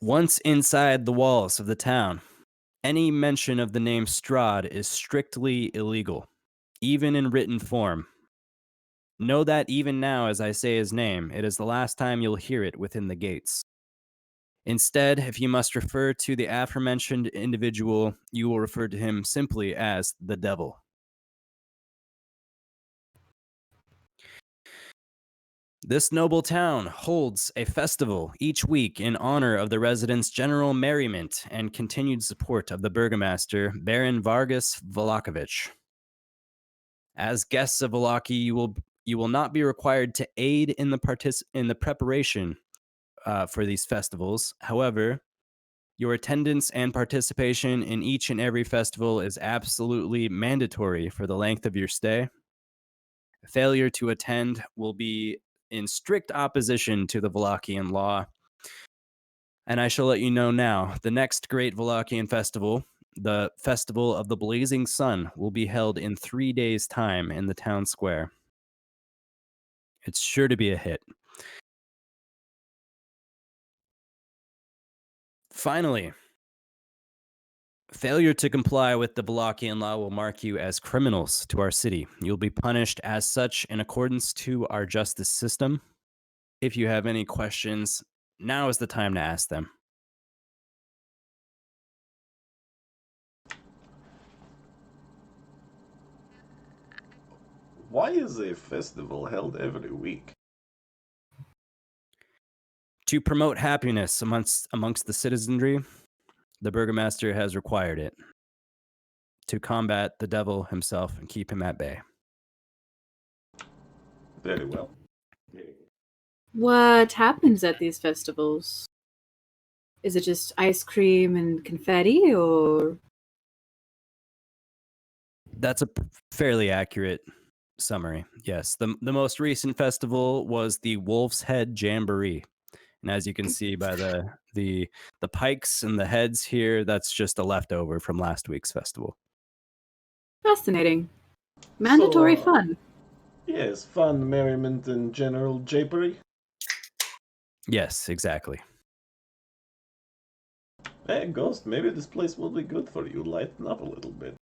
once inside the walls of the town, any mention of the name Strahd is strictly illegal, even in written form. Know that even now, as I say his name, it is the last time you'll hear it within the gates. Instead, if you must refer to the aforementioned individual, you will refer to him simply as the devil. This noble town holds a festival each week in honor of the residents' general merriment and continued support of the burgomaster, Baron Vargas Vallakovich. As guests of Vallaki, you will not be required to aid in the preparation for these festivals. However, your attendance and participation in each and every festival is absolutely mandatory for the length of your stay. Failure to attend will be in strict opposition to the Vallakian law. And I shall let you know now, the next great Vallakian festival, the Festival of the Blazing Sun, will be held in 3 days' time in the town square. It's sure to be a hit. Finally, failure to comply with the Vallakian law will mark you as criminals to our city. You'll be punished as such in accordance to our justice system. If you have any questions, now is the time to ask them. Why is a festival held every week? To promote happiness amongst the citizenry, the burgomaster has required it. To combat the devil himself and keep him at bay. Very well. What happens at these festivals? Is it just ice cream and confetti, or? That's a fairly accurate summary. Yes, the most recent festival was the Wolf's Head Jamboree, and as you can see by the pikes and the heads here, that's just a leftover from last week's festival. Fascinating. Mandatory fun. Yes, fun, merriment, and general japery. Yes, exactly. Hey, Ghost, maybe this place will be good for you. Lighten up a little bit.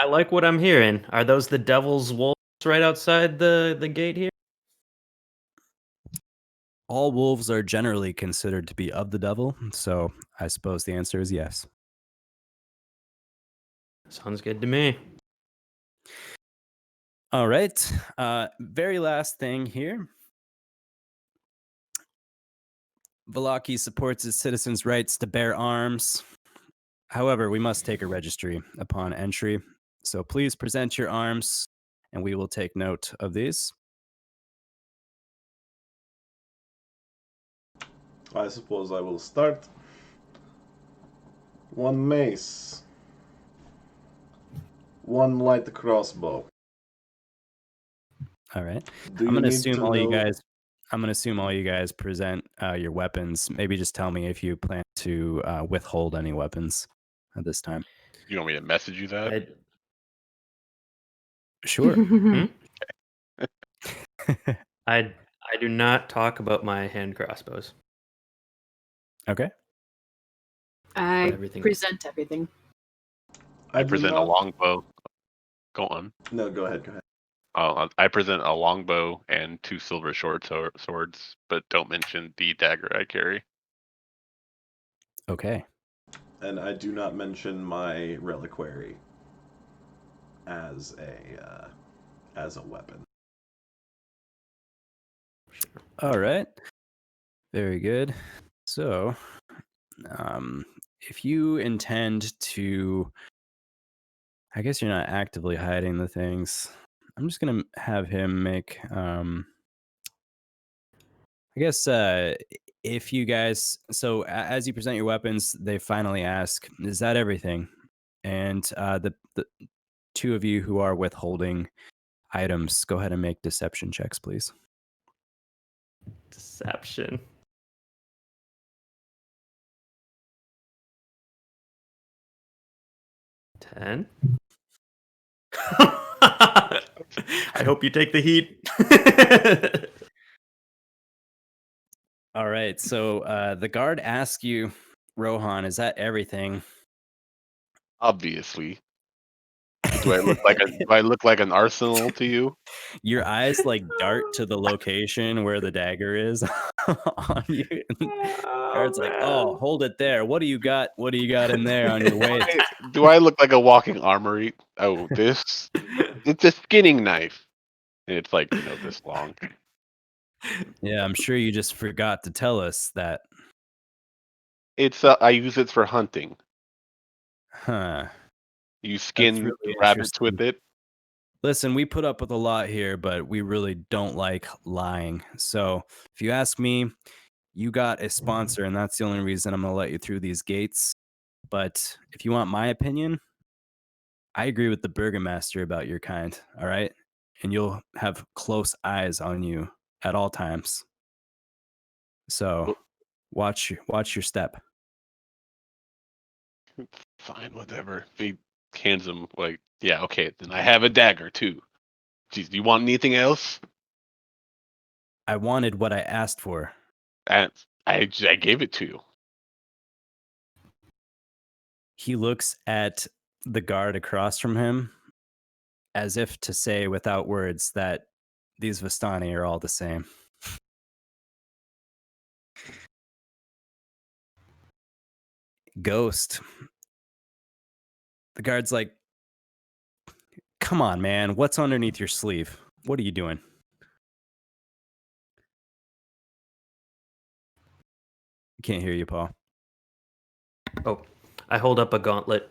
I like what I'm hearing. Are those the devil's wolves right outside the gate here? All wolves are generally considered to be of the devil, so I suppose the answer is yes. Sounds good to me. All right. Very last thing here. Vallaki supports its citizens' rights to bear arms. However, we must take a registry upon entry. So please present your arms, and we will take note of these. I suppose I will start. 1 mace. 1 light crossbow. All right. Do I'm you gonna need assume to all you know- guys. I'm gonna assume all you guys present your weapons. Maybe just tell me if you plan to withhold any weapons at this time. You want me to message you that? Sure. I do not talk about my hand crossbows. Okay. I Everything. present everything. I do present a not- longbow. Go on. No, go ahead. I present a longbow and 2 silver short swords, but don't mention the dagger I carry. Okay. And I do not mention my reliquary as a weapon. All right. Very good. So, if you intend to, I guess you're not actively hiding the things. I'm just gonna have him make. I guess if you guys, so as you present your weapons, they finally ask, "Is that everything?" And the 2 of you who are withholding items, go ahead and make deception checks, please. Deception. $10. I hope you take the heat. All right. So the guard asks you, Rohan, is that everything? Obviously. Do I look like an arsenal to you? Your eyes like dart to the location where the dagger is on you. Guard's like, oh, hold it there. What do you got? What do you got in there on your waist? Do I look like a walking armory? Oh, it's a skinning knife. And it's like, this long. Yeah, I'm sure you just forgot to tell us that. It's I use it for hunting. Huh. You That's skin really rabbits with interesting. it. Listen, we put up with a lot here, but we really don't like lying. So if you ask me, you got a sponsor, and that's the only reason I'm going to let you through these gates. But if you want my opinion, I agree with the burgomaster about your kind, all right? And you'll have close eyes on you at all times. So watch your step. Fine, whatever. He hands him yeah, okay. Then I have a dagger too. Jeez, do you want anything else? I wanted what I asked for. And I gave it to you. He looks at the guard across from him as if to say without words that these Vistani are all the same. Ghost. The guard's like, come on, man. What's underneath your sleeve? What are you doing? I can't hear you, Paul. Oh, I hold up a gauntlet.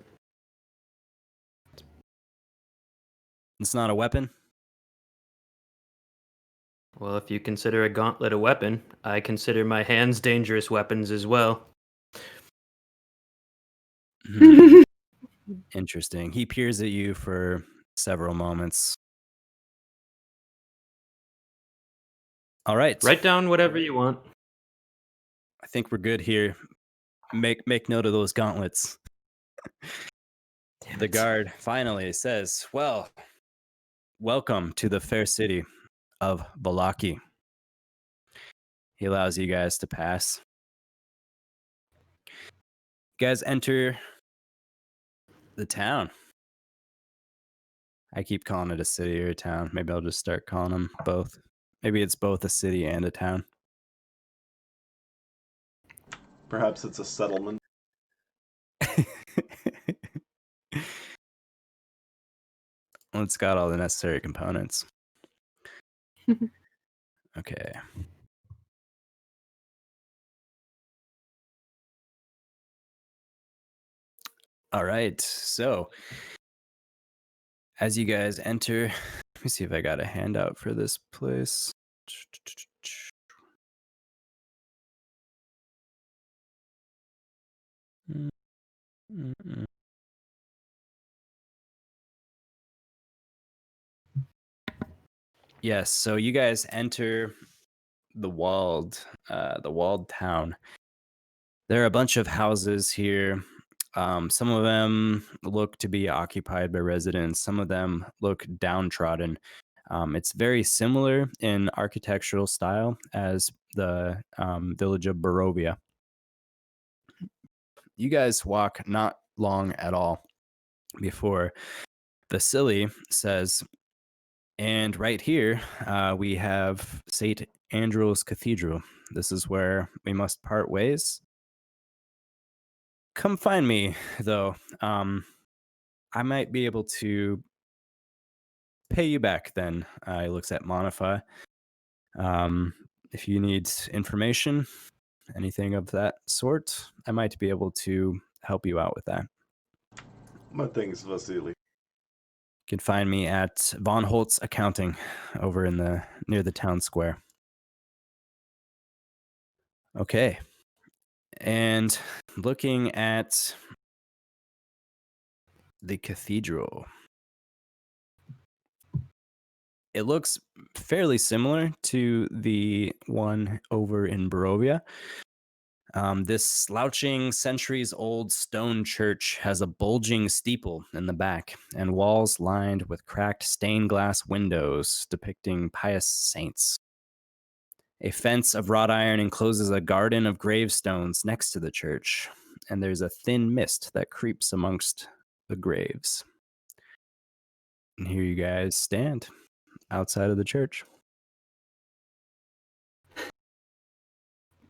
It's not a weapon? Well, if you consider a gauntlet a weapon, I consider my hands dangerous weapons as well. Interesting. He peers at you for several moments. All right. Write down whatever you want. I think we're good here. Make note of those gauntlets. The guard finally says, well, welcome to the fair city of Vallaki. He allows you guys to pass. You guys enter the town. I keep calling it a city or a town. Maybe I'll just start calling them both. Maybe it's both a city and a town. Perhaps it's a settlement. Well, it's got all the necessary components. Okay. All right. So, as you guys enter, let me see if I got a handout for this place. Yes, so you guys enter the walled town. There are a bunch of houses here. Some of them look to be occupied by residents. Some of them look downtrodden. It's very similar in architectural style as the village of Barovia. You guys walk not long at all before Vasily says, and right here we have St. Andrew's Cathedral. This is where we must part ways. Come find me, though. I might be able to pay you back then. He looks at Manafaa. If you need information, anything of that sort, I might be able to help you out with that. My thanks, Vasily. You can find me at Von Holtz Accounting over in near the town square. Okay. And looking at the cathedral, it looks fairly similar to the one over in Barovia. This slouching, centuries-old stone church has a bulging steeple in the back and walls lined with cracked stained glass windows depicting pious saints. A fence of wrought iron encloses a garden of gravestones next to the church, and there's a thin mist that creeps amongst the graves. And here you guys stand outside of the church.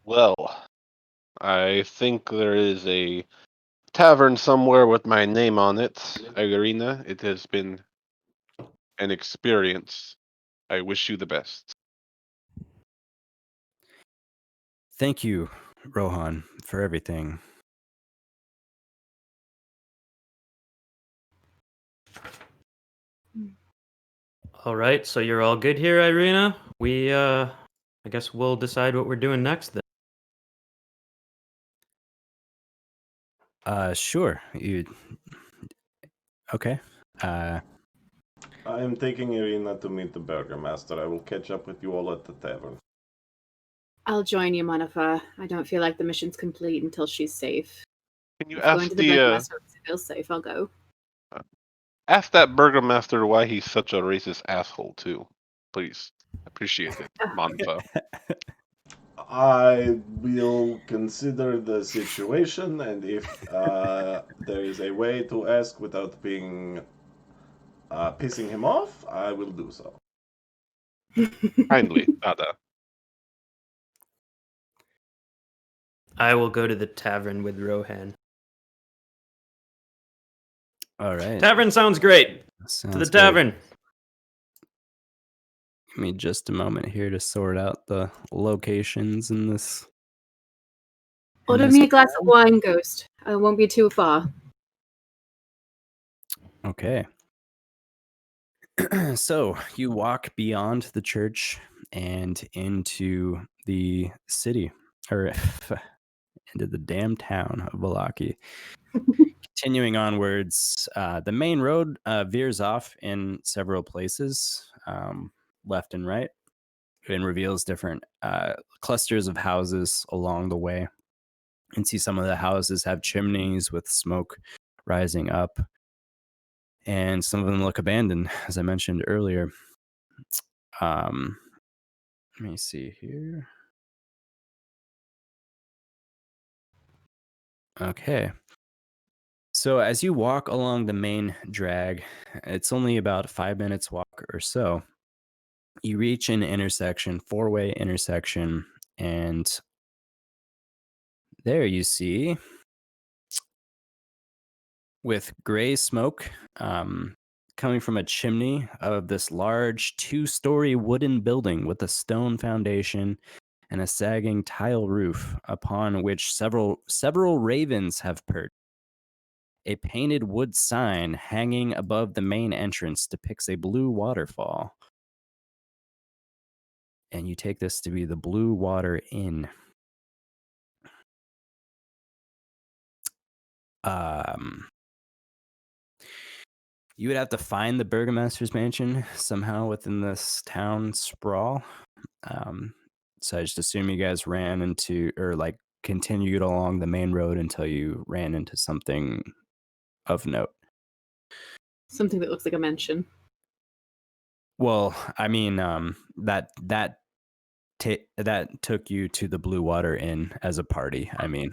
Well, I think there is a tavern somewhere with my name on it. Irina, it has been an experience. I wish you the best. Thank you, Rohan, for everything. All right, so you're all good here, Irina. I guess we'll decide what we're doing next then. Sure. Okay. I am taking Irina to meet the Burgermaster. I will catch up with you all at the tavern. I'll join you, Manafaa. I don't feel like the mission's complete until she's safe. Can you If going ask to the Burgermaster makes me feel safe, I'll go. ask that burgomaster why he's such a racist asshole too? Please. Appreciate it, Manfa. I will consider the situation, and if there is a way to ask without being pissing him off, I will do so. Kindly, Nada. I will go to the tavern with Rohan. All right. Tavern sounds great. Sounds To the good. tavern. Give me just a moment here to sort out the locations in this. Order me a glass of wine, Ghost. I won't be too far. Okay. So you walk beyond the church and into the city, or into the damn town of Vallaki. Continuing onwards, the main road veers off in several places, left and right, and reveals different clusters of houses along the way. And see some of the houses have chimneys with smoke rising up, and some of them look abandoned, as I mentioned earlier. Let me see here. Okay. So as you walk along the main drag, it's only about 5 minutes walk or so. You reach an intersection, four-way intersection, and there you see, with gray smoke coming from a chimney of this large 2-story wooden building with a stone foundation and a sagging tile roof upon which several ravens have perched. A painted wood sign hanging above the main entrance depicts a blue waterfall. And you take this to be the Blue Water Inn. You would have to find the Burgomaster's mansion somehow within this town sprawl. So I just assume you guys ran into, or like continued along the main road until you ran into something of note. Something that looks like a mansion. Well, I mean, that took you to the Blue Water Inn as a party. I mean,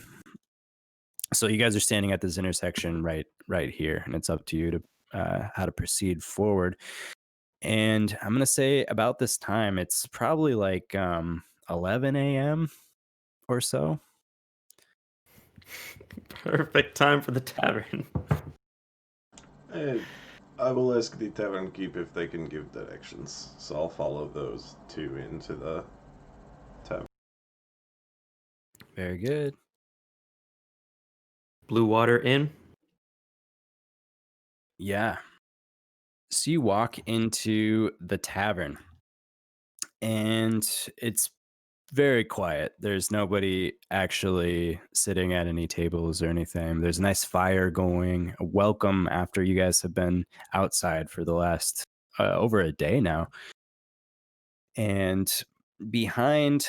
so you guys are standing at this intersection right here, and it's up to you to how to proceed forward. And I'm gonna say about this time, it's probably like 11 a.m. or so. Perfect time for the tavern. Hey, I will ask the tavern keep if they can give directions, so I'll follow those two into the tavern. Very good. Blue Water Inn. Yeah. So you walk into the tavern, and it's very quiet. There's nobody actually sitting at any tables or anything. There's a nice fire going, a welcome after you guys have been outside for the last over a day now. And behind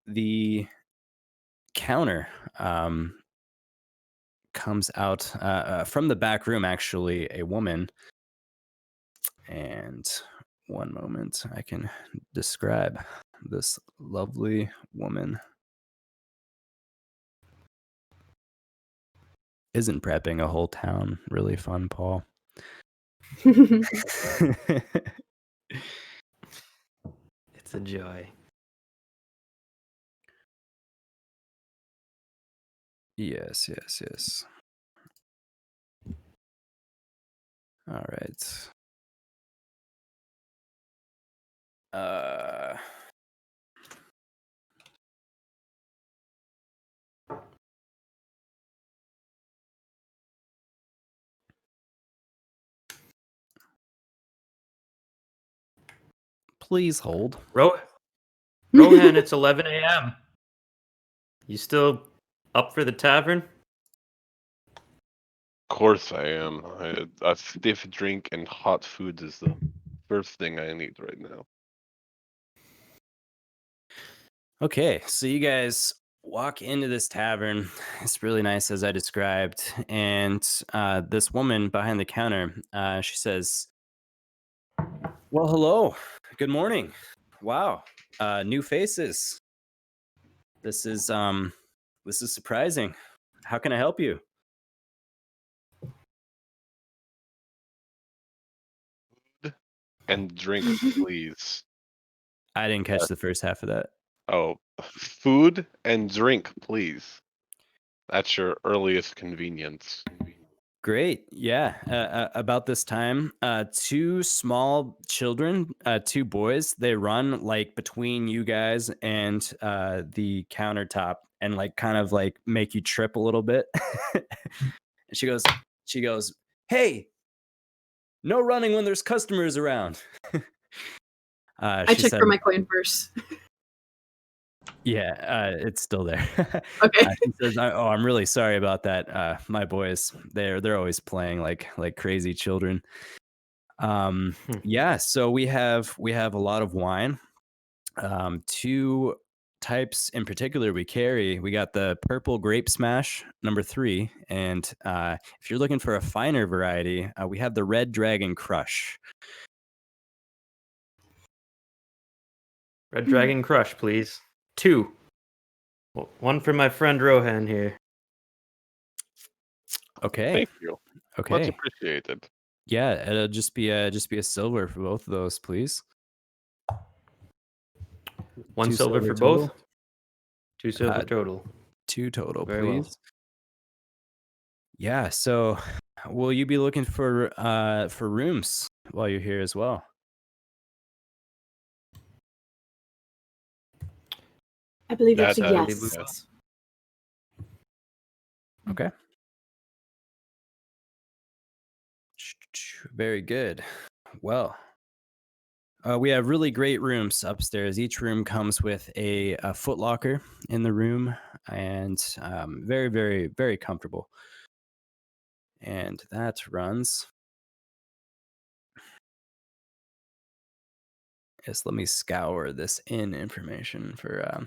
the counter comes out from the back room, actually, a woman. And one moment, I can describe this lovely woman. Isn't prepping a whole town really fun, Paul? It's a joy. Yes. All right. Please hold. Rohan, it's 11 a.m. You still up for the tavern? Of course I am. A stiff drink and hot food is the first thing I need right now. Okay, so you guys walk into this tavern. It's really nice, as I described. And this woman behind the counter, she says, "Well, hello. Good morning. Wow, new faces. This is surprising. How can I help you?" And drink, please. I didn't catch the first half of that. Oh, food and drink, please. That's your earliest convenience. Great. Yeah. About this time, two small children, two boys, they run like between you guys and the countertop and like kind of like make you trip a little bit. And she goes, "Hey, no running when there's customers around." I She checked said, for my coin purse. "Yeah, it's still there." Okay. She says, "Oh, I'm really sorry about that. My boys, they're always playing like crazy children." Yeah, so we have a lot of wine. Two types in particular we carry. We got the purple grape smash #3, and if you're looking for a finer variety, we have the red dragon crush. Red Dragon Crush, please. 2. One for my friend Rohan here. Okay. Thank you. Much Okay. appreciated. Yeah, it'll just be a silver for both of those, please. 1 2 silver for total. both. 2 silver Uh, total. 2 total, Very please. well. Yeah, so will you be looking for rooms while you're here as well? I believe it's a That, yes. yes. Okay. Very good. Well, we have really great rooms upstairs. Each room comes with a footlocker in the room, and very, very, very comfortable. And that runs. Yes, let me scour this information for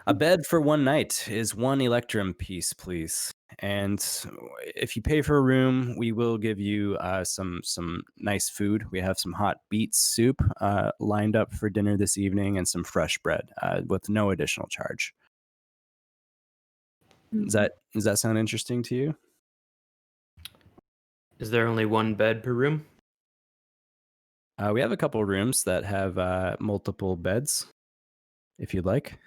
a bed for one night is 1 electrum piece, please. And if you pay for a room, we will give you some nice food. We have some hot beet soup lined up for dinner this evening, and some fresh bread with no additional charge. Does that sound interesting to you? Is there only 1 bed per room? We have a couple rooms that have multiple beds, if you'd like.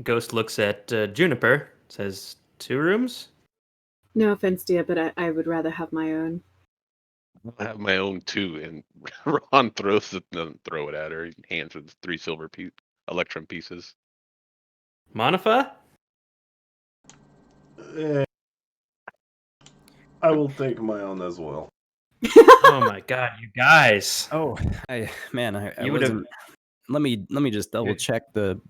Ghost looks at Juniper, says 2 rooms? No offense, dear, but I would rather have my own. I have my own too, and Ron throws it, doesn't throw it at her. He hands her the 3 silver electrum pieces. Manafaa? I will take my own as well. Oh my god, you guys. Oh, I You would've- wasn't. Let me just double check the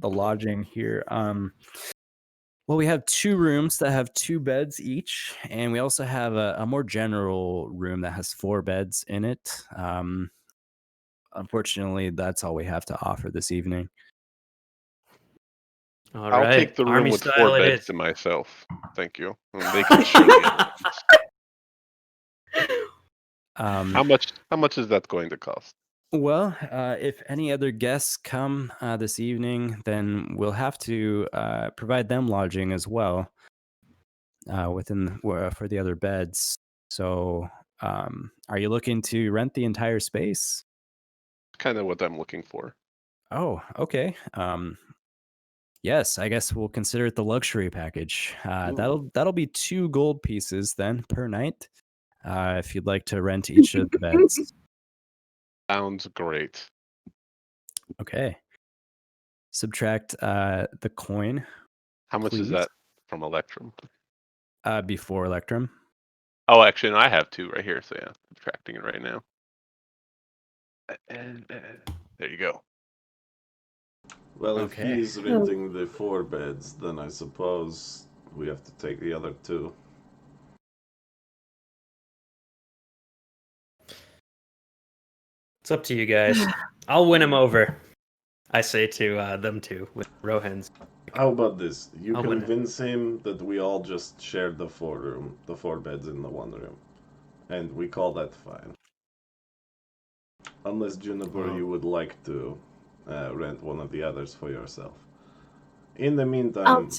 lodging here. Well, we have 2 rooms that have 2 beds each, and we also have a more general room that has 4 beds in it. Unfortunately, that's all we have to offer this evening. All I'll right. take the room Army with style 4 it beds is. to myself. Thank you. And they can share the Um, How much is that going to cost? Well, if any other guests come this evening, then we'll have to provide them lodging as well. for the other beds. So, are you looking to rent the entire space? Kind of what I'm looking for. Oh, okay. Yes, I guess we'll consider it the luxury package. That'll be 2 gold pieces then per night. If you'd like to rent each of the beds. Sounds great. Okay. Subtract the coin How much is please. that from Electrum? Before Electrum. Oh, actually, no, I have 2 right here. So yeah, I'm subtracting it right now. And there you go. Well, if Okay. he's renting the 4 beds, then I suppose we have to take the other 2. It's up to you guys. I'll win him over. I say to them two with Rohan's. How about this? You I'll win it. convince him that we all just share the 4 beds in the one room, and we call that fine. Unless Juniper, Oh. you would like to rent one of the others for yourself. In the I'll, meantime,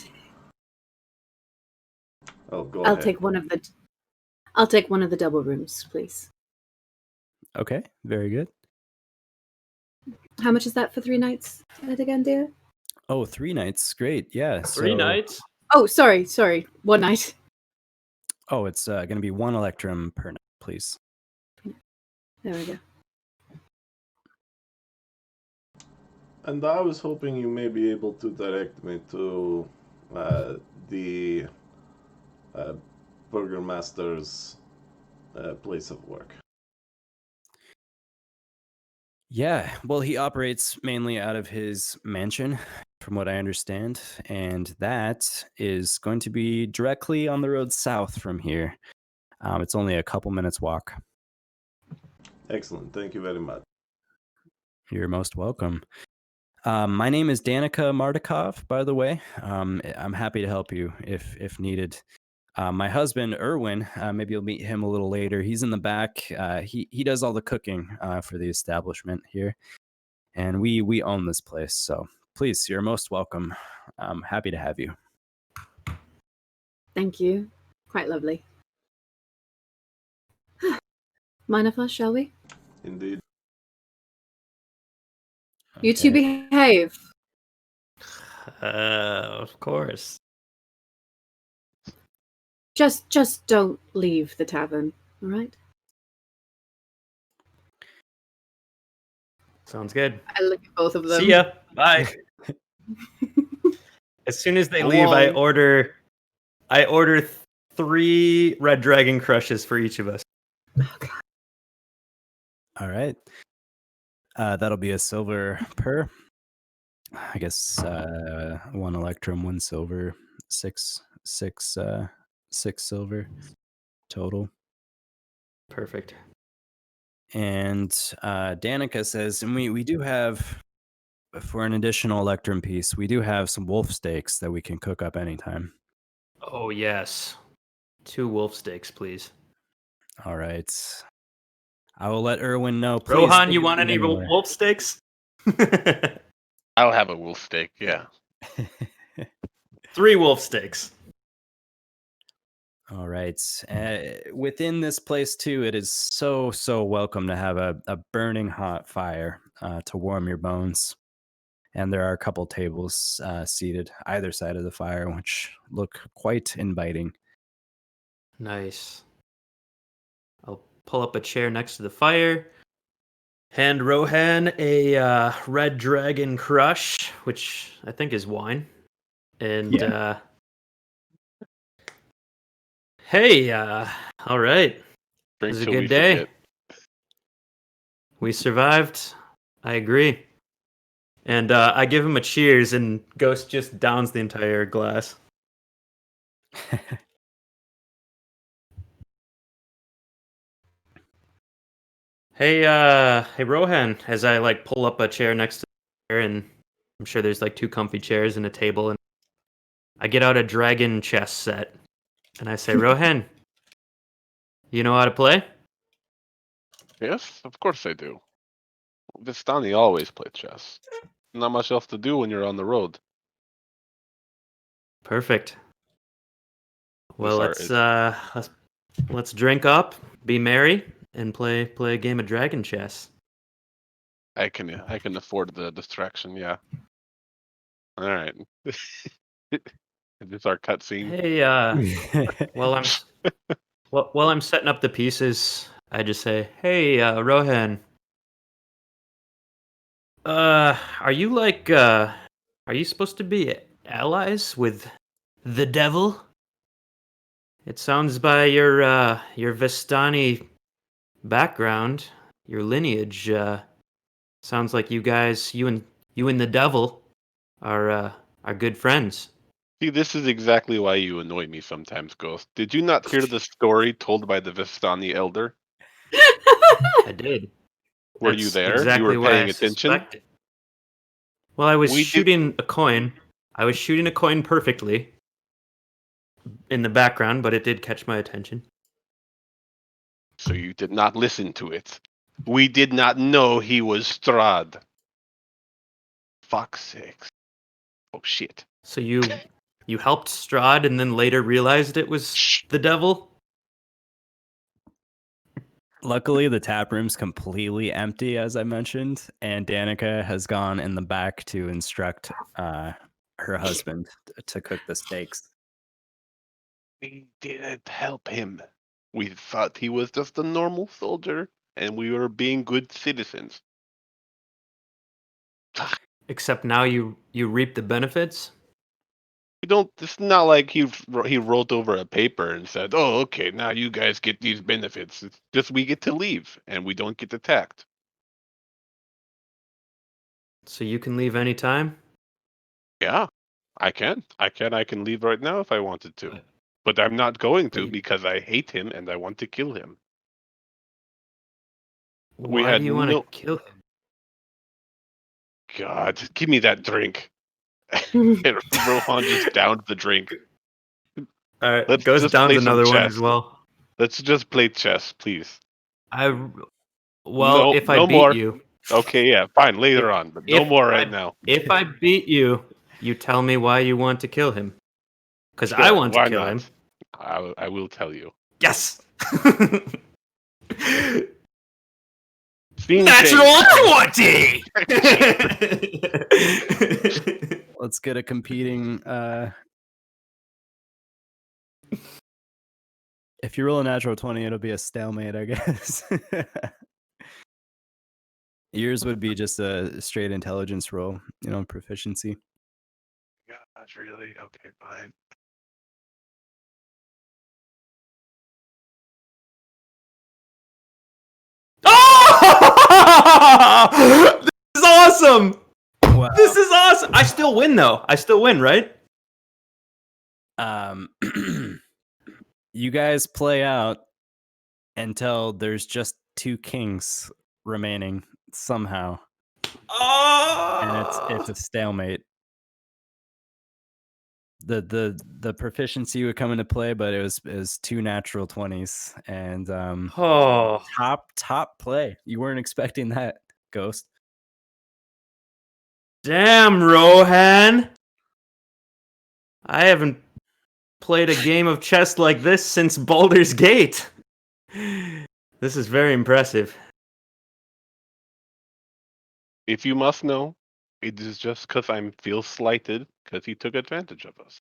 go I'll ahead. take one of the. I'll take one of the double rooms, please. Okay, very good. How much is that for 3 nights? Again, dear? Oh, 3 nights. Great. Yeah. 3 nights? Oh, sorry. 1 night. Oh, it's going to be 1 Electrum per night, please. There we go. And I was hoping you may be able to direct me to the Burgermaster's place of work. Yeah, well, he operates mainly out of his mansion, from what I understand, and that is going to be directly on the road south from here. It's only a couple minutes walk. Excellent. Thank you very much. You're most welcome. My name is Danica Mardikov, by the way. I'm happy to help you if needed. My husband, Erwin, maybe you'll meet him a little later. He's in the back. He does all the cooking for the establishment here. And we own this place. So please, you're most welcome. I'm happy to have you. Thank you. Quite lovely. Manafaa, shall we? Indeed. You two Okay. behave. Of course. Just don't leave the tavern, all right? Sounds good. I look at both of them. See ya. Bye. As soon as they So leave, I long. order 3 red dragon crushes for each of us. All right. That'll be a silver per. I guess 1 Electrum, 1 silver, 6 silver total. Perfect. And Danica says, and we do have, for an additional Electrum piece, we do have some wolf steaks that we can cook up anytime. Oh yes. 2 wolf steaks, please. All right. I will let Erwin know. Please Rohan, take you it want any anywhere. wolf steaks? I'll have a wolf steak. Yeah. 3 wolf steaks. All right. Within this place, too, it is so welcome to have a burning hot fire to warm your bones. And there are a couple tables seated either side of the fire, which look quite inviting. Nice. I'll pull up a chair next to the fire. Hand Rohan a red dragon crush, which I think is wine. And hey, all right. It Drink was a till good we day. forget. We survived. I agree. And I give him a cheers, and Ghost just downs the entire glass. Hey, Rohan, as I like pull up a chair next to the chair, and I'm sure there's like 2 comfy chairs and a table, and I get out a dragon chess set, and I say, Rohan, you know how to play? Yes, of course I do. Vistani always play chess. Not much else to do when you're on the road. Perfect. Well, let's drink up, be merry, and play a game of dragon chess. I can afford the distraction. Yeah. All right. Is this our cutscene? Hey, while I'm setting up the pieces, I just say, "Hey, Rohan, are you are you supposed to be allies with the devil? It sounds by your Vistani background, your lineage, sounds like you guys, you and the devil, are good friends." See, this is exactly why you annoy me sometimes, Ghost. Did you not hear the story told by the Vistani elder? I did. Were you That's there? You exactly were what paying I attention? suspected. Well, I was We did- shooting a coin. I was shooting a coin perfectly in the background, but it did catch my attention. So you did not listen to it. We did not know he was Strahd. Fuck's sakes. Oh shit. So you helped Strahd and then later realized it was Shh. the devil? Luckily, the tap room's completely empty, as I mentioned, and Danica has gone in the back to instruct her husband to cook the steaks. We didn't help him. We thought he was just a normal soldier, and we were being good citizens. Except now you reap the benefits? We don't. It's not like he rolled over a paper and said, "Oh, okay, now you guys get these benefits." It's just we get to leave and we don't get attacked. So you can leave anytime? Yeah, I can. I can leave right now if I wanted to, but I'm not going to Wait. because I hate him and I want to kill him. We Why had do you want to no. kill him? God, give me that drink. And Rohan just downed the drink. Alright, Let's goes just down play to some another one chess. as well. Let's just play chess, please. Well, No, if I no beat more. you, Okay, yeah, fine, later on, but no more right now. if I beat you, you tell me why you want to kill him. Because I Sure, want to why kill not? him. I will tell you. Yes! Scene Natural change. 20! Let's get a competing. If you roll a natural 20, it'll be a stalemate, I guess. Yours would be just a straight intelligence roll, proficiency. Gosh, really? Okay, fine. Oh! This is awesome! Wow. This is awesome! I still win, though. I still win, right? You guys play out until there's just 2 kings remaining somehow, and it's a stalemate. The proficiency would come into play, but it was 2 natural 20s, and Oh. top play. You weren't expecting that, Ghost. Damn, Rohan! I haven't played a game of chess like this since Baldur's Gate. This is very impressive. If you must know, it is just because I feel slighted because he took advantage of us.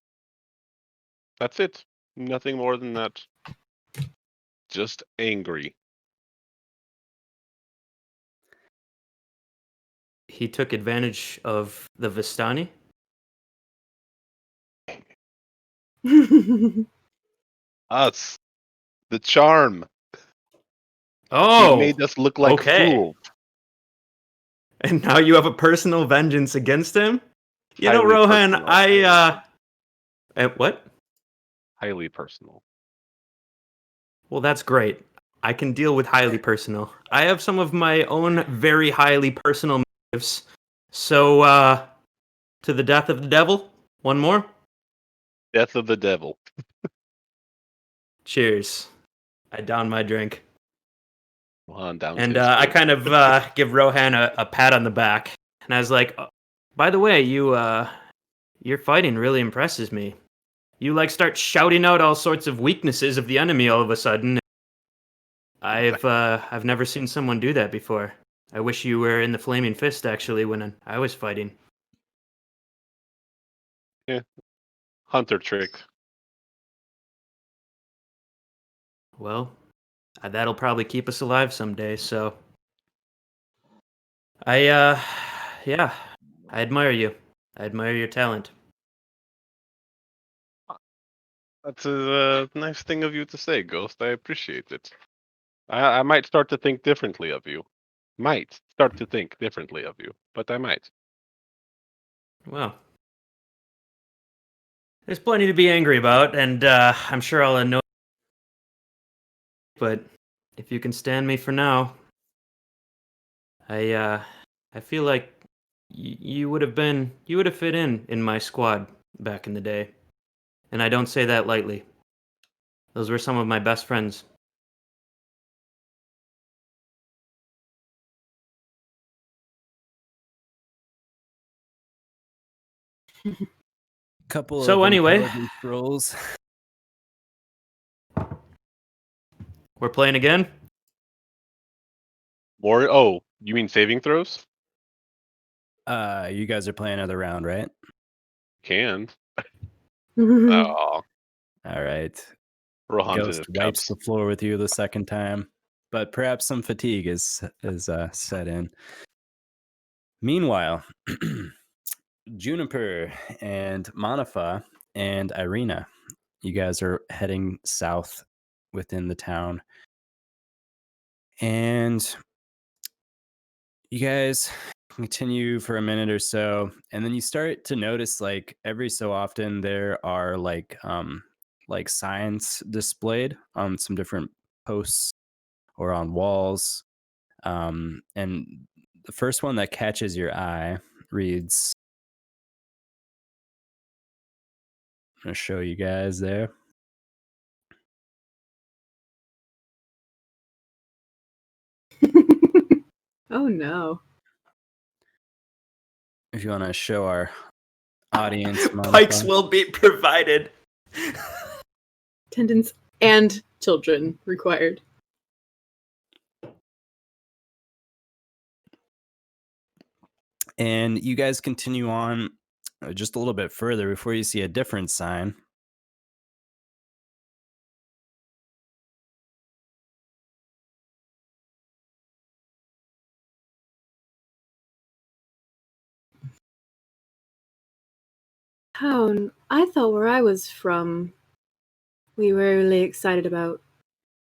That's it. Nothing more than that. Just angry. He took advantage of the Vistani? Us. The charm. Oh! He made us look like okay. fools. And now you have a personal vengeance against him? You know, Highly Rohan, personal. what? Highly personal. Well, that's great. I can deal with highly personal. I have some of my own very highly personal motives. So, to the death of the devil? One more? Death of the devil. Cheers. I down my drink. Rohan down And his I drink. kind of give Rohan a pat on the back. And I was like, by the way, you're fighting really impresses me. you like start shouting out all sorts of weaknesses of the enemy all of a sudden. I've never seen someone do that before. I wish you were in the Flaming Fist actually when I was fighting. Hunter trick. Well, that'll probably keep us alive someday, so I admire you. I admire your talent. That's a nice thing of you to say, Ghost. I appreciate it. I might start to think differently of you. Might start to think differently of you, but I might. Well, there's plenty to be angry about, and I'm sure I'll annoy. But if you can stand me for now, I feel like you would have fit in my squad back in the day, and I don't say that lightly. Those were some of my best friends. Couple So of anyway- intelligence rolls. We're playing again? More? Oh, you mean saving throws? You guys are playing another round, right? Can. Mhm. Oh, All right. Rohan's in Ghost his wipes cups. the floor with you the second time, but perhaps some fatigue is set in. Meanwhile, Juniper and Manafaa and Irina, you guys are heading south within the town, and you guys continue for a minute or so, and then you start to notice, like, every so often there are like signs displayed on some different posts or on walls. And the first one that catches your eye reads, I'm going to show you guys there. Oh no. If you want to show our audience, Pikes Manafaa. will be provided. Attendants and children required. And you guys continue on just a little bit further before you see a different sign. Town. I thought where I was from, we were really excited about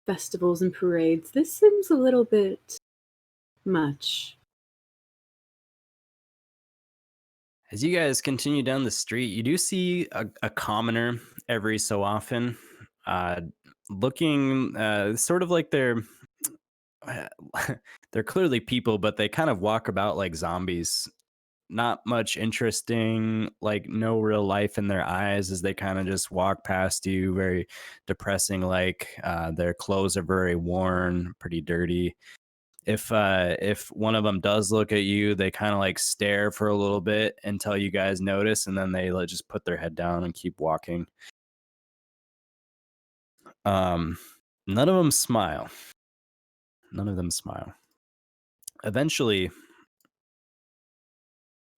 festivals and parades. This seems a little bit much. As you guys continue down the street, you do see a commoner every so often, looking sort of like they're clearly people, but they kind of walk about like zombies. Not much interesting, like no real life in their eyes as they kind of just walk past you, very depressing. Like their clothes are very worn, pretty dirty. If one of them does look at you, they kind of like stare for a little bit until you guys notice, and then they just put their head down and keep walking. None of them smile. None of them smile. Eventually,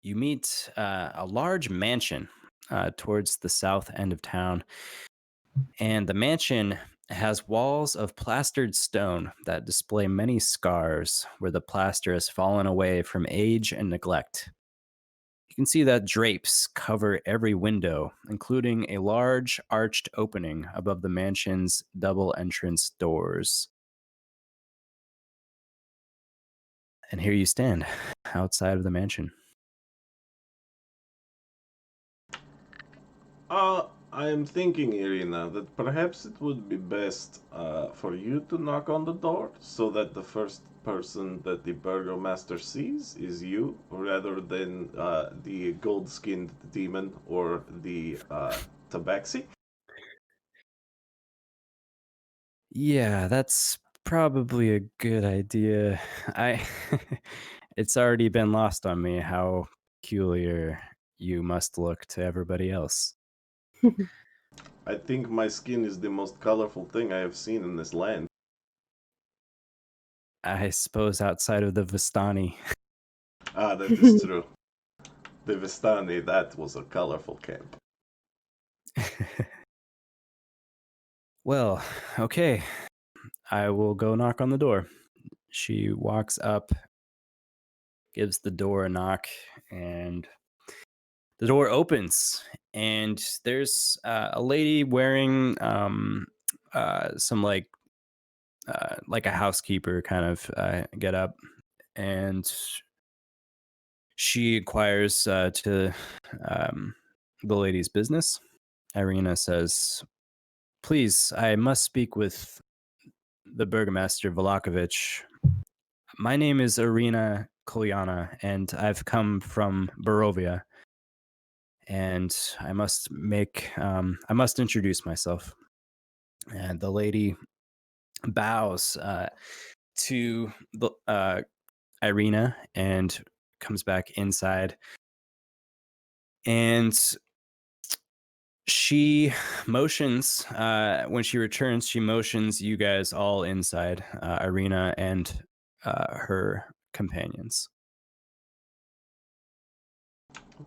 you meet a large mansion towards the south end of town, and the mansion has walls of plastered stone that display many scars where the plaster has fallen away from age and neglect. You can see that drapes cover every window, including a large arched opening above the mansion's double entrance doors. And here you stand, outside of the mansion. I am thinking, Irina, that perhaps it would be best for you to knock on the door so that the first person that the burgomaster sees is you, rather than the gold-skinned demon or the Tabaxi. Yeah, that's probably a good idea. It's already been lost on me how peculiar you must look to everybody else. I think my skin is the most colorful thing I have seen in this land. I suppose outside of the Vistani. Ah, that is true. The Vistani, that was a colorful camp. Well, okay. I will go knock on the door. She walks up, gives the door a knock, and the door opens. And there's a lady wearing some like a housekeeper kind of get up, and she inquires to the lady's business. Irina says, "Please, I must speak with the Burgomaster Vallakovich. My name is Irina Kolyana, and I've come from Barovia. And I must introduce myself." And the lady bows to the Irina and comes back inside. And she motions, when she returns, she motions you guys all inside, Irina and her companions.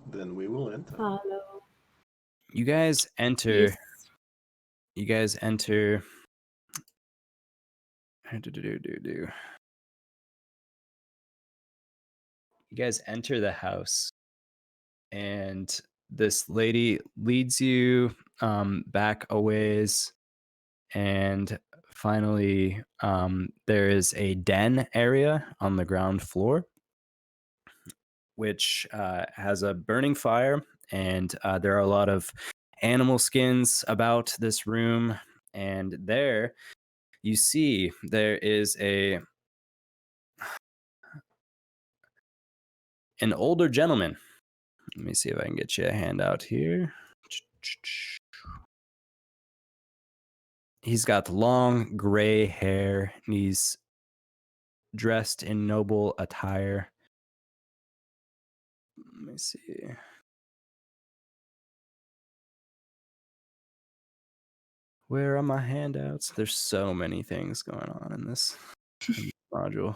Then we will enter. Follow. You guys enter. Yes. You guys enter. You guys enter the house, and this lady leads you back a ways, and finally there is a den area on the ground floor, which has a burning fire, and there are a lot of animal skins about this room. And there you see there is an older gentleman. Let me see if I can get you a handout here. He's got long gray hair, and he's dressed in noble attire. Let me see. Where are my handouts? There's so many things going on in this module.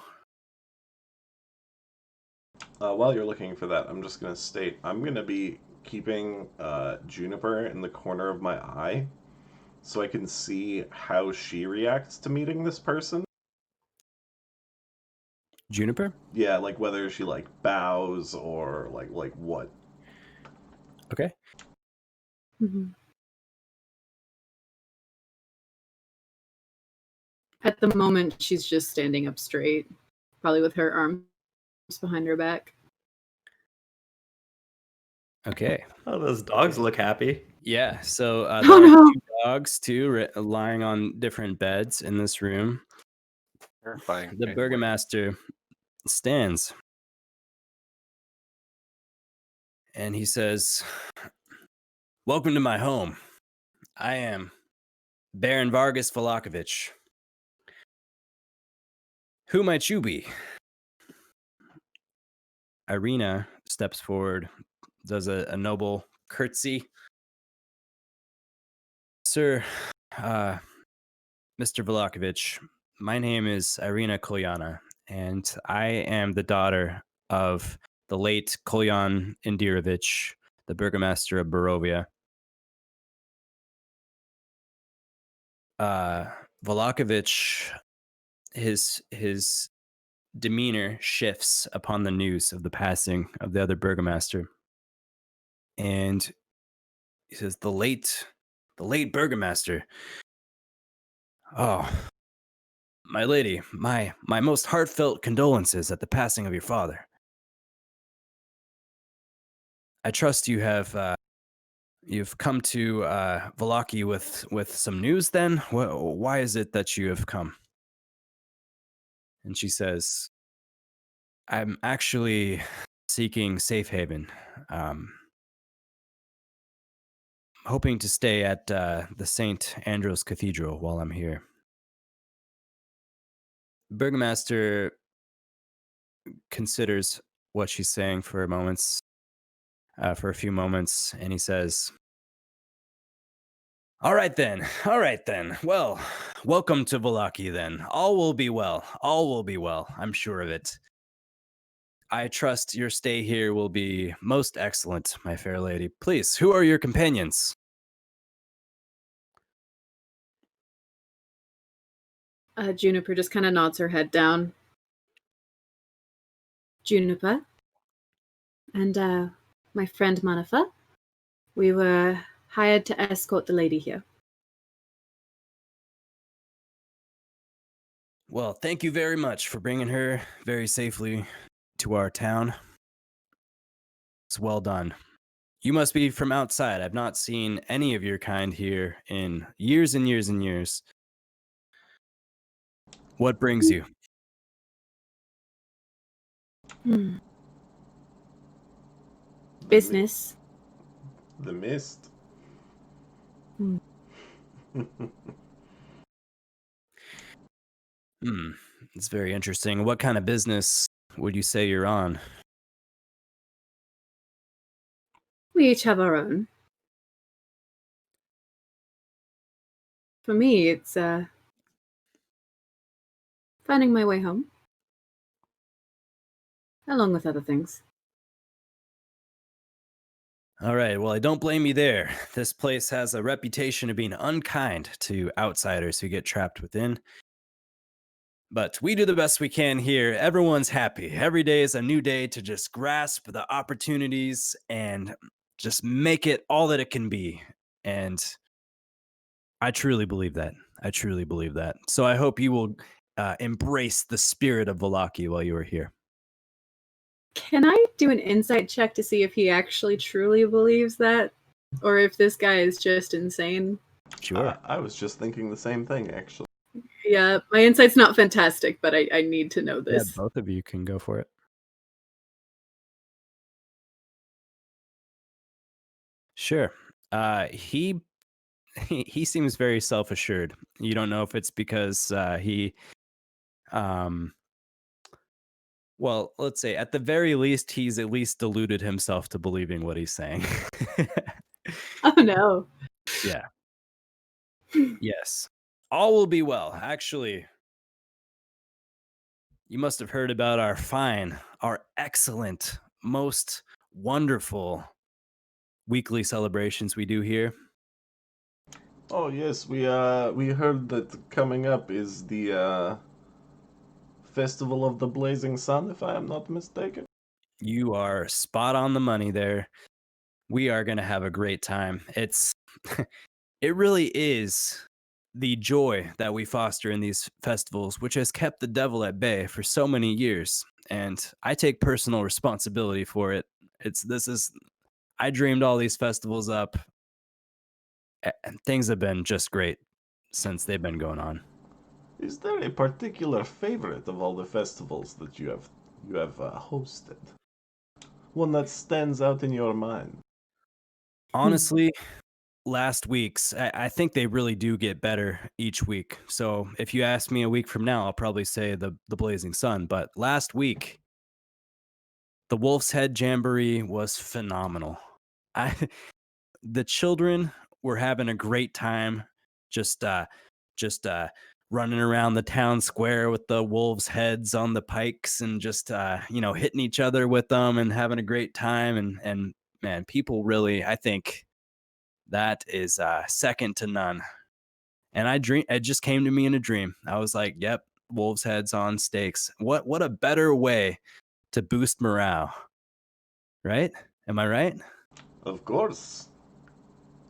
While you're looking for that, I'm just going to state I'm going to be keeping Juniper in the corner of my eye so I can see how she reacts to meeting this person. Juniper? Yeah, like whether she like bows or like what. Okay. Mhm. At the moment, she's just standing up straight, probably with her arms behind her back. Okay. Oh, those dogs look happy. Yeah. So Oh, there are no. 2 dogs too, lying on different beds in this room. Terrifying. The burgomaster stands and he says, "Welcome to my home. I am Baron Vargas Vallakovich. Who might you be?" Irina steps forward, does a noble curtsy. "Sir, Mr. Vallakovich, my name is Irina Kolyana, and I am the daughter of the late Kolyan Indirovich, the burgomaster of Barovia. Vallakovich, his demeanor shifts upon the news of the passing of the other burgomaster, and he says, the late burgomaster. Oh, my lady, my most heartfelt condolences at the passing of your father. I trust you have you've come to Vallaki with some news. Then, why is it that you have come?" And she says, "I'm actually seeking safe haven. Hoping to stay at the St. Andrew's Cathedral while I'm here." Burgomaster considers what she's saying for a few moments, and he says, All right then. Well, welcome to Vallaki then. All will be well. All will be well. I'm sure of it. I trust your stay here will be most excellent, my fair lady. Please, who are your companions? Juniper just kind of nods her head down. Juniper and my friend Manafaa. We were hired to escort the lady here. Well, thank you very much for bringing her very safely to our town. It's well done. You must be from outside. I've not seen any of your kind here in years and years and years. What brings you? Business. The mist. Hmm. It's very interesting. What kind of business would you say you're on? We each have our own. For me, it's finding my way home, along with other things. All right, well, I don't blame you there. This place has a reputation of being unkind to outsiders who get trapped within. But we do the best we can here. Everyone's happy. Every day is a new day to just grasp the opportunities and just make it all that it can be. And I truly believe that. So I hope you will embrace the spirit of Vallaki while you are here. Can I do an insight check to see if he actually truly believes that? Or if this guy is just insane? Sure. I was just thinking the same thing, actually. Yeah, my insight's not fantastic, but I need to know Yeah, this. both of you can go for it. Sure. He seems very self-assured. You don't know if it's because well, let's say at the very least he's at least deluded himself to believing what he's saying. Oh no. Yeah. Yes. All will be well. Actually, you must have heard about our excellent, most wonderful weekly celebrations we do here. Oh yes, we heard that coming up is the Festival of the Blazing Sun, if I am not mistaken. You are spot on the money there. We are going to have a great time. It really is the joy that we foster in these festivals, which has kept the devil at bay for so many years. And I take personal responsibility for it. I dreamed all these festivals up, and things have been just great since they've been going on. Is there a particular favorite of all the festivals that you have hosted? One that stands out in your mind? Honestly, last week's, I think they really do get better each week. So if you ask me a week from now, I'll probably say the Blazing Sun. But last week, the Wolf's Head Jamboree was phenomenal. The children were having a great time, just running around the town square with the wolves' heads on the pikes and just hitting each other with them and having a great time. And man, people really, I think that is second to none. And it just came to me in a dream. I was like, yep, wolves' heads on stakes. What a better way to boost morale, right? Am I right? Of course.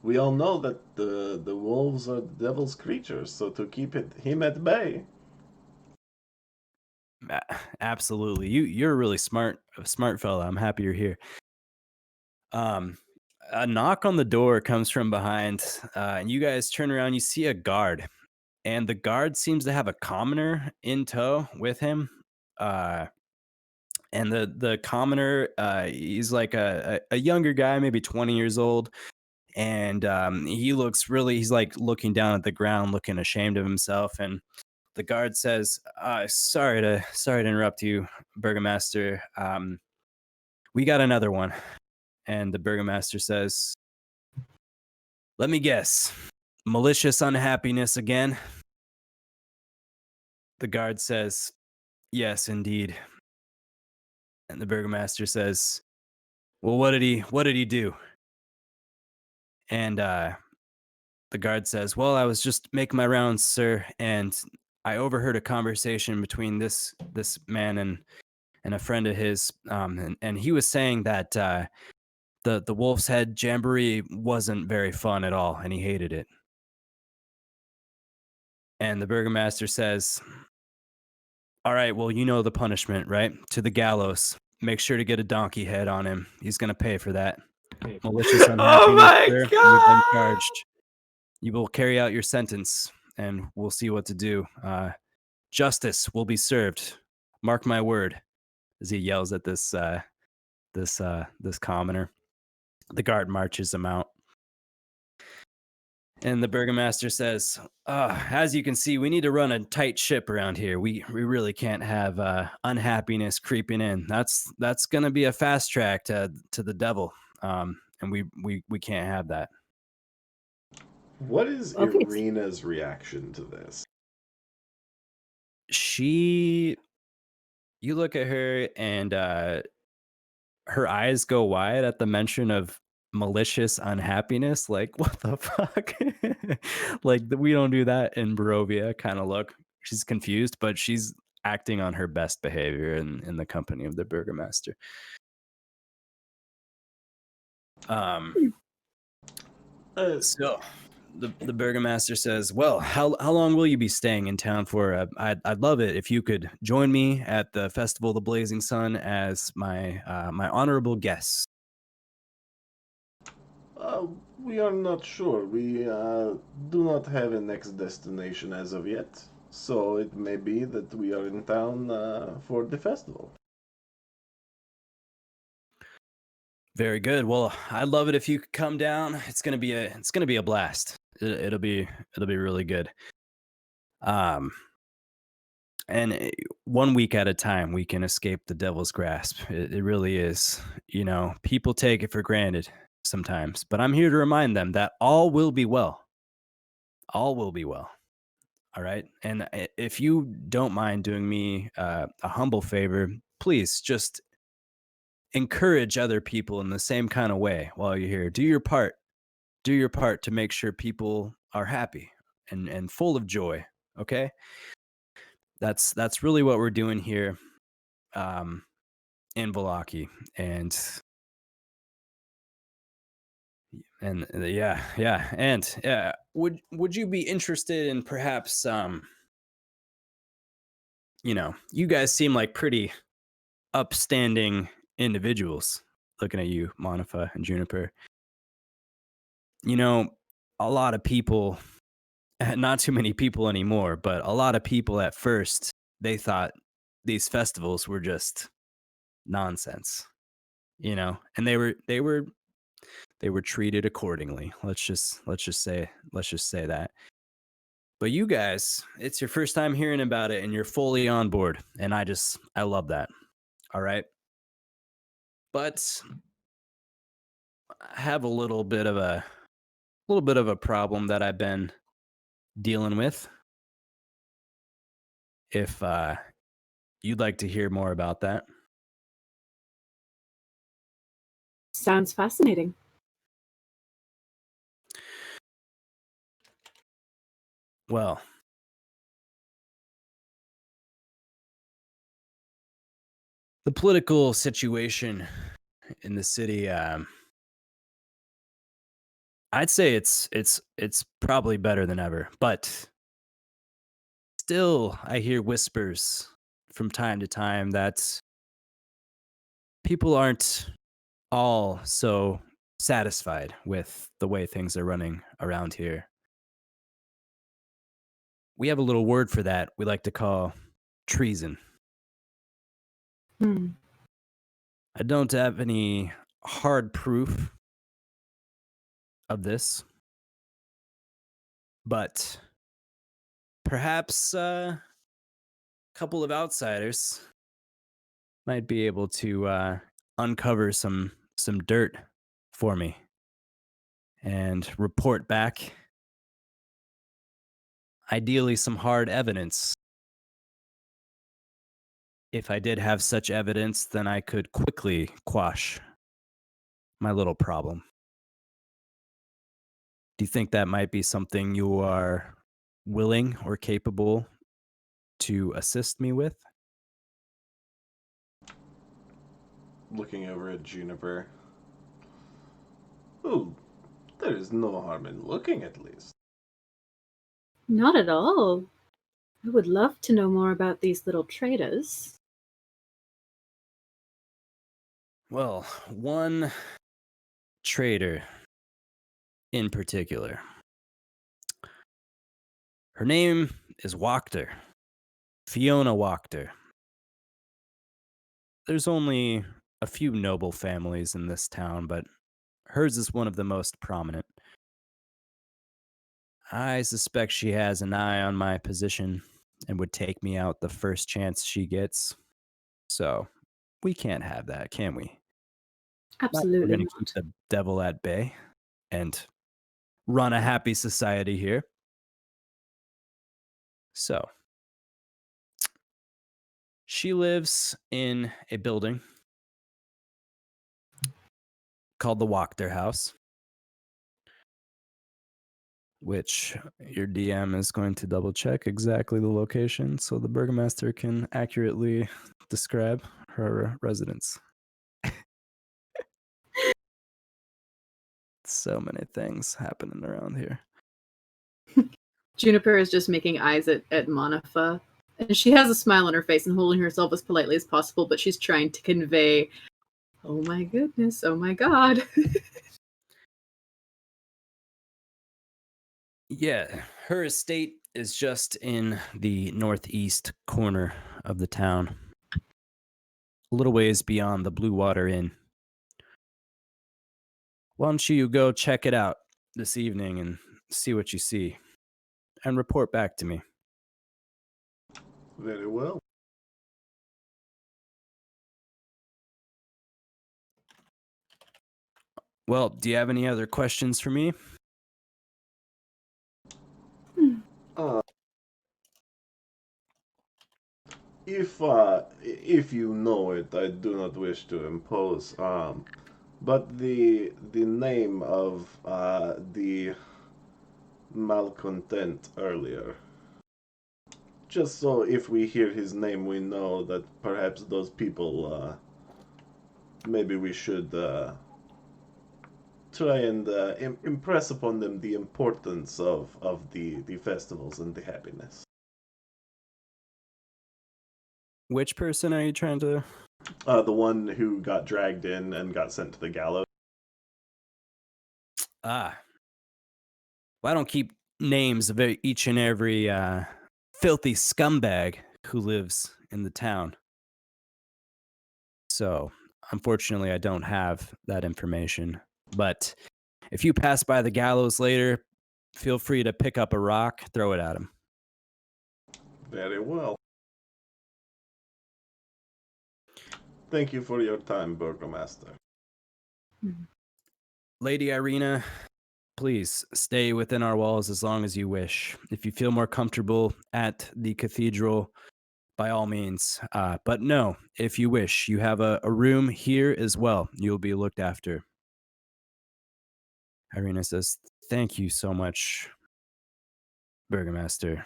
We all know that the wolves are the devil's creatures, so to keep him at bay. Absolutely. You're a really smart fella. I'm happy you're here. A knock on the door comes from behind, and you guys turn around. You see a guard, and the guard seems to have a commoner in tow with him. And the commoner, he's like a younger guy, maybe 20 years old, and he's like looking down at the ground, looking ashamed of himself. And the guard says, sorry to interrupt you, Burgomaster. We got another one. And the Burgomaster says, let me guess. malicious unhappiness again? The guard says, yes, indeed. And the burgomaster says, well, what did he do? And the guard says, well, I was just making my rounds, sir, and I overheard a conversation between this man and a friend of his, and he was saying that the Wolf's Head Jamboree wasn't very fun at all, and he hated it. And the burgomaster says, all right, well, you know the punishment, right? To the gallows. Make sure to get a donkey head on him. He's going to pay for that. Malicious unhappiness, Oh my sir. God! You've been charged. You will carry out your sentence, and we'll see what to do. Justice will be served. Mark my word. As he yells at this commoner, the guard marches him out. And the burgomaster says, as you can see, we need to run a tight ship around here. We really can't have unhappiness creeping in. That's going to be a fast track to the devil. And we can't have that. What is Okay. Irina's reaction to this? You look at her and her eyes go wide at the mention of malicious unhappiness. Like, what the fuck? Like, we don't do that in Barovia kind of look. She's confused, but she's acting on her best behavior in the company of the burgomaster. So the burgomaster says, well, how long will you be staying in town for? I'd love it if you could join me at the Festival of the Blazing Sun as my honorable guest. We are not sure. We do not have a next destination as of yet. So it may be that we are in town for the festival. Very good. Well, I'd love it if you could come down. It's gonna be a blast. It'll be really good. And 1 week at a time, we can escape the devil's grasp. It really is. You know, people take it for granted sometimes, but I'm here to remind them that all will be well. All will be well. All right. And if you don't mind doing me a humble favor, please just encourage other people in the same kind of way while you're here. Do your part. Do your part to make sure people are happy and full of joy. Okay. That's really what we're doing here in Vallaki. And yeah. And would you be interested in perhaps you guys seem like pretty upstanding individuals, looking at you, Manafaa and Juniper. You know, a lot of people, not too many people anymore, but a lot of people at first, they thought these festivals were just nonsense, and they were treated accordingly. Let's just say that. But you guys, it's your first time hearing about it and you're fully on board, and I love that. All right. But I have a little bit of a problem that I've been dealing with. If you'd like to hear more about that. Sounds fascinating. Well, the political situation in the city, I'd say it's probably better than ever, but still I hear whispers from time to time that people aren't all so satisfied with the way things are running around here. We have a little word for that we like to call treason. I don't have any hard proof of this, but perhaps a couple of outsiders might be able to uncover some dirt for me and report back ideally some hard evidence. If I did have such evidence, then I could quickly quash my little problem. Do you think that might be something you are willing or capable to assist me with? Looking over at Juniper. Oh, there is no harm in looking, at least. Not at all. I would love to know more about these little traders. Well, one trader in particular. Her name is Wachter. Fiona Wachter. There's only a few noble families in this town, but hers is one of the most prominent. I suspect she has an eye on my position and would take me out the first chance she gets. So, we can't have that, can we? We're Absolutely going to keep not. the devil at bay and run a happy society here. So, she lives in a building called the Wachter House, which your DM is going to double check exactly the location so the burgomaster can accurately describe her residence. So many things happening around here. Juniper is just making eyes at Manafaa. And she has a smile on her face and holding herself as politely as possible, but she's trying to convey, oh my goodness, oh my god. Yeah, her estate is just in the northeast corner of the town, a little ways beyond the Blue Water Inn. Why don't you go check it out this evening and see what you see, and report back to me. Very well. Well, do you have any other questions for me? Uh, if you know it, I do not wish to impose. But the name of the malcontent earlier. Just so if we hear his name, we know that perhaps those people. Maybe we should try and impress upon them the importance of the festivals and the happiness. Which person are you trying to... The one who got dragged in and got sent to the gallows. Well, I don't keep names of each and every filthy scumbag who lives in the town. So, unfortunately, I don't have that information. But if you pass by the gallows later, feel free to pick up a rock, throw it at him. Very well. Thank you for your time, Burgomaster. Lady Irina, please stay within our walls as long as you wish. If you feel more comfortable at the cathedral, by all means. But no, if you wish, you have a room here as well. You'll be looked after. Irina says, thank you so much, Burgomaster,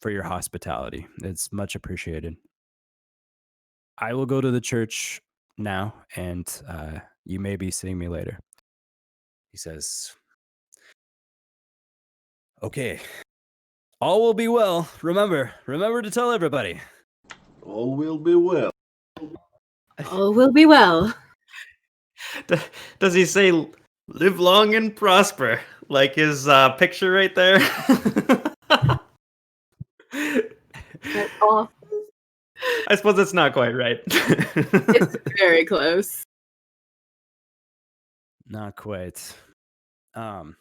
for your hospitality. It's much appreciated. I will go to the church now, and you may be seeing me later. He says, okay, all will be well. Remember to tell everybody. All will be well. All will be well. Does he say live long and prosper? Like his picture right there? That's all. I suppose that's not quite right. It's very close. Not quite. As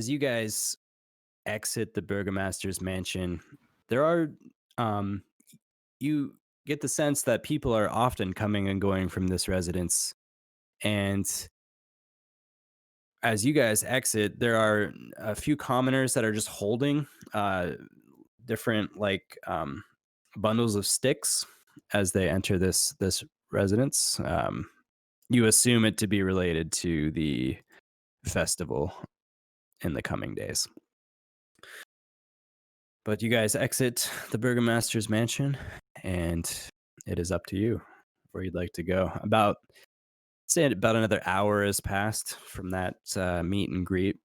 you guys exit the Burgomaster's mansion, there are you get the sense that people are often coming and going from this residence. And as you guys exit, there are a few commoners that are just holding different like bundles of sticks as they enter this residence. You assume it to be related to the festival in the coming days. But you guys exit the burgomaster's mansion, and it is up to you where you'd like to go. Say about another hour has passed from that meet and greet.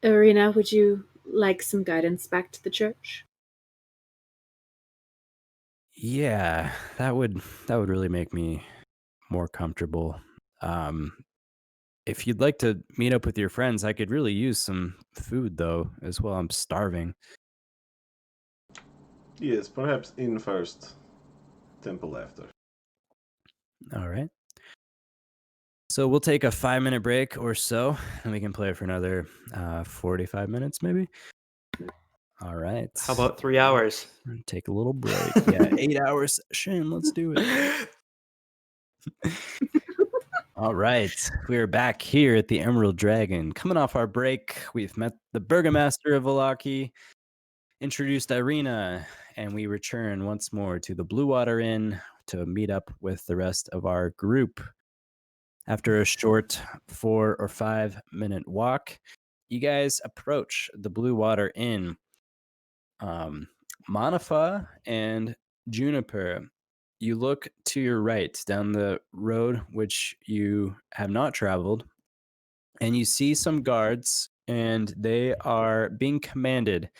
Arena, would you like some guidance back to the church? Yeah, that would really make me more comfortable. If you'd like to meet up with your friends, I could really use some food though as well. I'm starving. Yes, perhaps in first, temple after. All right. So we'll take a 5-minute break or so, and we can play for another 45 minutes, maybe. All right. How about 3 hours? Take a little break. Yeah, 8 hours session. Let's do it. All right. We're back here at the Emerald Dragon. Coming off our break, we've met the Burgomaster of Vallaki, introduced Irina, and we return once more to the Blue Water Inn to meet up with the rest of our group. After a short 4 or 5 minute walk, you guys approach the Blue Water Inn. Manafaa and Juniper, you look to your right down the road which you have not traveled, and you see some guards, and they are being commanded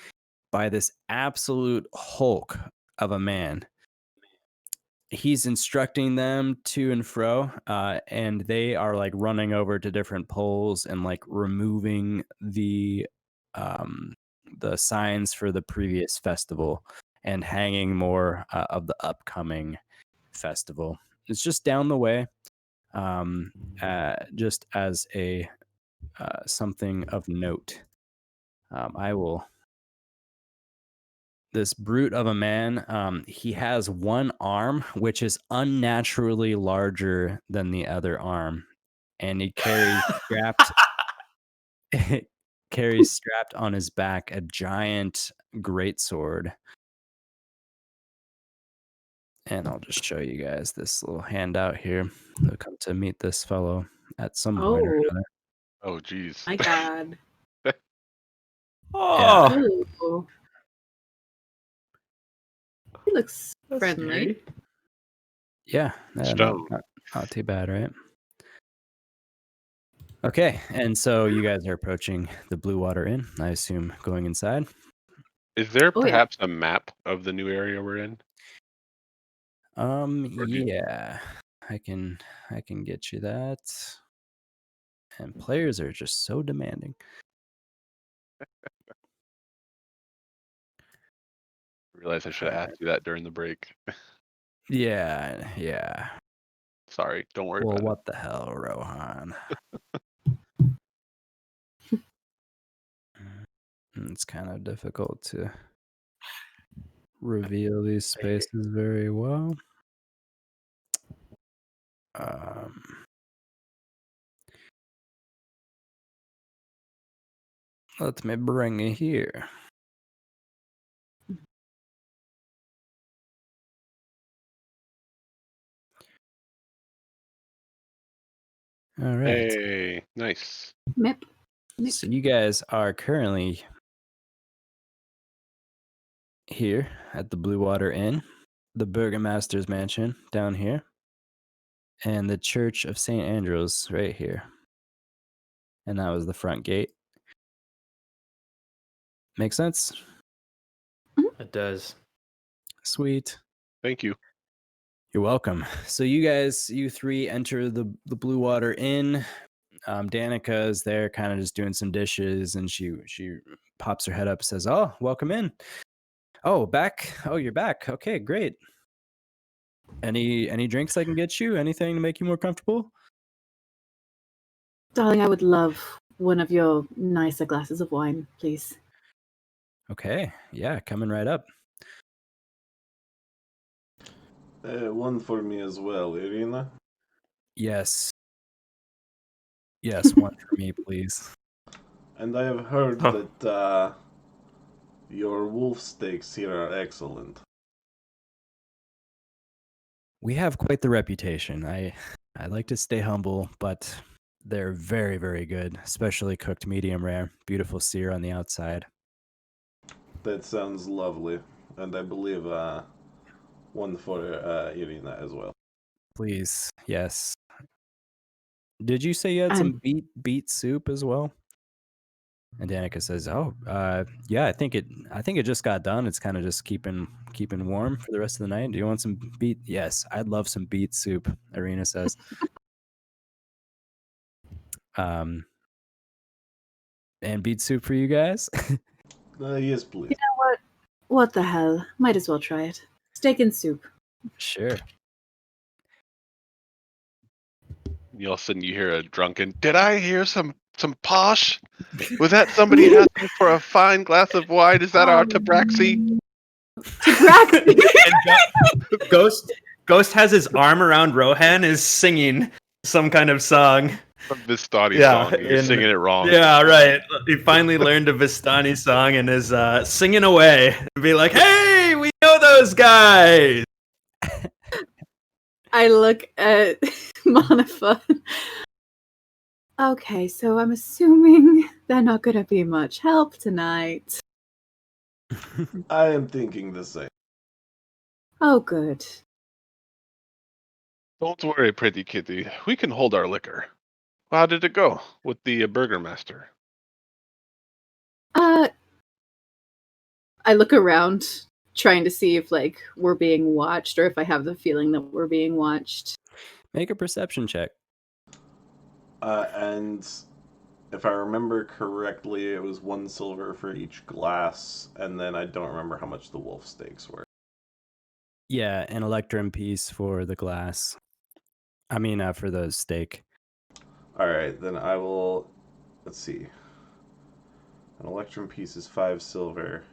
by this absolute hulk of a man. He's instructing them to and fro, and they are like running over to different poles and like removing the signs for the previous festival and hanging more of the upcoming festival. It's just down the way, just as a something of note. This brute of a man, he has one arm which is unnaturally larger than the other arm, and he carries strapped on his back a giant greatsword. And I'll just show you guys this little handout here. They'll come to meet this fellow at some point or Oh another. Oh, geez. my god. Oh, Ooh. He looks that's friendly. scary. Yeah, Stone. not too bad, right? Okay, and so you guys are approaching the Blue Water Inn, I assume, going inside. Is there Oh, yeah. perhaps a map of the new area we're in? Or do you- Yeah, I can get you that. And players are just so demanding. I realize I should have asked you that during the break. Yeah. Sorry, don't worry Well, about what the hell, Rohan? It's kind of difficult to reveal these spaces very well. Let me bring it here. All it. right. Hey, nice. Mip. So you guys are currently here at the Blue Water Inn, the Burgomaster's Mansion down here, and the Church of St. Andrews right here. And that was the front gate. Make sense? It does. Sweet. Thank you. You're welcome. So you three enter the Blue Water Inn. Danica is there kind of just doing some dishes, and she pops her head up and says, "Oh, welcome in. Oh, back. Oh, you're back. Okay, great. Any drinks I can get you? Anything to make you more comfortable?" Darling, I would love one of your nicer glasses of wine, please. Okay, yeah, coming right up. One for me as well, Irina. Yes. Yes, one for me, please. And I have heard Huh. that your wolf steaks here are excellent. We have quite the reputation. I like to stay humble, but they're very, very good, especially cooked medium rare. Beautiful sear on the outside. That sounds lovely. And I believe one for Irina as well. Please, yes. Did you say you had Um, some beet soup as well? And Danica says, "Oh, yeah, I think it just got done. It's kind of just keeping warm for the rest of the night. Do you want some beet? Yes, I'd love some beet soup." Irina says, "And beet soup for you guys." Yes, please. You know what? What the hell? Might as well try it. Steak and soup. Sure. All of a sudden you hear a drunken, did I hear some posh? Was that somebody asking for a fine glass of wine? Is that our Tabaxi? Tabaxi. And Ghost has his arm around Rohan, is singing some kind of song. Some Vistani Yeah, song. You're singing it wrong. Yeah, right. He finally learned a Vistani song and is singing away. Be like, hey, we know those guys. I look at Manafaa. Okay, so I'm assuming they're not gonna be much help tonight. I am thinking the same. Oh, good. Don't worry, pretty kitty. We can hold our liquor. How did it go with the burgermaster? I look around, trying to see if we're being watched, or if I have the feeling that we're being watched. Make a perception check. And if I remember correctly, it was 1 silver for each glass, and then I don't remember how much the wolf steaks were. Yeah, an electrum piece for the glass. I mean, for the steak. Alright, then I will... Let's see. An electrum piece is 5 silver.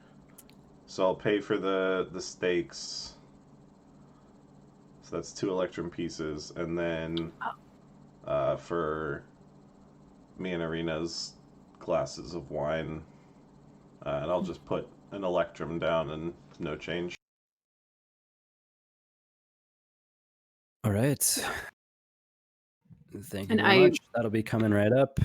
So I'll pay for the steaks. So that's 2 electrum pieces. And then for me and Irina's glasses of wine. And I'll just put an electrum down and no change. All right. Thank you And very much. That'll be coming right up.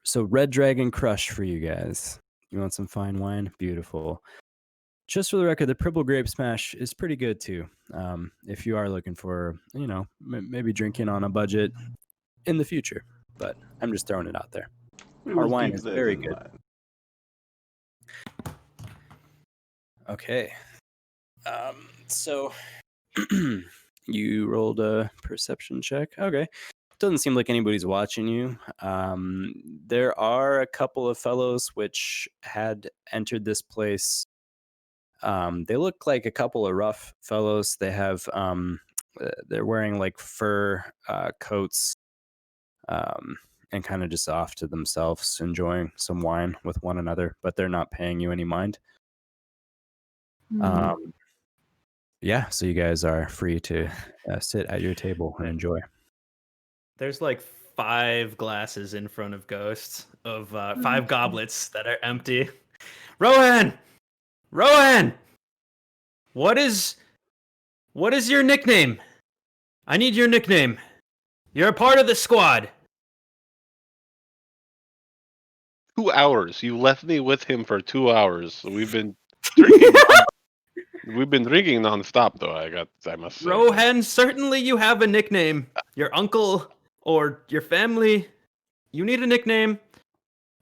So Red Dragon Crush for you guys. You want some fine wine? Beautiful. Just for the record, the Pribble Grape Smash is pretty good too. If you are looking for, maybe drinking on a budget in the future. But I'm just throwing it out there. We Our will wine keep is that very in good. mind. Okay. So you rolled a perception check. Okay. Doesn't seem like anybody's watching you. There are a couple of fellows which had entered this place. They look like a couple of rough fellows. They have they're wearing like fur coats and kind of just off to themselves, enjoying some wine with one another, but they're not paying you any mind. Yeah, so you guys are free to sit at your table and enjoy. There's like 5 glasses in front of Ghost of 5 goblets that are empty. Rohan! What is your nickname? I need your nickname. You're a part of the squad. 2 hours. You left me with him for 2 hours. We've been drinking. We've been drinking nonstop, though. I must say. Rohan, certainly you have a nickname. Your uncle or your family, you need a nickname.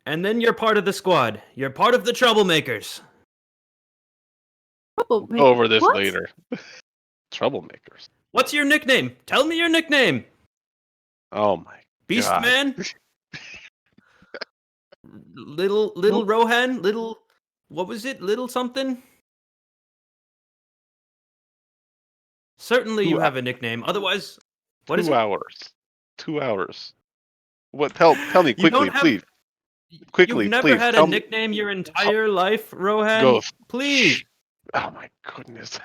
And then you're part of the squad. You're part of the troublemakers. We'll go over this later. Troublemakers. What's your nickname? Tell me your nickname. Oh my Beast God. Man? Little Rohan? Little, what was it? Little something? Certainly you have a nickname. Otherwise, what is it? 2 hours. 2 hours. What? Tell me You don't quickly, have- please. Quickly, You've never please. had Tell a me. nickname your entire life, Rohan? Ghost. Please. Shh. Oh my goodness.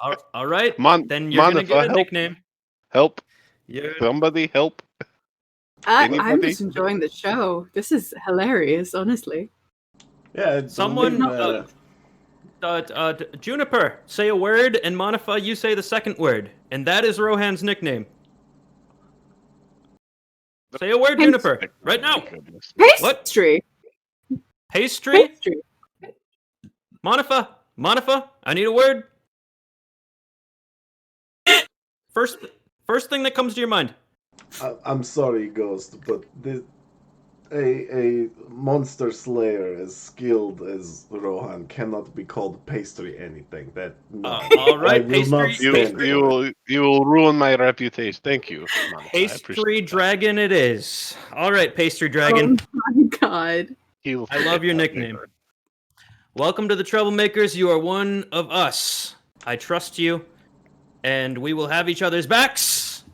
All right. Mon- Then you're going to Manafaa, get a help. nickname. Help. Somebody help. I'm Anybody? just enjoying the show. This is hilarious, honestly. Yeah, Someone, believe, Juniper, say a word, and Manafaa, you say the second word, and that is Rohan's nickname. Say a word, Juniper, right now. Goodness. What? Pastry. Pastry? Pastry. Manafaa, I need a word. First thing that comes to your mind. I'm sorry, Ghost, but a monster slayer as skilled as Rohan cannot be called pastry anything. All right, I will not pastry. stand for it. You will ruin my reputation. Thank you, Manafaa. I Pastry appreciate that. dragon it is. All right, pastry dragon. Oh my god. He'll I love your forget that nickname. later. Welcome to the Troublemakers. You are one of us. I trust you, and we will have each other's backs.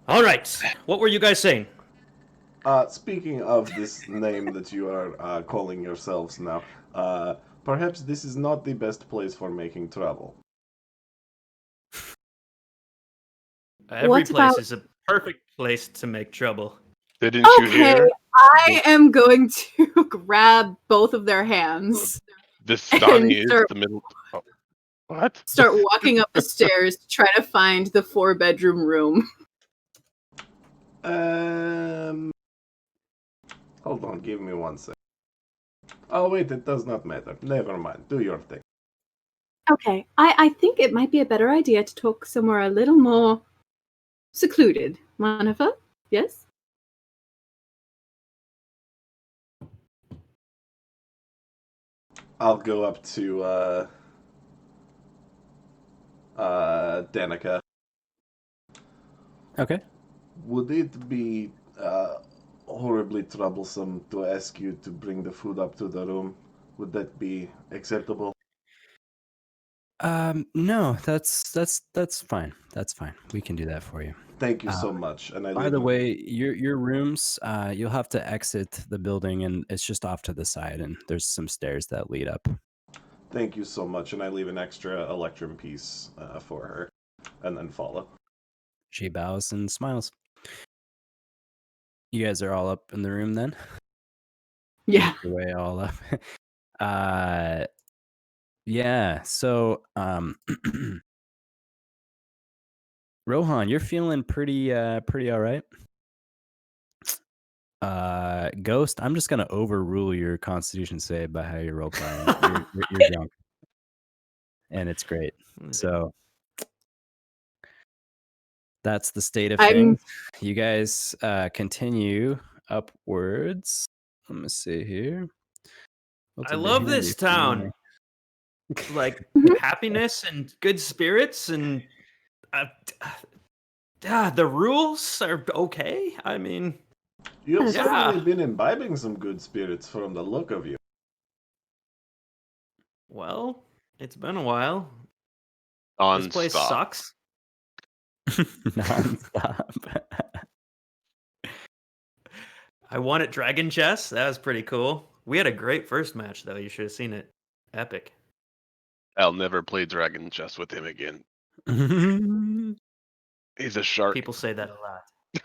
All right, what were you guys saying? Speaking of this name that you are calling yourselves now, perhaps this is not the best place for making trouble. Every What place about- is a perfect place to make trouble. Didn't you Okay, hear? I am going to grab both of their hands, Vistani is start- the middle. Oh, what? start walking up the stairs to try to find the 4-bedroom room. Hold on, give me 1 second. Oh wait, it does not matter. Never mind. Do your thing. Okay, I think it might be a better idea to talk somewhere a little more secluded. Manafaa? Yes? I'll go up to Danica. Okay. Would it be horribly troublesome to ask you to bring the food up to the room? Would that be acceptable? No, that's fine. That's fine. We can do that for you. Thank you so much. And I By leave the it- way, your rooms, you'll have to exit the building, and it's just off to the side, and there's some stairs that lead up. Thank you so much, and I leave an extra electrum piece for her, and then follow. She bows and smiles. You guys are all up in the room then? Yeah. Make your way all up. Yeah. So, Rohan, you're feeling pretty all right. Ghost, I'm just gonna overrule your Constitution save by how you're role playing. You're drunk, and it's great. So that's the state of things. You guys continue upwards. Let me see here. I love this town. Like happiness and good spirits, and the rules are okay. I mean, You have Yeah. certainly been imbibing some good spirits from the look of you. well, it's been a while. Non-stop. This place sucks. Nonstop. I won at Dragon Chess. That was pretty cool. We had a great first match, though. You should have seen it. Epic. I'll never play Dragon Chess with him again. He's a shark. People say that a lot.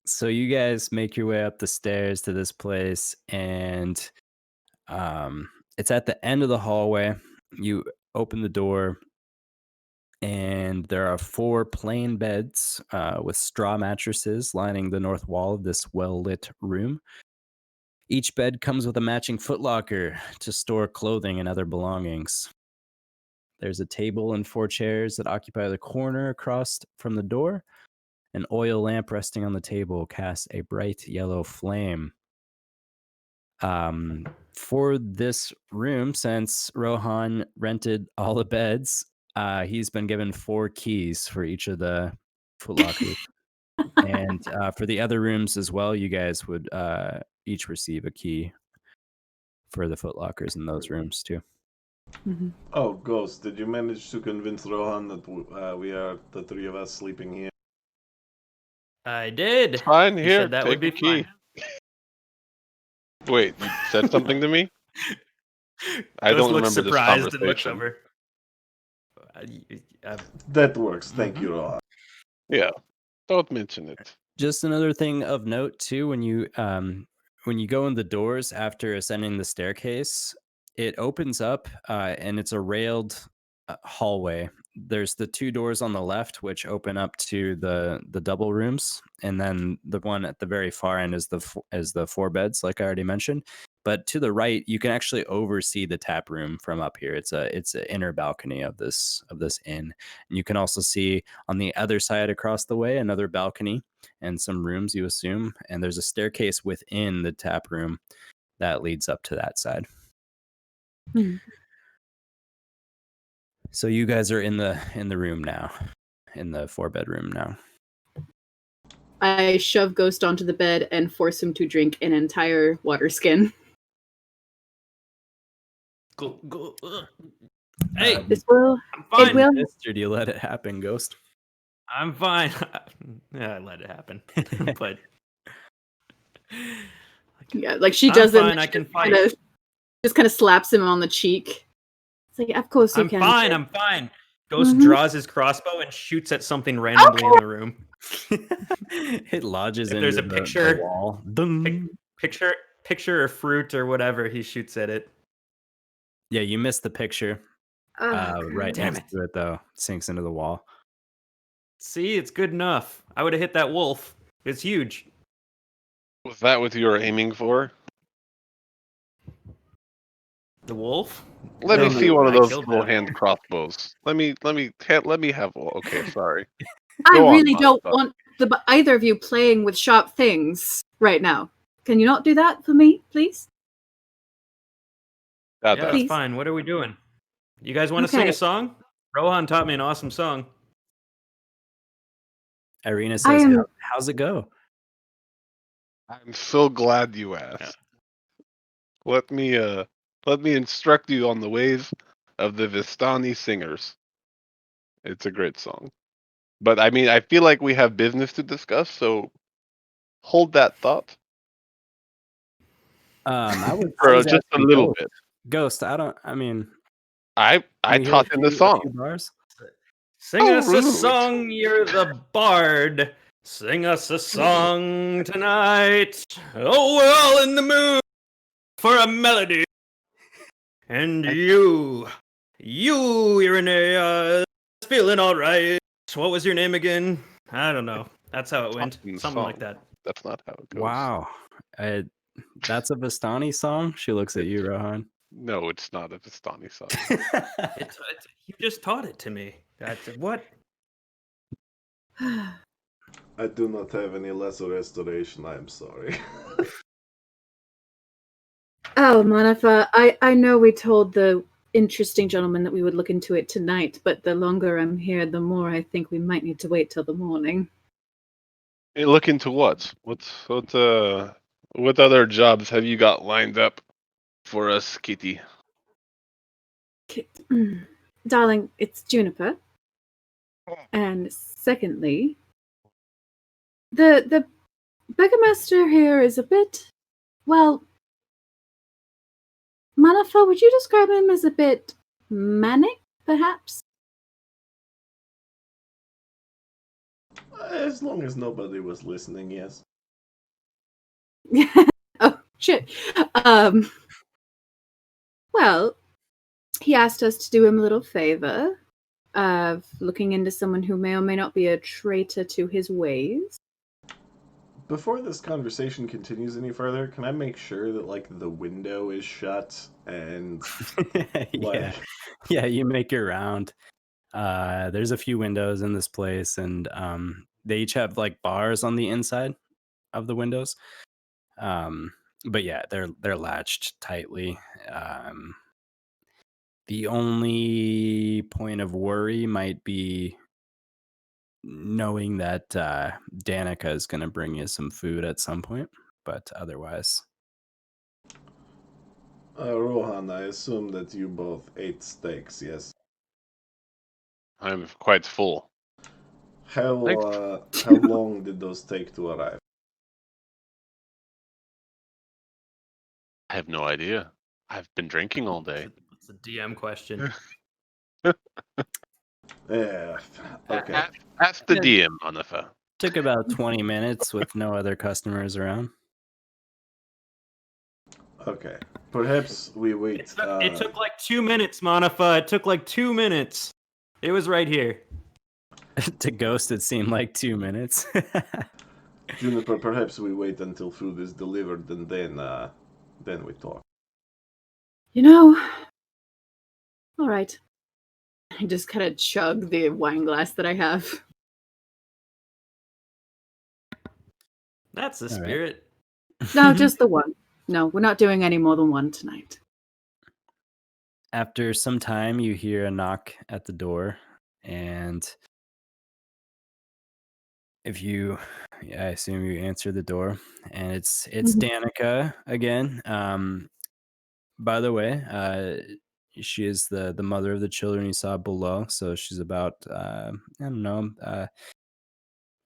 So you guys make your way up the stairs to this place, and it's at the end of the hallway. You open the door, and there are 4 plain beds with straw mattresses lining the north wall of this well-lit room. Each bed comes with a matching footlocker to store clothing and other belongings. There's a table and 4 chairs that occupy the corner across from the door. An oil lamp resting on the table casts a bright yellow flame. For this room, since Rohan rented all the beds, he's been given 4 keys for each of the footlockers. And for the other rooms as well, you guys would each receive a key for the footlockers in those rooms too. Oh, Ghost, did you manage to convince Rohan that we are the 3 of us sleeping here? I did. Fine, He here, said that take would be the key. fine. Wait, you said something to me? I Ghost don't looks remember this surprised and looks conversation. over. That works. Thank you, Rohan. Yeah, don't mention it. Just another thing of note too, when you go in the doors after ascending the staircase, it opens up and it's a railed hallway. There's the two doors on the left which open up to the double rooms, and then the one at the very far end is the four beds, like I already mentioned. But to the right, you can actually oversee the tap room from up here. It's an inner balcony of this inn, and you can also see on the other side across the way another balcony and some rooms, you assume, and there's a staircase within the tap room that leads up to that side. Hmm. So you guys are in the room now, in the 4-bedroom now. I shove Ghost onto the bed and force him to drink an entire water skin. Go. Hey, This will. I'm fine. It will. Or do you let it happen, Ghost? I'm fine. Yeah, I let it happen. But Yeah, like she I'm does fine, it. I can fight. Just kind of slaps him on the cheek. It's like, of course you I'm can. fine. I'm fine. Ghost Mhm. draws his crossbow and shoots at something randomly in the room. It lodges If into there's a the picture- wall. Dun. Picture a fruit or whatever, he shoots at it. Yeah, you missed the picture. Oh, Right Damn next it. to it, though. Sinks into the wall. See, it's good enough. I would have hit that wolf. It's huge. Was that what you were aiming for? The wolf? Let me No, see one of I those killed little that hand wolf. crossbows. Let me have one. Okay, sorry. I Go on, really don't Manafaa. want either of you playing with sharp things right now. Can you not do that for me, please? Got Yeah, that. that's Please. fine. What are we doing? You guys want to sing Okay. a song? Rohan taught me an awesome song. Irina I says, am. how's it go? I'm so glad you asked. Let me instruct you on the ways of the Vistani singers. It's a great song. But I mean, I feel like we have business to discuss, so hold that thought I was for just a asking little Ghost. bit. Ghost, I mean, I can we hear taught him the a song. few bars? Sing Oh, us a rude. song, you're the bard. Sing us a song tonight. Oh, we're all in the mood for a melody. And you, Irenaeus, feeling all right. What was your name again? I don't know. That's how it went. Taught him the Something like song. that. That's not how it goes. Wow. That's a Vistani song? She looks at you, Rohan. No, it's not a Vistani song. You just taught it to me. What? I do not have any lesser restoration, I am sorry. Oh, Manafaa, I know we told the interesting gentleman that we would look into it tonight, but the longer I'm here, the more I think we might need to wait till the morning. Hey, look into what? What other jobs have you got lined up for us, Kitty? Darling, it's Juniper. And secondly, the Burgomaster here is a bit, well, Manafaa, would you describe him as a bit manic, perhaps? As long as nobody was listening, yes. Oh, shit. Well, he asked us to do him a little favor of looking into someone who may or may not be a traitor to his ways. Before this conversation continues any further, can I make sure that, like, the window is shut and, like... Yeah, you make your round. There's a few windows in this place, and they each have like bars on the inside of the windows. But yeah, they're latched tightly. The only point of worry might be knowing that Danica is going to bring you some food at some point, but otherwise. Rohan, I assume that you both ate steaks, yes? I'm quite full. How Thanks. how long did those take to arrive? I have no idea. I've been drinking all day. It's a DM question. Yeah. Okay. Ask the Yeah. DM, Manafaa. Took about 20 minutes with no other customers around. Okay. Perhaps we wait. It took like 2 minutes, Manafaa. It took like 2 minutes. It was right here. To Ghost, it seemed like 2 minutes. Juniper, perhaps we wait until food is delivered and then we talk. All right. I just kind of chug the wine glass that I have. That's the All right. spirit. No, just the one. No, we're not doing any more than one tonight. After some time, you hear a knock at the door, and I assume you answer the door, and it's Mhm. Danica again. By the way, she is the mother of the children you saw below, so she's about I don't know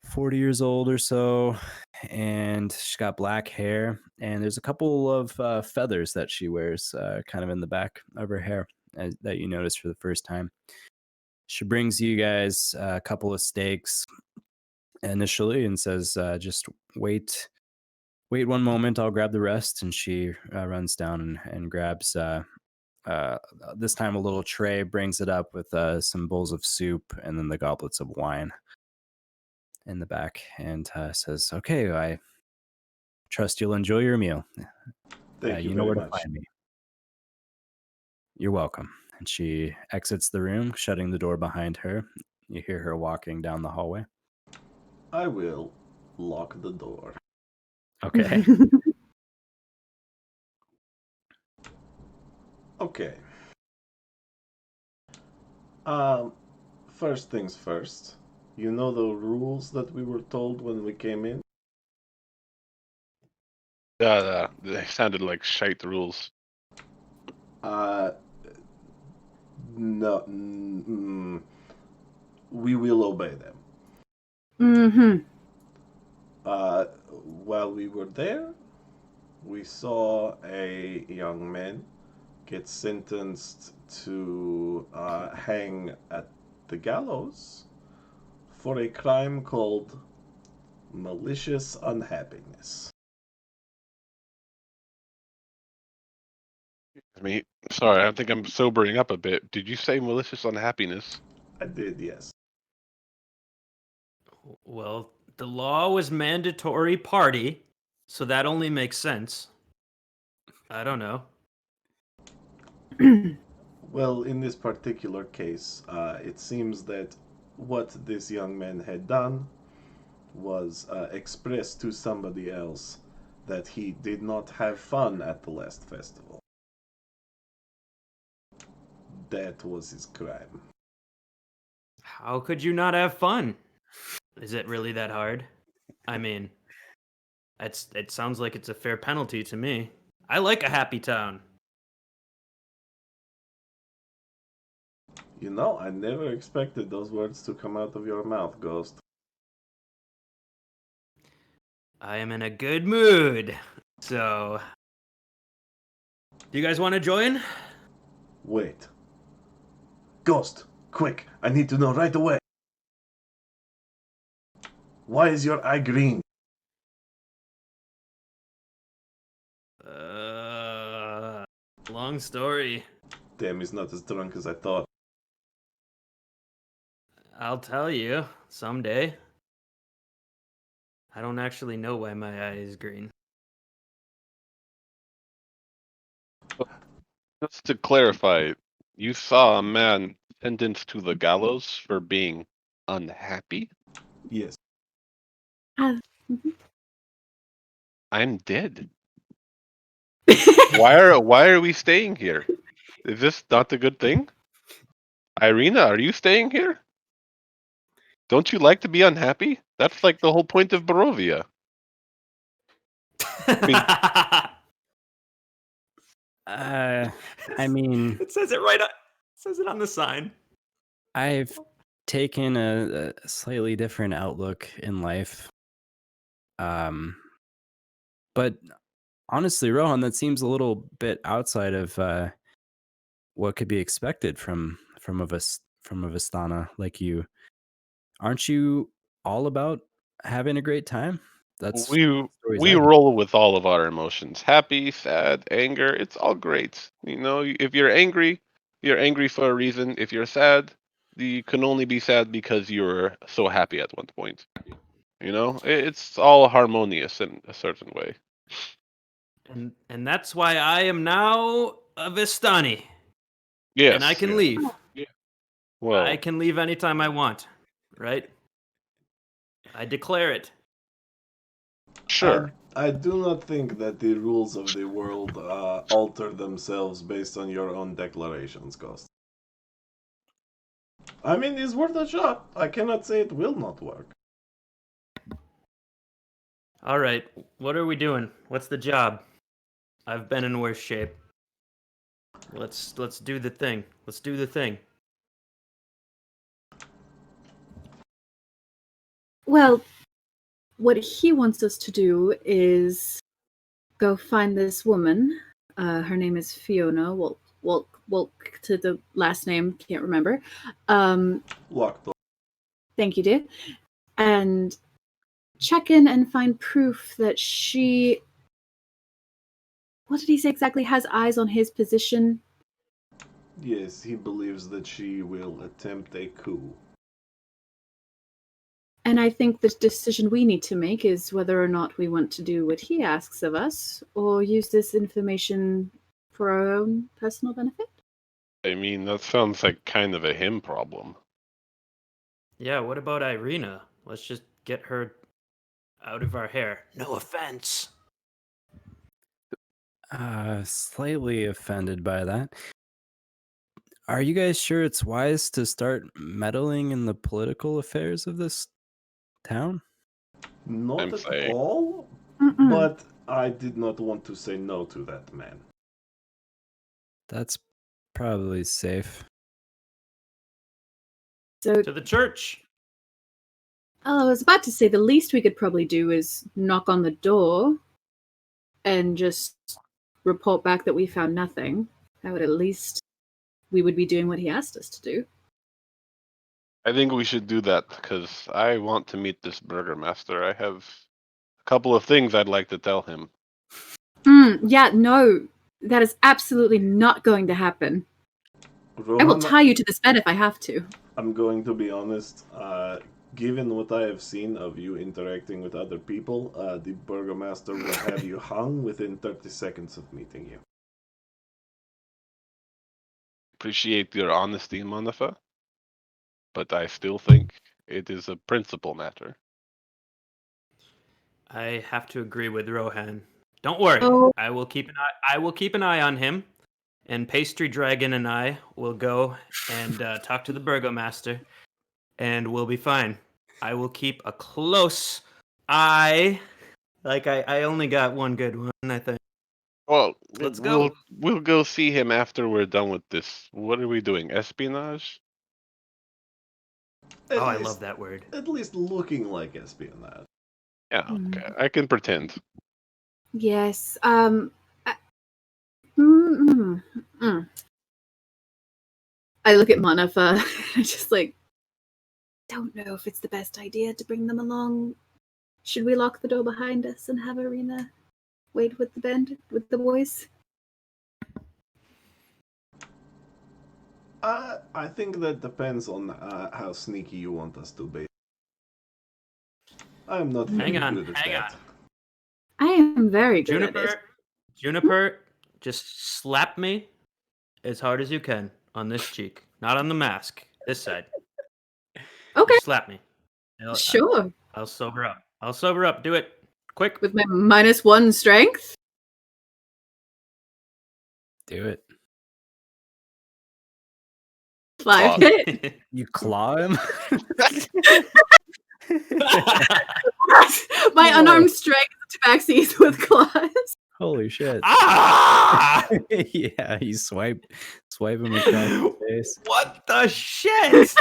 40 years old or so, and she's got black hair, and there's a couple of feathers that she wears kind of in the back of her hair that you notice for the first time. She brings you guys a couple of steaks initially and says, just wait 1 moment, I'll grab the rest. And she runs down and grabs this time a little tray, brings it up with some bowls of soup and then the goblets of wine in the back, and says, okay, I trust you'll enjoy your meal. Thank you You know very where to much. find me. You're welcome. And she exits the room, shutting the door behind her. You hear her walking down the hallway. I will lock the door. Okay. Okay. First things first. You know the rules that we were told when we came in? They sounded like shite rules. No. We will obey them. Mm-hmm. While we were there, we saw a young man get sentenced to hang at the gallows for a crime called malicious unhappiness. I mean, sorry, I think I'm sobering up a bit. Did you say malicious unhappiness? I did, yes. Well, the law was mandatory party, so that only makes sense. I don't know. Well, in this particular case, it seems that what this young man had done was express to somebody else that he did not have fun at the last festival. That was his crime. How could you not have fun? Is it really that hard? I mean, it sounds like it's a fair penalty to me. I like a happy town. You know, I never expected those words to come out of your mouth, Ghost. I am in a good mood. So, do you guys want to join? Wait. Ghost, quick, I need to know right away. Why is your eye green? Long story. Damn, he's not as drunk as I thought. I'll tell you someday. I don't actually know why my eye is green. Just to clarify, you saw a man sentenced to the gallows for being unhappy? Yes. Mhm. I'm dead. Why are we staying here? Is this not a good thing? Irina, are you staying here? Don't you like to be unhappy? That's like the whole point of Barovia. I mean, it says it right on, says it on the sign. I've taken a slightly different outlook in life. But honestly, Rohan, that seems a little bit outside of what could be expected from from a Vistana like you, aren't you all about having a great time? That's We stories we I hear. roll with all of our emotions. Happy, sad, anger, it's all great. If you're angry for a reason. If you're sad, you can only be sad because you were so happy at one point. It's all harmonious in a certain way. And that's why I am now a Vistani. Yes. And I can yeah. leave. Well, I can leave anytime I want. Right? I declare it. sure. I do not think that the rules of the world alter themselves based on your own declarations, Ghost. I mean, it's worth a shot. I cannot say it will not work. All right. What are we doing? What's the job? I've been in worse shape. Let's do the thing. Let's do the thing. Well, what he wants us to do is go find this woman. Her name is Fiona. Wolk to the last name, can't remember. Locked. Thank you, dear. And check in and find proof that she. What did he say exactly? Has eyes on his position. Yes, he believes that she will attempt a coup. And I think the decision we need to make is whether or not we want to do what he asks of us or use this information for our own personal benefit. I mean, that sounds like kind of a him problem. Yeah, what about Irina? Let's just get her out of our hair. No offense. Slightly offended by that. Are you guys sure it's wise to start meddling in the political affairs of this town? Not I'm at saying. all, Mm-mm. but I did not want to say no to that man. That's probably safe. So, To the church. I was about to say the least we could probably do is knock on the door and just report back that we found nothing. That would at least we would be doing what he asked us to do. I think we should do that because I want to meet this burgermaster. I have a couple of things I'd like to tell him. Yeah, no, that is absolutely not going to happen. I will Rohan, tie you to this bed if I have to. I'm going to be honest. Given what I have seen of you interacting with other people, the burgomaster will have you hung within 30 seconds of meeting you. Appreciate your honesty, Manafaa, but I still think it is a principle matter. I have to agree with Rohan. Don't worry. Oh. I will keep an eye on him, and Pastry Dragon and I will go and talk to the burgomaster, and we'll be fine. I will keep a close eye. Like I only got one good one, I think. Well, Let's go. We'll go see him after we're done with this. What are we doing? Espionage? At I least- love that word. At least looking like espionage. Yeah, okay. I can pretend. Yes. Mm. I look at Manafaa. I just don't know if it's the best idea to bring them along. Should we lock the door behind us and have Irina wait with the boys? I think that depends on how sneaky you want us to be. I am not very good at Hang that. on. I am very good at it. Juniper, just slap me as hard as you can on this cheek, not on the mask. This side. Okay, Just slap me. sure. I'll sober up. Do it quick. With my -1 strength. Do it. 5 hit. You claw him? My unarmed strength Tabaxis with claws. Holy shit. Ah! Yeah, you swipe him across the face. What the shit?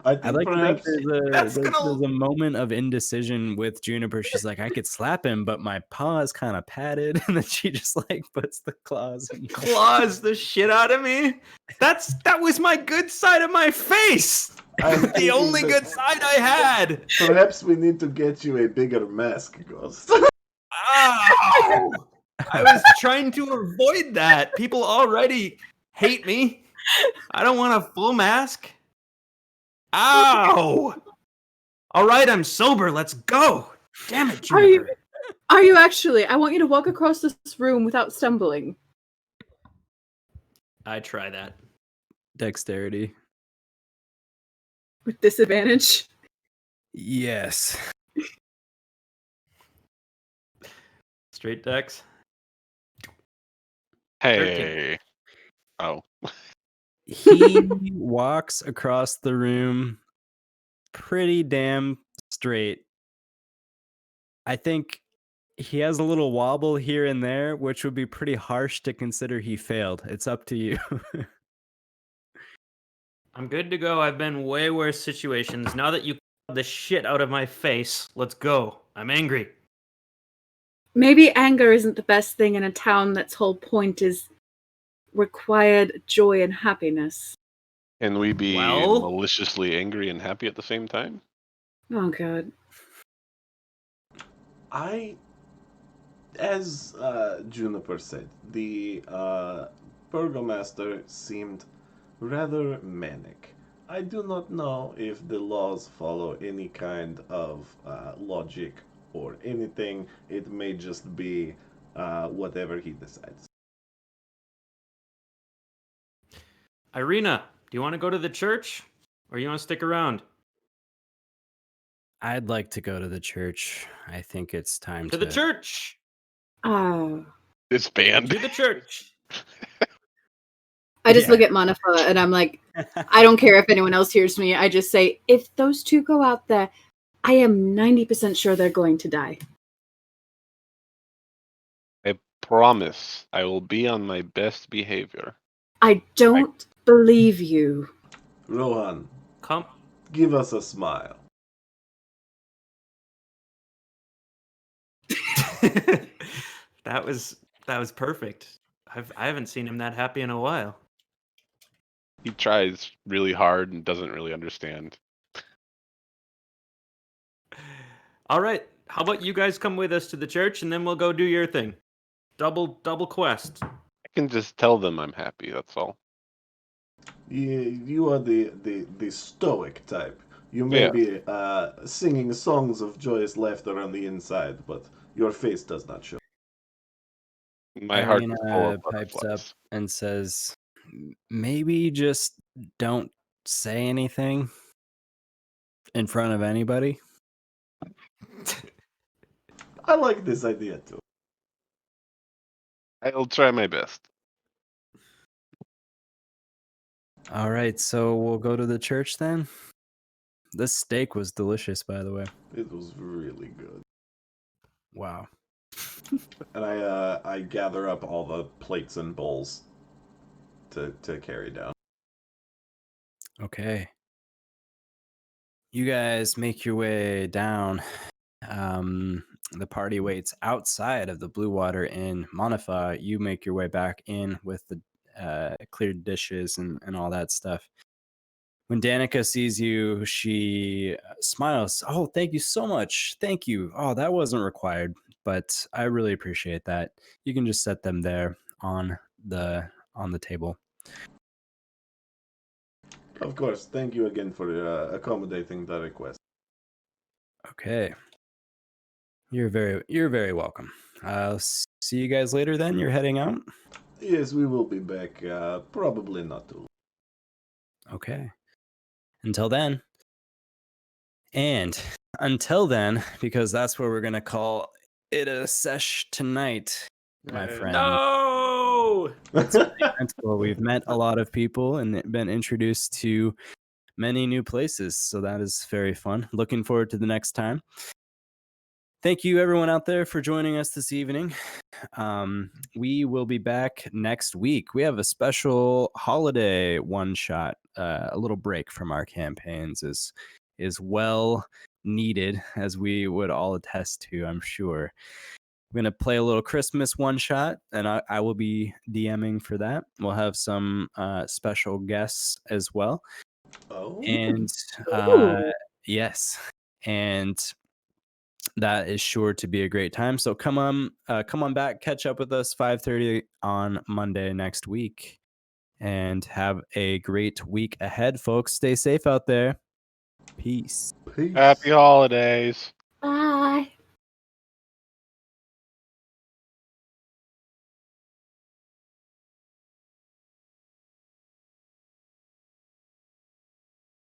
I I think like to think perhaps there's a moment of indecision with Juniper. She's like, I could slap him, but my paw is kind of padded, and then she just like puts the claws in. Claws the shit out of me. That was my good side of my face. I'm The thinking only that good side I had. perhaps we need to get you a bigger mask, Ghost. Ow! I was trying to avoid that. People already hate me. I don't want a full mask. Ow! All right, I'm sober. Let's go. Damn it, Are you? Juniper. Are you actually? I want you to walk across this room without stumbling. I try that. Dexterity. With disadvantage. Yes. Straight dex. Hey. Oh. He walks across the room pretty damn straight. I think he has a little wobble here and there, which would be pretty harsh to consider he failed. It's up to you. I'm good to go. I've been way worse situations. Now that you called the shit out of my face, let's go. I'm angry. Maybe anger isn't the best thing in a town that's whole point is required joy and happiness. Can we be Well? maliciously angry and happy at the same time? Oh god. As Juniper said, the burgomaster seemed rather manic. I do not know if the laws follow any kind of logic or anything. It may just be whatever he decides. Irina, do you want to go to the church? Or you want to stick around? I'd like to go to the church. I think it's time To the church! Oh. This band. To the church! I just Yeah. look at Manafaa and I'm like, I don't care if anyone else hears me. I just say, if those two go out there, I am 90% sure they're going to die. I promise I will be on my best behavior. I don't believe you. Rohan, Come. give us a smile. that was perfect. I haven't seen him that happy in a while. He tries really hard and doesn't really understand. All right. How about you guys come with us to the church and then we'll go do your thing. Double quest. I can just tell them I'm happy, that's all. You are the stoic type. You may Yeah. be singing songs of joyous laughter on the inside, but your face does not show. My heart is Irina full of pipes up butterflies. and says, maybe just don't say anything in front of anybody. I like this idea too. I'll try my best. All right, so we'll go to the church then. This steak was delicious, by the way. It was really good. Wow. And I gather up all the plates and bowls to carry down. Okay. You guys make your way down. The party waits outside of the Blue Water in Manafaa. You make your way back in with the cleared dishes and all that stuff. When Danica sees you, she smiles. Oh, thank you so much. Thank you. Oh, that wasn't required, but I really appreciate that. You can just set them there on the table. Of course, thank you again for accommodating the request. Okay. You're very welcome. I'll see you guys later then. You're heading out? Yes, we will be back, probably not too long. Okay. Until then. And until then, because that's where we're going to call it a sesh tonight, my friend. No! Well, we've met a lot of people and been introduced to many new places. So that is very fun. Looking forward to the next time. thank you everyone out there for joining us this evening. We will be back next week. We have a special holiday one shot. A little break from our campaigns is well needed, as we would all attest to, I'm sure. We're going to play a little Christmas one shot, and I will be DMing for that. We'll have some special guests as well. Oh, And Ooh. yes, and that is sure to be a great time. So come on back, catch up with us 5:30 on Monday next week, and have a great week ahead, folks. Stay safe out there. Peace. peace. Happy holidays.